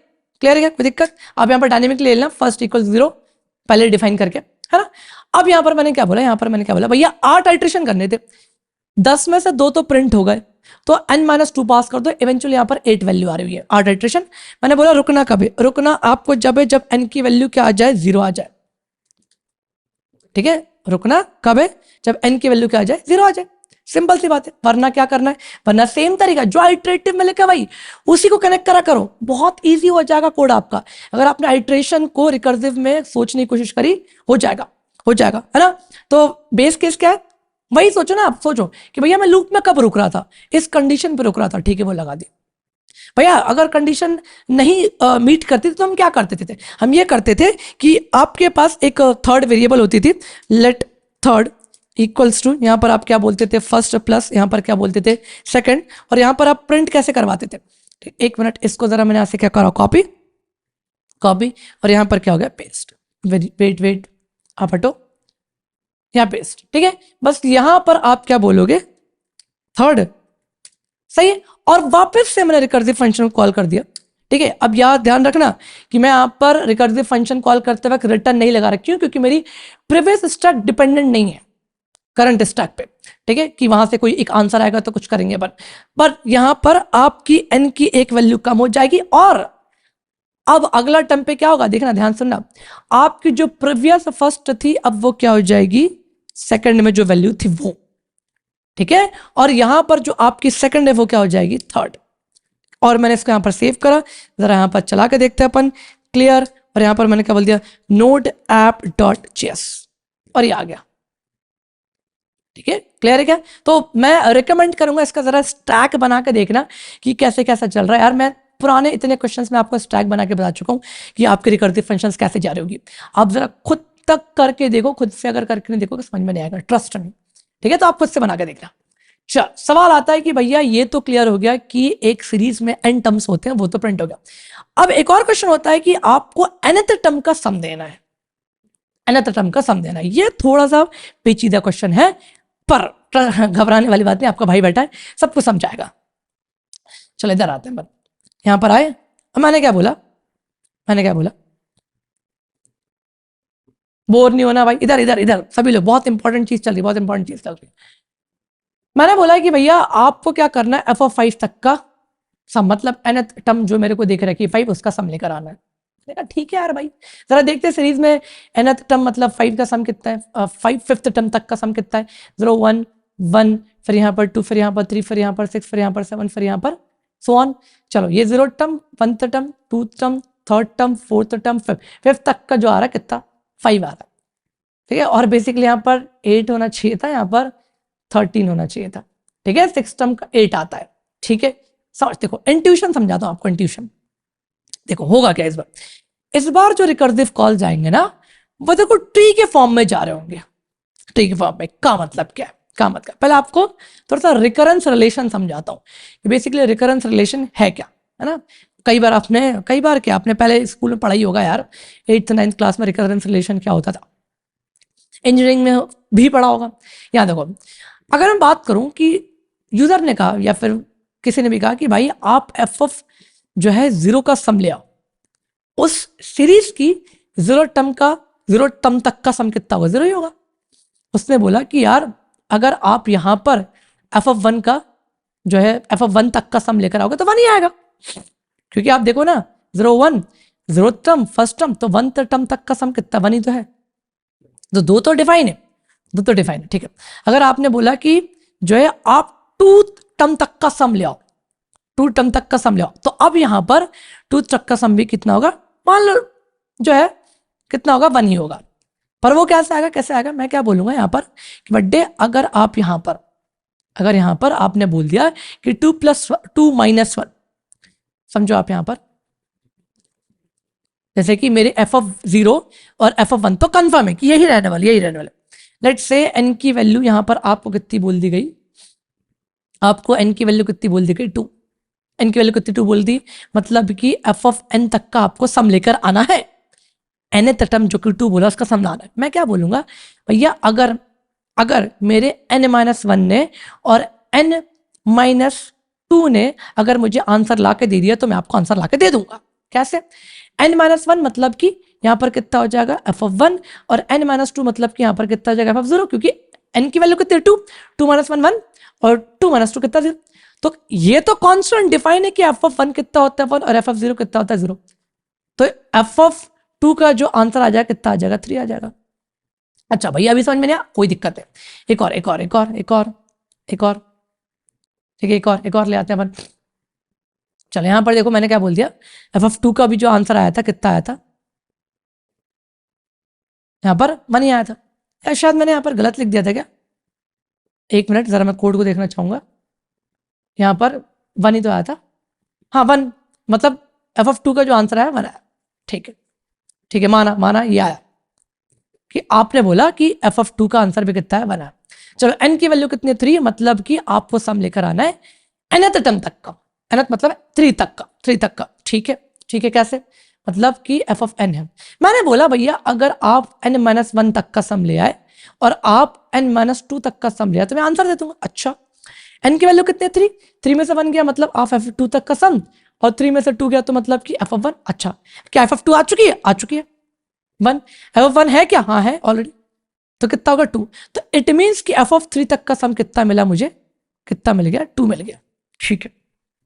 क्लियर है क्या, कोई दिक्कत। अब यहाँ पर डायनेमिक ले लेना, फर्स्ट इक्वल 0 पहले डिफाइन करके, है ना। अब यहाँ पर मैंने क्या बोला, यहाँ पर मैंने क्या बोला, भैया 8 आइट्रेशन करने थे, 10 में से 2 तो प्रिंट हो गए, तो n-2 पास कर दो, इवेंचुअली यहाँ पर 8 वैल्यू आ रही है, 8 आइट्रेशन। मैंने बोला रुकना कब है, रुकना आपको जब है जब n की वैल्यू क्या आ जाए 0 आ जाए, ठीक है। रुकना कब है, जब n की वैल्यू क्या आ जाए 0 आ जाए, सिंपल सी बात है। वरना क्या करना है, वरना सेम तरीका जो आइट्रेटिव में लिखा भाई उसी को कनेक्ट करा करो, बहुत इजी हो जाएगा कोड आपका। अगर आपने आइट्रेशन को रिकर्सिव में सोचने की कोशिश करी हो जाएगा है ना। तो बेस केस क्या है, वही सोचो ना, आप सोचो कि भैया मैं लूप में कब रुक रहा था, इस कंडीशन पे रुक रहा था, ठीक है वो लगा दी। भैया अगर कंडीशन नहीं मीट करती थी तो हम क्या करते थे, हम ये करते थे कि आपके पास एक थर्ड वेरिएबल होती थी, लेट थर्ड इक्वल्स टू, यहाँ पर आप क्या बोलते थे फर्स्ट प्लस, यहाँ पर क्या बोलते थे सेकंड, और यहाँ पर आप प्रिंट कैसे करवाते थे। एक मिनट, इसको जरा मैंने ऐसे क्या करा, कॉपी, और यहाँ पर क्या हो गया पेस्ट, वेट आप हटो, यहाँ पेस्ट, ठीक है। बस यहाँ पर आप क्या बोलोगे थर्ड, सही है। और वापस से मैंने रिकर्सिव फंक्शन को कॉल कर दिया, ठीक है। अब यार ध्यान रखना कि मैं यहाँ पर रिकर्सिव फंक्शन कॉल करते वक्त रिटर्न नहीं लगा रहा, क्यों, क्योंकि मेरी प्रीवियस स्टैक डिपेंडेंट नहीं है करंट स्टैक पे, ठीक है, कि वहां से कोई एक आंसर आएगा तो कुछ करेंगे पर यहां पर आपकी n की एक वैल्यू कम हो जाएगी, और अब अगला टर्म पे क्या होगा देखना, ध्यान सुनना, आपकी जो प्रीवियस फर्स्ट थी अब वो क्या हो जाएगी सेकंड में जो वैल्यू थी वो, ठीक है। और यहां पर जो आपकी सेकंड है वो क्या हो जाएगी थर्ड। और मैंने इसको यहां पर सेव करा, जरा यहां पर चला के देखते हैं अपन, क्लियर। और यहां पर मैंने क्या बोल दिया नोड ऐप डॉट जेएस, और ये आ गया, ठीक है, क्लियर है क्या। तो मैं रिकमेंड करूंगा इसका जरा स्टैक बना के देखना कि कैसे कैसा चल रहा है यार। मैं पुराने इतने क्वेश्चंस में आपको स्टैक बना के बता चुका हूं कि आपके रिकर्सिव फंक्शंस कैसे जा रही होगी। आप जरा खुद तक करके देखो, खुद से अगर करके नहीं देखो तो समझ में नहीं आएगा, ट्रस्ट में, ठीक है। तो आप खुद से बना के देखना। चल सवाल आता है कि भैया ये तो क्लियर हो गया कि एक सीरीज में n टर्म्स होते हैं, वो तो प्रिंट हो गया। अब एक और क्वेश्चन होता है कि आपको nth टर्म का सम देना है, nth टर्म का सम देना है। ये थोड़ा सा पेचीदा क्वेश्चन है, पर घबराने वाली बात नहीं, आपका भाई बैठा है सब कुछ समझाएगा। चलो इधर आते हैं, यहां पर आए, मैंने क्या बोला मैंने क्या बोला? बोर नहीं होना भाई, इधर इधर इधर सभी लोग, बहुत इंपॉर्टेंट चीज चल रही है, बहुत इंपॉर्टेंट चीज चल रही है। मैंने बोला कि भैया आपको क्या करना है, f(5) तक का सम, मतलब nth टर्म जो मेरे को देख रखी है 5, उसका सम लेकर आना है। मैंने कहा ठीक है यार भाई, जरा देखते हैं सीरीज में nth टर्म मतलब 5 का सम कितना है, 5 फिफ्थ टर्म तक का सम कितना है, 0 1 1, फिर यहाँ पर 2, फिर यहाँ पर 3, फिर यहाँ पर 6, फिर यहाँ पर 7, फिर यहाँ पर सो ऑन। चलो ये 0 term, 1th term, 2th term, 3rd term, 4th term, 5th तक का जो आ रहा है कितना, 5 आ रहा है, ठीक है। और बेसिकली यहाँ पर 8 होना चाहिए था, यहाँ पर 13 होना चाहिए था, ठीक है। 6 टर्म का 8 आता है, ठीक है। समझ, देखो इंट्यूशन समझाता हूँ आपको, इंट्यूशन देखो होगा क्या इस बार जो रिकर्सिव कॉल जाएंगे ना, वो देखो ट्री के फॉर्म में जा रहे होंगे। ट्री के फॉर्म में का मतलब क्या है, का मतलब पहले आपको थोड़ा सा रिकरेंस रिलेशन समझाता हूँ कि बेसिकली रिकरेंस रिलेशन है क्या, है ना। कई बार क्या आपने पहले स्कूल में पढ़ाई होगा यार, 8th 9th क्लास में रिकरेंस रिलेशन क्या होता था, इंजीनियरिंग में भी पढ़ा होगा। यहाँ देखो, अगर मैं बात करूं कि यूजर ने कहा या फिर किसी ने भी कहा कि भाई आप f जो है 0 का सम ले आओ, उस सीरीज की 0 टर्म तक का सम कितना होगा, 0 ही होगा। उसने बोला कि यार अगर आप यहां पर f(1) का जो है f(1) तक का सम लेकर आओगे तो 1 ही आएगा, क्योंकि आप देखो ना 0 1 0 टर्म, फर्स्ट टर्म, तो 1th टर्म तक का सम कितना, 1 ही तो है। तो दो तो डिफाइन है, ठीक है। अगर आपने बोला कि जो है आप 2 टर्म तक का सम ले आओ, 2 टर्म तक का सम ले आओ, तो अब यहां पर 2 तक का सम भी कितना होगा, मान लो जो है कितना होगा, 1 ही होगा। पर वो कैसे आएगा, मैं क्या बोलूंगा यहाँ पर कि बड्डे अगर यहाँ पर आपने बोल दिया कि 2 + 2 - 1, समझो आप यहाँ पर जैसे कि मेरे f(0) और f(1) तो कंफर्म है कि यही रहने वाला। लेट्स से n की वैल्यू यहाँ पर आपको कितनी बोल दी गई, आपको n की वैल्यू कितनी बोल दी गई, 2। n की वैल्यू कितनी 2 बोल दी, मतलब कि f(n) तक का आपको सम लेकर आना है। nth टर्म जो कि 2 बोला उसका सम लाना है। मैं क्या बोलूंगा भैया, अगर मेरे n-1 ने और n-2 ने अगर मुझे आंसर ला के दे दिया तो मैं आपको आंसर ला के दे दूंगा। कैसे, n-1 मतलब कि यहाँ पर कितना हो जाएगा f(1) और n-2 मतलब कि यहाँ पर कितना हो जाएगा f(0), क्योंकि n की वैल्यू कितनी, 2 2 - 1 1 और 2 - 2 कितना, 0। तो ये तो कॉन्स्टेंट डिफाइन है कि f(1) कितना होता है 1 और f(0) कितना होता है 0। तो f(2) का जो आंसर आ जाएगा कितना आ जाएगा, 3 आ जाएगा। अच्छा भैया अभी समझ में नहीं आया, कोई दिक्कत है, एक और ठीक है, एक और ले आते हैं अपन। चलो यहां पर देखो मैंने क्या बोल दिया, f(2) का भी जो आंसर आया था कितना आया था, यहां पर 1 ही आया था, या शायद मैंने यहां पर गलत लिख दिया था क्या, एक मिनट जरा मैं कोड को देखना चाहूंगा। यहां पर 1 ही तो आया था, हाँ 1, मतलब f(2) का जो आंसर आया 1 आया, ठीक है, माना ये आया कि आपने बोला कि f(2) का आंसर भी कितना है, 1 आया। चलो n की वैल्यू कितनी है, 3, मतलब कि आपको सम लेकर आना है nth टर्म तक का, nth मतलब 3 तक का, ठीक है। कैसे, मतलब कि f(n) है। मैंने बोला भैया अगर आप n-1 तक का सम ले आए और आप n-2 तक का सम ले आए तो मैं आंसर दे दूंगा। अच्छा, n की वैल्यू कितनी है, 3, 3 में से 1 गया मतलब आप f(2) तक का सम, और 3 में से 2 गया तो मतलब कि f(1). अच्छा, क्या f(2) आ चुकी है 1, f(1) है क्या, हाँ है ऑलरेडी, तो कितना होगा 2। तो इट मीन्स कि f(3) तक का सम कितना मिला मुझे, कितना मिल गया, 2 मिल गया, ठीक है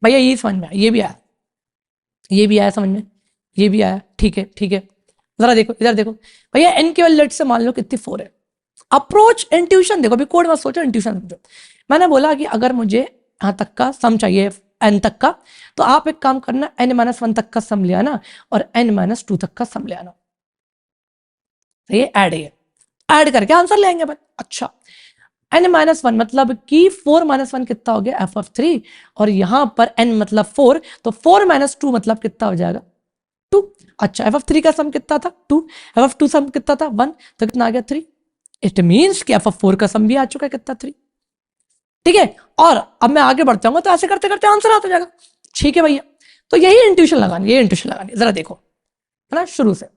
भैया। ये समझ में आया, ये भी आया समझ में, ये भी आया, ठीक है। जरा देखो इधर देखो भैया, n की वैल्यू से मान लो कितनी 4 है। अप्रोच इंट्यूशन देखो, अभी कोड मत सोचो, इंट्यूशन समझो। मैंने बोला कि अगर मुझे यहाँ तक का सम चाहिए n तक का, तो आप एक काम करना, n-1 तक का सम ले आना और n-2 तक का सम ले आना, ये ऐड करके आंसर लेंगे अपन। अच्छा, n-1 मतलब कि 4 - 1 कितना हो गया, f(3), और यहां पर n मतलब 4, तो 4 - 2 मतलब कितना हो जाएगा, 2। अच्छा, f(3) का सम कितना था 2, f(2) सम कितना था 1, तो कितना आ गया 3। इट मीन्स कि f(4) का सम भी आ चुका है कितना, 3, ठीक है। और अब मैं आगे बढ़ता हूँ तो ऐसे करते करते आंसर आता जाएगा, ठीक है भैया। तो यही इंट्यूशन लगानी, जरा देखो, है ना, शुरू से।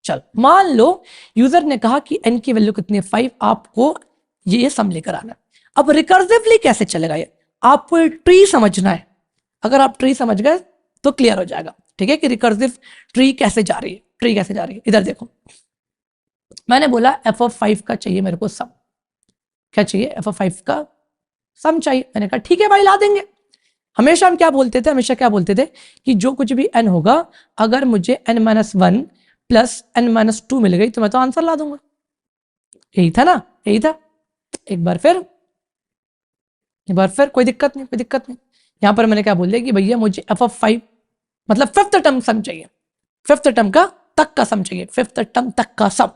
चल मान लो यूजर ने कहा कि n की वैल्यू कितनी है, 5, आपको ये सम लेकर आना है। अब रिकर्सिवली कैसे चलेगा ये, आपको ट्री समझना है। अगर आप ट्री समझ गए तो क्लियर हो जाएगा। ठीक है, कि रिकर्सिव ट्री कैसे जा रही है, ट्री कैसे जा रही है। इधर देखो, मैंने बोला f(5) का चाहिए मेरे को सम, क्या चाहिए, f(5) का सम चाहिए। मैंने कहा ठीक है भाई ला देंगे। हमेशा हम क्या बोलते थे, हमेशा क्या बोलते थे कि जो कुछ भी n होगा, अगर मुझे n-1 प्लस n-2 मिल गई तो मैं तो आंसर ला दूंगा। यही था ना, यही था। एक बार फिर कोई दिक्कत नहीं, कोई दिक्कत नहीं। यहां पर मैंने क्या बोल दिया कि भैया मुझे f(5) मतलब 5th टर्म सम चाहिए, 5th टर्म का तक का सम चाहिए, 5th टर्म तक का सम।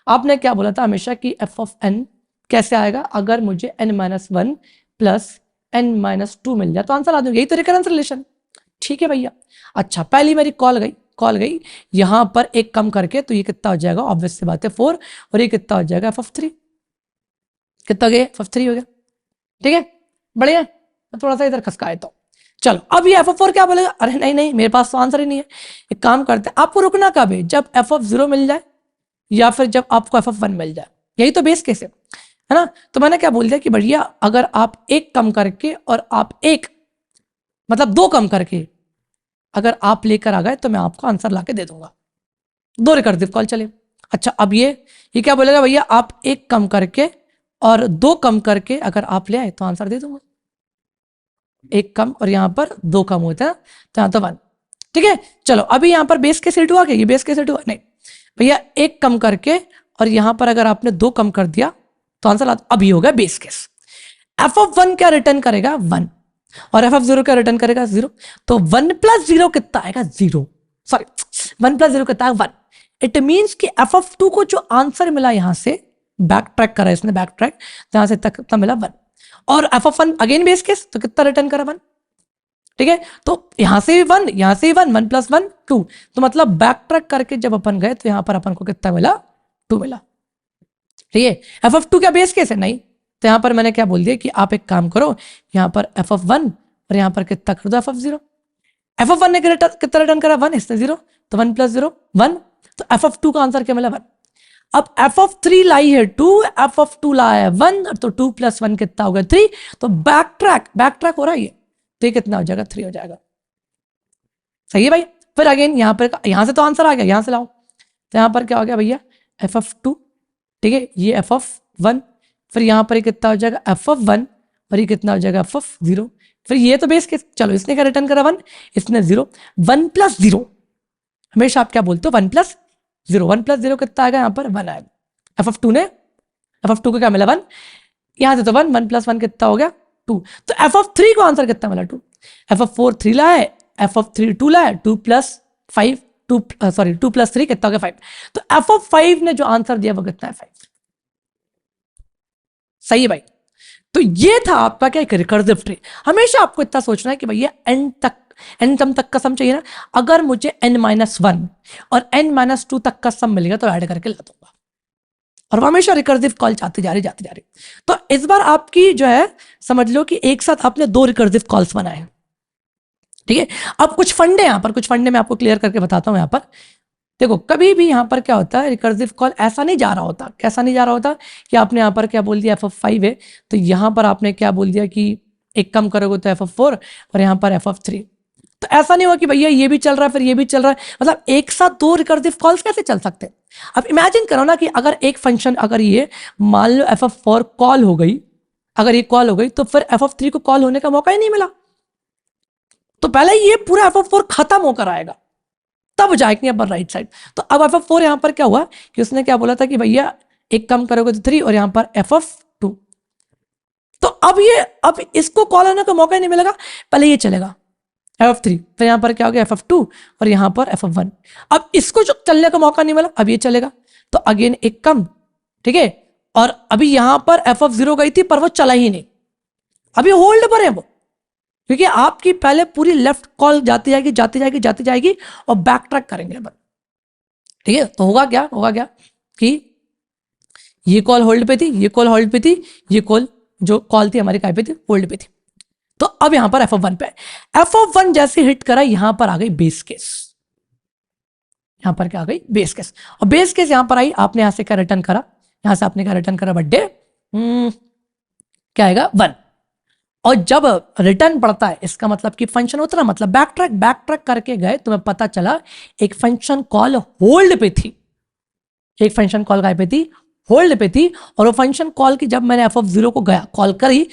आपने क्या बोला था हमेशा कि f(n) कैसे आएगा, अगर मुझे n-1 प्लस n-2 मिल जाए तो आंसर आ दूंगा। यही तो रिकरेंस रिलेशन। ठीक है भैया। अच्छा, पहली मेरी कॉल गई यहां पर एक कम करके, तो ये कितना हो जाएगा, ऑब्वियस सी बात है 4, और ये कितना हो जाएगा f(3), कितना गया, f(3) हो गया। ठीक है, बढ़िया। थोड़ा सा इधर खसकाए तो चलो। अब ये f(4) क्या बोलेगा, अरे नहीं नहीं मेरे पास तो आंसर ही नहीं है। एक काम करते हैं, आपको रुकना कब है, जब f(0) मिल जाए या फिर जब आपको f(1) मिल जाए। यही तो बेस केस है ना। तो मैंने क्या बोल दिया कि भैया अगर आप एक कम करके और आप एक मतलब 2 कम करके अगर आप लेकर आ गए तो मैं आपको आंसर लाके दे दूंगा। 2 रिकर्सिव कॉल चले। अच्छा, अब ये क्या बोलेगा, भैया आप एक कम करके और 2 कम करके अगर आप ले आए तो आंसर दे दूंगा। एक कम और यहां पर 2 कम होता है तो यहां तो 1। ठीक है, चलो अभी यहां पर बेस केस हुआ क्या, ये बेस केस हुआ नहीं भैया, एक कम करके और यहां पर अगर आपने 2 कम कर दिया तो आंसर अभी होगा बेस केस। f(1) क्या रिटर्न करेगा, 1, और f(0) क्या रिटर्न करेगा, 0। तो 1 + 0 कितना आएगा, 0। सॉरी, 1 + 0 कितना आएगा, 1। इट मींस कि f(2) को जो आंसर मिला, यहां से बैक ट्रैक करा इसने, बैक ट्रैक, यहां से तक कितना मिला, 1। और f(1) अगेन बेस केस, तो कितना रिटर्न करा, 1। ठीक है, तो यहां से भी 1, यहां से भी 1, 1 + 1 2। तो मतलब बैक ट्रैक करके जब अपन गए तो यहां पर अपन को कितना मिला, 2 मिला। ठीक है, f(2) क्या बेस केस है, नहीं। तो यहां पर मैंने क्या बोल दिया कि आप एक काम करो, यहां पर f(1) और यहां पर कितना कर दो, f(0). f(1) ने कितना रिटर्न करा, 1, इसने 0, तो 1 + 0 1। तो f(2) का आंसर क्या मिला, 1। अब f(3) लाई है 2, f(2) लाया है 1, तो 2 + 1 कितना होगा, 3। तो बैक ट्रैक हो रहा है ये, तो ये कितना हो जाएगा, 3 हो जाएगा। सही है भाई। फिर अगेन यहां से तो आंसर आ गया, यहां से लाओ, तो यहां पर क्या हो गया भैया, f(2), ठीक है, ये f(1), फिर यहां पर कितना हो जाएगा, f(1), और ये कितना हो जाएगा, f(0). फिर ये तो बेस केस, चलो इसने क्या रिटर्न करा, 1, इसने 0। 1 + 0, हमेशा आप क्या बोलते हो, 1 + 0। 1 + 0 कितना आएगा, यहां पर 1 आएगा। f(2) को क्या मिला, 1। यहां से तो 1, 1 + 1 कितना हो गया, 2। तो f(3) को आंसर कितना मिला, 2। f(4) 3 लाया है, f(3) 2 लाया, 2 + 5 2 + 3 कितना हो गया, 5। तो f(5) ने जो आंसर दिया वो कितना है, 5। सही है भाई। तो ये था आपका क्या, एक रिकर्सिव ट्री। हमेशा आपको इतना सोचना है कि भैया n टर्म तक का सम चाहिए ना, अगर मुझे n-1 और n-2 तक का सम मिलेगा तो ऐड करके ला दूंगा, और वो हमेशा रिकर्सिव कॉल जाती जा रही। तो इस बार आपकी जो है, समझ लो कि एक साथ आपने 2 रिकर्सिव कॉल्स बनाए हैं। ठीक है, अब कुछ फंडे यहां पर, कुछ फंडे मैं आपको क्लियर करके बताता हूं। यहां पर देखो, कभी भी यहां पर क्या होता है, रिकर्सिव कॉल ऐसा नहीं जा रहा होता, कैसा नहीं जा रहा होता कि आपने यहां पर क्या बोल दिया, f(5) है, तो यहां पर आपने क्या बोल दिया कि एक कम करोगे तो f(4) और यहां पर f(3). तो ऐसा नहीं हुआ कि भैया ये भी चल रहा है फिर ये भी चल रहा है, मतलब एक साथ 2 रिकर्सिव कॉल्स कैसे चल सकते हैं। अब इमेजिन करो ना कि अगर एक फंक्शन, अगर ये मान लो f(4) कॉल हो गई, अगर ये कॉल हो गई तो फिर f(3) को कॉल होने का मौका ही नहीं मिला, तो पहले ये पूरा f(4) खत्म होकर आएगा, तब जाएंगे अपन राइट साइड। तो अब f(4) यहां पर क्या हुआ कि उसने क्या बोला था कि भैया एक कम करोगे तो 3, और यहां पर f(2). तो अब इसको कॉल होने का मौका ही नहीं मिलेगा, पहले ये चलेगा f(3), फिर यहां पर क्या हो गया, f(2), और यहां पर f(1). अब इसको जो चलने का मौका नहीं मिला, अब ये चलेगा, तो अगेन एक कम। ठीक है, और अभी यहां पर f(0) गई थी पर वो चला ही नहीं, अभी होल्ड पर है वो, क्योंकि आपकी पहले पूरी लेफ्ट कॉल जाती जाएगी और बैक ट्रैक करेंगे अपन। ठीक है, तो होगा क्या कि ये कॉल होल्ड पे थी, ये कॉल होल्ड पे थी, ये कॉल जो कॉल थी हमारी काय पे थी, होल्ड पे थी। तो अब यहां पर f(1) पे f(1) जैसे हिट करा, यहां पर आ गई बेस केस, यहां पर क्या आ गई, बेस केस। और बेस केस यहां पर आई, आपने यहां से क्या रिटर्न करा, यहां से आपने क्या रिटर्न करा, बर्थडे, क्या आएगा, 1। और जब रिटर्न पड़ता है इसका मतलब कि फंक्शन उतना, मतलब बैक ट्रैक करके गए, तुम्हें पता चला एक फंक्शन कॉल होल्ड पे थी, एक फंक्शन कॉल काय पे थी, होल्ड पे थी। और वो फंक्शन कॉल की जब मैंने एफ ऑफ जीरो को गया कॉल करी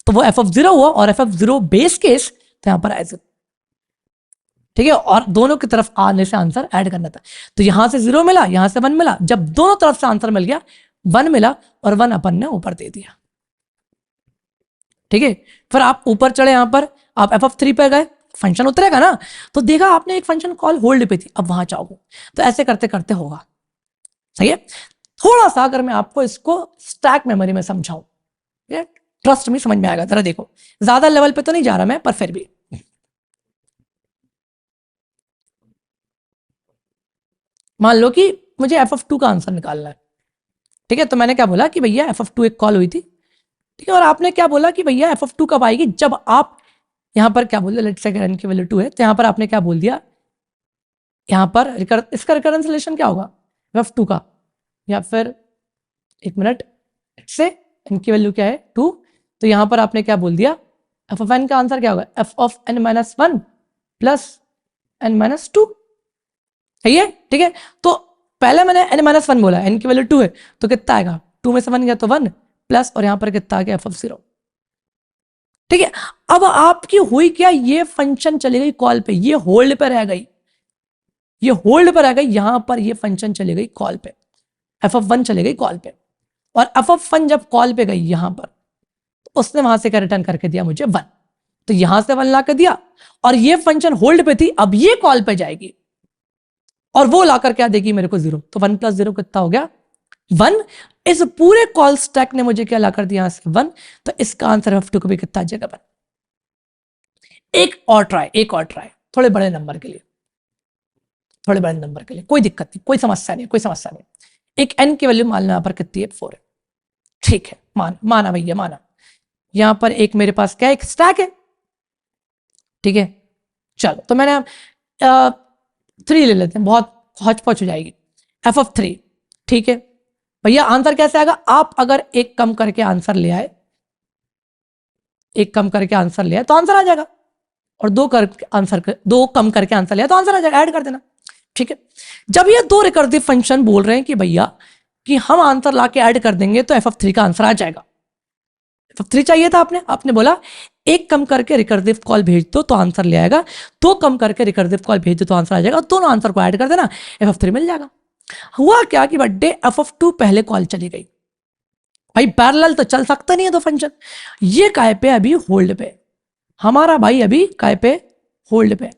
तो वो एफ ऑफ जीरो हुआ और F of zero base case तो यहां पर एज, ठीक है, और दोनों की तरफ आने से आंसर ऐड करना था। तो यहां से जीरो मिला, यहां से वन मिला, जब दोनों तरफ से आंसर मिल गया वन मिला और वन अपन ने ऊपर दे दिया, ठीक है। फिर आप ऊपर चढ़े, यहां पर आप एफ ऑफ थ्री पे गए, फंक्शन उतरेगा ना, तो देखा आपने एक फंक्शन कॉल होल्ड पे थी, अब वहां जाओगे तो ऐसे करते करते होगा, सही है। थोड़ा सा अगर मैं आपको इसको स्टैक मेमोरी में समझाऊं, ट्रस्ट में समझ में आएगा, जरा देखो, ज्यादा लेवल पे तो नहीं जा रहा मैं, पर फिर भी मान लो कि मुझे एफ ऑफ टू का आंसर निकालना है, ठीक है। तो मैंने क्या बोला कि भैया एफ ऑफ टू एक कॉल हुई थी, ठीक है, और आपने क्या बोला कि भैया एफ ऑफ टू कब आएगी, जब आप यहां पर क्या बोल, लेट्स से n की वैल्यू 2 है, तो यहां पर आपने क्या बोल दिया, यहां पर इसका रिकरेंस रिलेशन क्या होगा एफ ऑफ टू का, या फिर एक मिनट से n की वैल्यू क्या है 2, तो यहां पर आपने क्या बोल दिया, एफ ऑफ n का आंसर क्या होगा, F of n minus one plus n minus two, सही है, ठीक है। तो पहले मैंने n माइनस वन बोला, n की वैल्यू 2 है तो कितना आएगा, 2 में से 1 गया तो 1 प्लस, और यहां पर कितना आ गया एफ ऑफ जीरो, ठीक है। अब आपकी हुई क्या, ये फंक्शन चली गई कॉल पे, ये होल्ड पे रह गई, ये होल्ड पे रह गई, यहां पर ये फंक्शन चली गई कॉल पे, एफ ऑफ वन चली गई कॉल पे, और एफ ऑफ वन जब कॉल पे गई यहां पर, तो उसने वहां से क्या रिटर्न करके दिया मुझे वन, तो यहां से वन ला कर दिया, और ये फंक्शन होल्ड पे थी, अब ये कॉल पे जाएगी और वो लाकर क्या देगी मेरे को जीरो, तो वन प्लस जीरो कितना हो गया वन। इस पूरे कॉल स्टैक ने मुझे क्या लाकर दिया वन, तो इसका आंसर एफ टू को भी कितना आ जाएगा वन। एक और ट्राई थोड़े बड़े नंबर के लिए, थोड़े बड़े नंबर के लिए, कोई दिक्कत नहीं, कोई समस्या नहीं, कोई समस्या नहीं। एक n की वैल्यू मान लो यहां पर कितनी है 4 है, ठीक है, माना भैया माना। यहां पर एक मेरे पास क्या एक स्टैक है, ठीक है, चलो तो मैंने 3 ले लेते हैं, बहुत हौच-पौच हो जाएगी, एफ ऑफ 3, ठीक है भैया। आंसर कैसे आएगा, आप अगर एक कम करके आंसर ले आए, एक कम करके आंसर ले आए तो आंसर आ जाएगा, और दो कम करके आंसर लिया तो आंसर आ जाएगा, ऐड कर देना, ठीक है। जब ये दो रिकर्सिव फंक्शन बोल रहे हैं कि भैया कि हम आंसर लाके ऐड कर देंगे तो एफ ऑफ थ्री का आंसर आ जाएगा, एफ ऑफ थ्री चाहिए था आपने बोला एक कम करके रिकर्सिव कॉल भेज दो तो आंसर ले आएगा, दो कम करके रिकर्सिव कॉल भेज दो तो आंसर आ जाएगा, दोनों आंसर को ऐड कर देना, एफ ऑफ थ्री मिल जाएगा। हुआ क्या कि बर्थडे एफ ऑफ टू पहले कॉल चली गई, भाई पैरेलल तो चल सकता नहीं है दो फंक्शन, ये काय पे अभी होल्ड पे, हमारा भाई अभी काय पे होल्ड पे,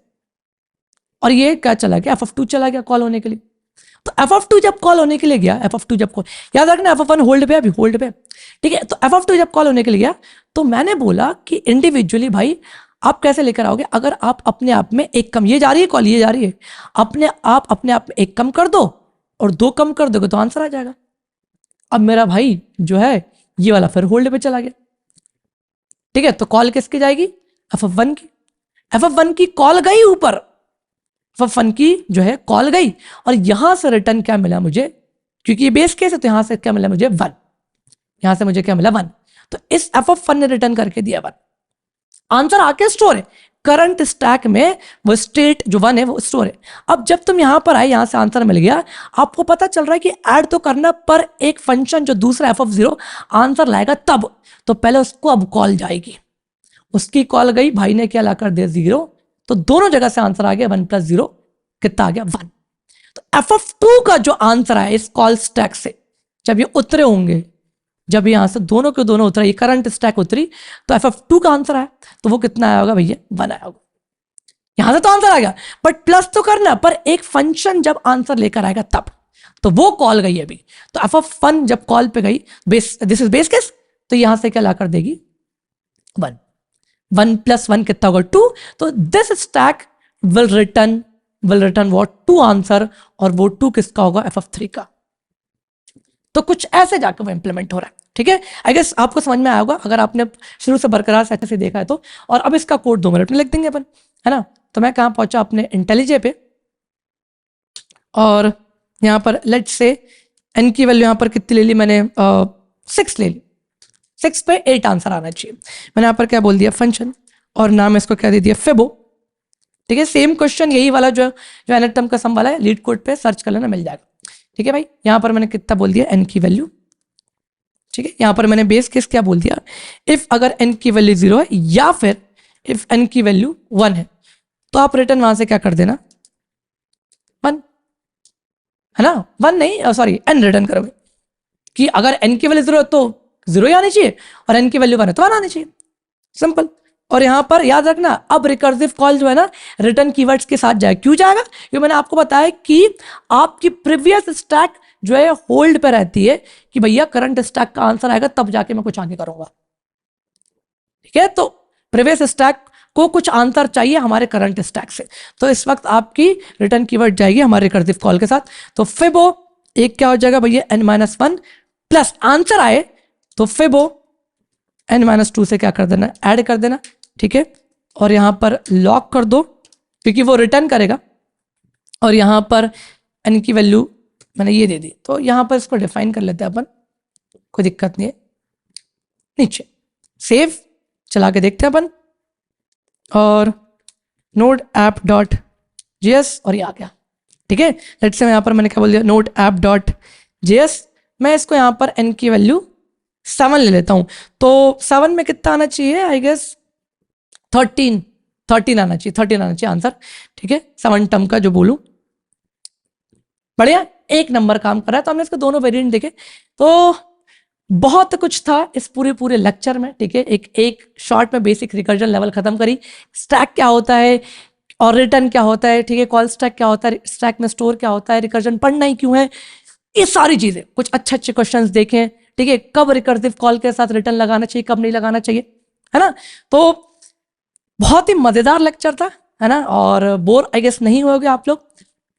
और ये क्या चला गया एफ ऑफ टू चला गया कॉल होने के लिए। तो एफ ऑफ टू जब कॉल होने के लिए गया, एफ ऑफ टू जब कॉल, याद रखना एफ ऑफ वन होल्ड पे, अभी होल्ड पे, ठीक है। तो एफ ऑफ टू जब कॉल होने के लिए गया तो मैंने बोला कि इंडिविजुअली भाई आप कैसे लेकर आओगे, अगर आप अपने आप में एक कम, ये जा रही है कॉल, ये जा रही है, अपने आप में एक कम कर दो और दो कम कर दोगे तो आंसर आ जाएगा। अब मेरा भाई जो है ये वाला फिर होल्ड पे चला गया, ठीक है। तो कॉल किसकी जाएगी, एफ ऑफ वन की, एफ ऑफ वन की कॉल गई ऊपर, एफ ऑफ वन की जो है कॉल गई, और यहां से रिटर्न क्या मिला मुझे, क्योंकि ये बेस केस है तो यहां से क्या मिला मुझे वन, यहां से मुझे क्या मिला वन, तो इस एफ ऑफ वन ने रिटर्न करके दिया वन, आंसर आके स्टोर है करंट स्टैक में, वो स्टेट जो वन है वो स्टोर है। अब जब तुम यहां पर आए, यहां से आंसर मिल गया, आपको पता चल रहा है कि ऐड तो करना, पर एक फंक्शन जो दूसरा एफ ऑफ जीरो आंसर लाएगा तब, तो पहले उसको अब कॉल जाएगी, उसकी कॉल गई, भाई ने क्या लाकर दिया जीरो, तो दोनों जगह से आंसर आ गया वन प्लस जीरो कितना आ गया वन। तो एफ ऑफ टू का जो आंसर है इस कॉल स्टैक से, जब ये उतरे होंगे, जब यहां से दोनों के दोनों उतरा, ये करंट स्टैक उतरी, तो एफ ऑफ टू का आंसर आया, तो वो कितना आया होगा भैया वन आया होगा। यहां से तो आंसर आ गया, बट प्लस तो करना, पर एक फंक्शन जब आंसर लेकर आएगा तब, तो वो कॉल गई अभी, तो एफ ऑफ वन जब कॉल पे गई, base this is base case, तो यहां से क्या लाकर देगी वन, वन प्लस वन कितना होगा टू, तो this stack will return what two answer, और वो टू किसका होगा एफ ऑफ थ्री का। तो कुछ ऐसे जाकर वो इंप्लीमेंट हो रहा है, ठीक है। आई गेस आपको समझ में आया होगा अगर आपने शुरू से बरकरार अच्छे से देखा है तो। और अब इसका कोड 2 मिनट में लिख देंगे अपन, है ना। तो मैं कहां पहुंचा, अपने इंटेलिजे पे, और यहां पर लेट्स से एन की वैल्यू यहां पर कितनी ले ली मैंने, 6 ले ली, 6 पे 8 आंसर आना चाहिए। मैंने यहाँ पर क्या बोल दिया, फंक्शन, और नाम इसको क्या दे दिया, फिबो। ठीक है, सेम क्वेश्चन यही वाला जो एनएटम का सम वाला है, लीड कोड पे सर्च कर लेना, मिल जाएगा। ठीक है भाई, यहाँ पर मैंने कितना बोल दिया, एन की वैल्यू। ठीक है, यहाँ पर मैंने बेस केस क्या बोल दिया, इफ अगर एन की वैल्यू 0 है या फिर इफ एन की वैल्यू 1 है तो आप रिटर्न वहां से क्या कर देना, 1, है ना, 1 नहीं सॉरी एन रिटर्न करोगे, कि अगर एन की वैल्यू 0 है तो 0 ही आनी चाहिए, और एन की वैल्यू 1 है तो 1 आनी चाहिए, सिंपल। और यहां पर याद रखना, अब रिकर्सिव कॉल जो है ना रिटर्न कीवर्ड्स के साथ जाए। क्यों जाएगा, क्योंकि मैंने आपको बताया कि आपकी प्रीवियस स्टैक जो है होल्ड पे रहती है, कि भैया करंट स्टैक का आंसर आएगा तब जाके मैं कुछ आगे करूंगा। ठीक है, तो प्रीवियस स्टैक को कुछ आंसर चाहिए हमारे करंट स्टैक से, तो इस वक्त आपकी रिटर्न कीवर्ड जाएगी हमारे रिकर्सिव कॉल के साथ। तो फिबो एक क्या हो जाएगा भैया, n-1 प्लस आंसर आए तो फिबो n-2 से क्या कर देना, ऐड कर देना। ठीक है, और यहां पर लॉक कर दो क्योंकि वो रिटर्न करेगा, और यहां पर n की वैल्यू मैंने ये दे दी, तो यहां पर इसको डिफाइन कर लेते हैं अपन, कोई दिक्कत नहीं है। नीचे सेव चला के देखते हैं अपन, और नोड ऐप डॉट जेएस, और ये आ गया। ठीक है, लेट्स से यहां पर मैंने क्या बोल दिया, नोड ऐप डॉट जेएस। मैं इसको यहां पर n की वैल्यू 7 ले लेता हूं, तो 7 में कितना आना चाहिए, आई गेस 13 आना चाहिए, 13 आना चाहिए आंसर। ठीक है, 7 टर्म का जो बोलूं, बढ़िया, एक नंबर काम कर रहा है। तो हमने इसके दोनों वेरिएंट देखे, तो बहुत कुछ था इस पूरे लेक्चर में। ठीक है, एक शॉर्ट में बेसिक रिकर्जन लेवल खत्म करी, स्टैक क्या होता है और रिटर्न क्या होता है। ठीक है, कॉल स्टैक क्या होता है, स्टैक में स्टोर क्या होता है, रिकर्जन पढ़ना ही क्यों है, ये सारी चीजें, कुछ अच्छे क्वेश्चंस देखें। ठीक है, कब रिकर्सिव कॉल के साथ रिटर्न लगाना चाहिए, कब नहीं लगाना चाहिए, है ना। तो बहुत ही मजेदार लेक्चर था, है ना, और बोर आई गेस नहीं होगे आप लोग।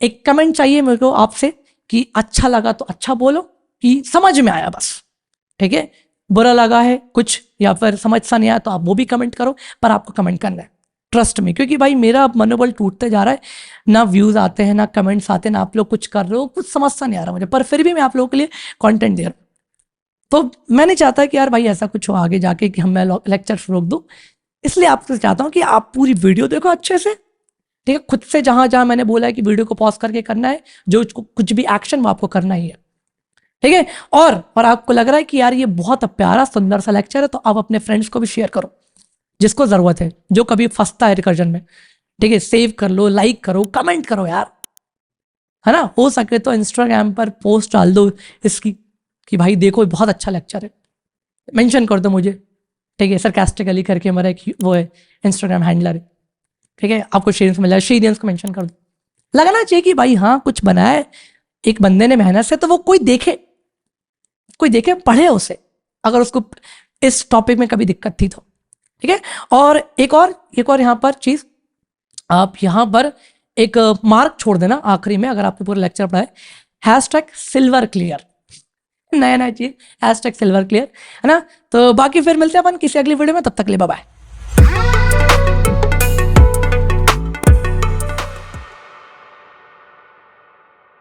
एक कमेंट चाहिए मेरे को आपसे कि अच्छा लगा तो अच्छा बोलो, कि समझ में आया बस। ठीक है, बुरा लगा है कुछ या फिर समझ सा नहीं आया तो आप वो भी कमेंट करो, पर आपको कमेंट करना है, ट्रस्ट में, क्योंकि भाई मेरा मनोबल टूटते जा रहा है, ना व्यूज आते हैं, ना कमेंट्स आते हैं, ना आप लोग कुछ कर रहे हो, कुछ समझ सा नहीं आ रहा मुझे, पर फिर भी मैं आप लोगों के लिए कंटेंट दे रहा हूँ। तो मैं नहीं चाहता कि यार भाई ऐसा कुछ हो आगे जाके कि हम मैं लेक्चर रोक दूं, इसलिए आपसे चाहता हूं कि आप पूरी वीडियो देखो अच्छे से। ठीक है, खुद से जहां जहां मैंने बोला है कि वीडियो को पॉज करके करना है, जो कुछ भी एक्शन वो आपको करना ही है। ठीक है, और आपको लग रहा है कि यार ये बहुत प्यारा सुंदर सा लेक्चर है, तो आप अपने फ्रेंड्स को भी शेयर करो जिसको जरूरत है, जो कभी फंसता है रिकर्जन में। ठीक है, सेव कर लो, लाइक करो, कमेंट करो यार, है ना। हो सके तो इंस्टाग्राम पर पोस्ट डाल दो इसकी कि भाई देखो बहुत अच्छा लेक्चर है, मेंशन कर दो मुझे। ठीक है, सरकास्टिकली करके हमारा एक वो है इंस्टाग्राम हैंडलर है। ठीक है, आपको शेयर्स मिल जाए, शेयर्स को मेंशन कर दो। लगना चाहिए कि भाई हाँ कुछ बनाया है एक बंदे ने मेहनत से, तो वो कोई देखे पढ़े उसे, अगर उसको इस टॉपिक में कभी दिक्कत थी तो। ठीक है, और एक और यहाँ पर चीज, आप यहाँ पर एक मार्क छोड़ देना आखिरी में, अगर आपने पूरा लेक्चर पढ़ा है, हैशटैग सिल्वर क्लियर, नया चीज, हैशटैग सिल्वर क्लियर, है ना। तो बाकी फिर मिलते हैं अपन किसी अगली वीडियो में, तब तक ले बाय बाय।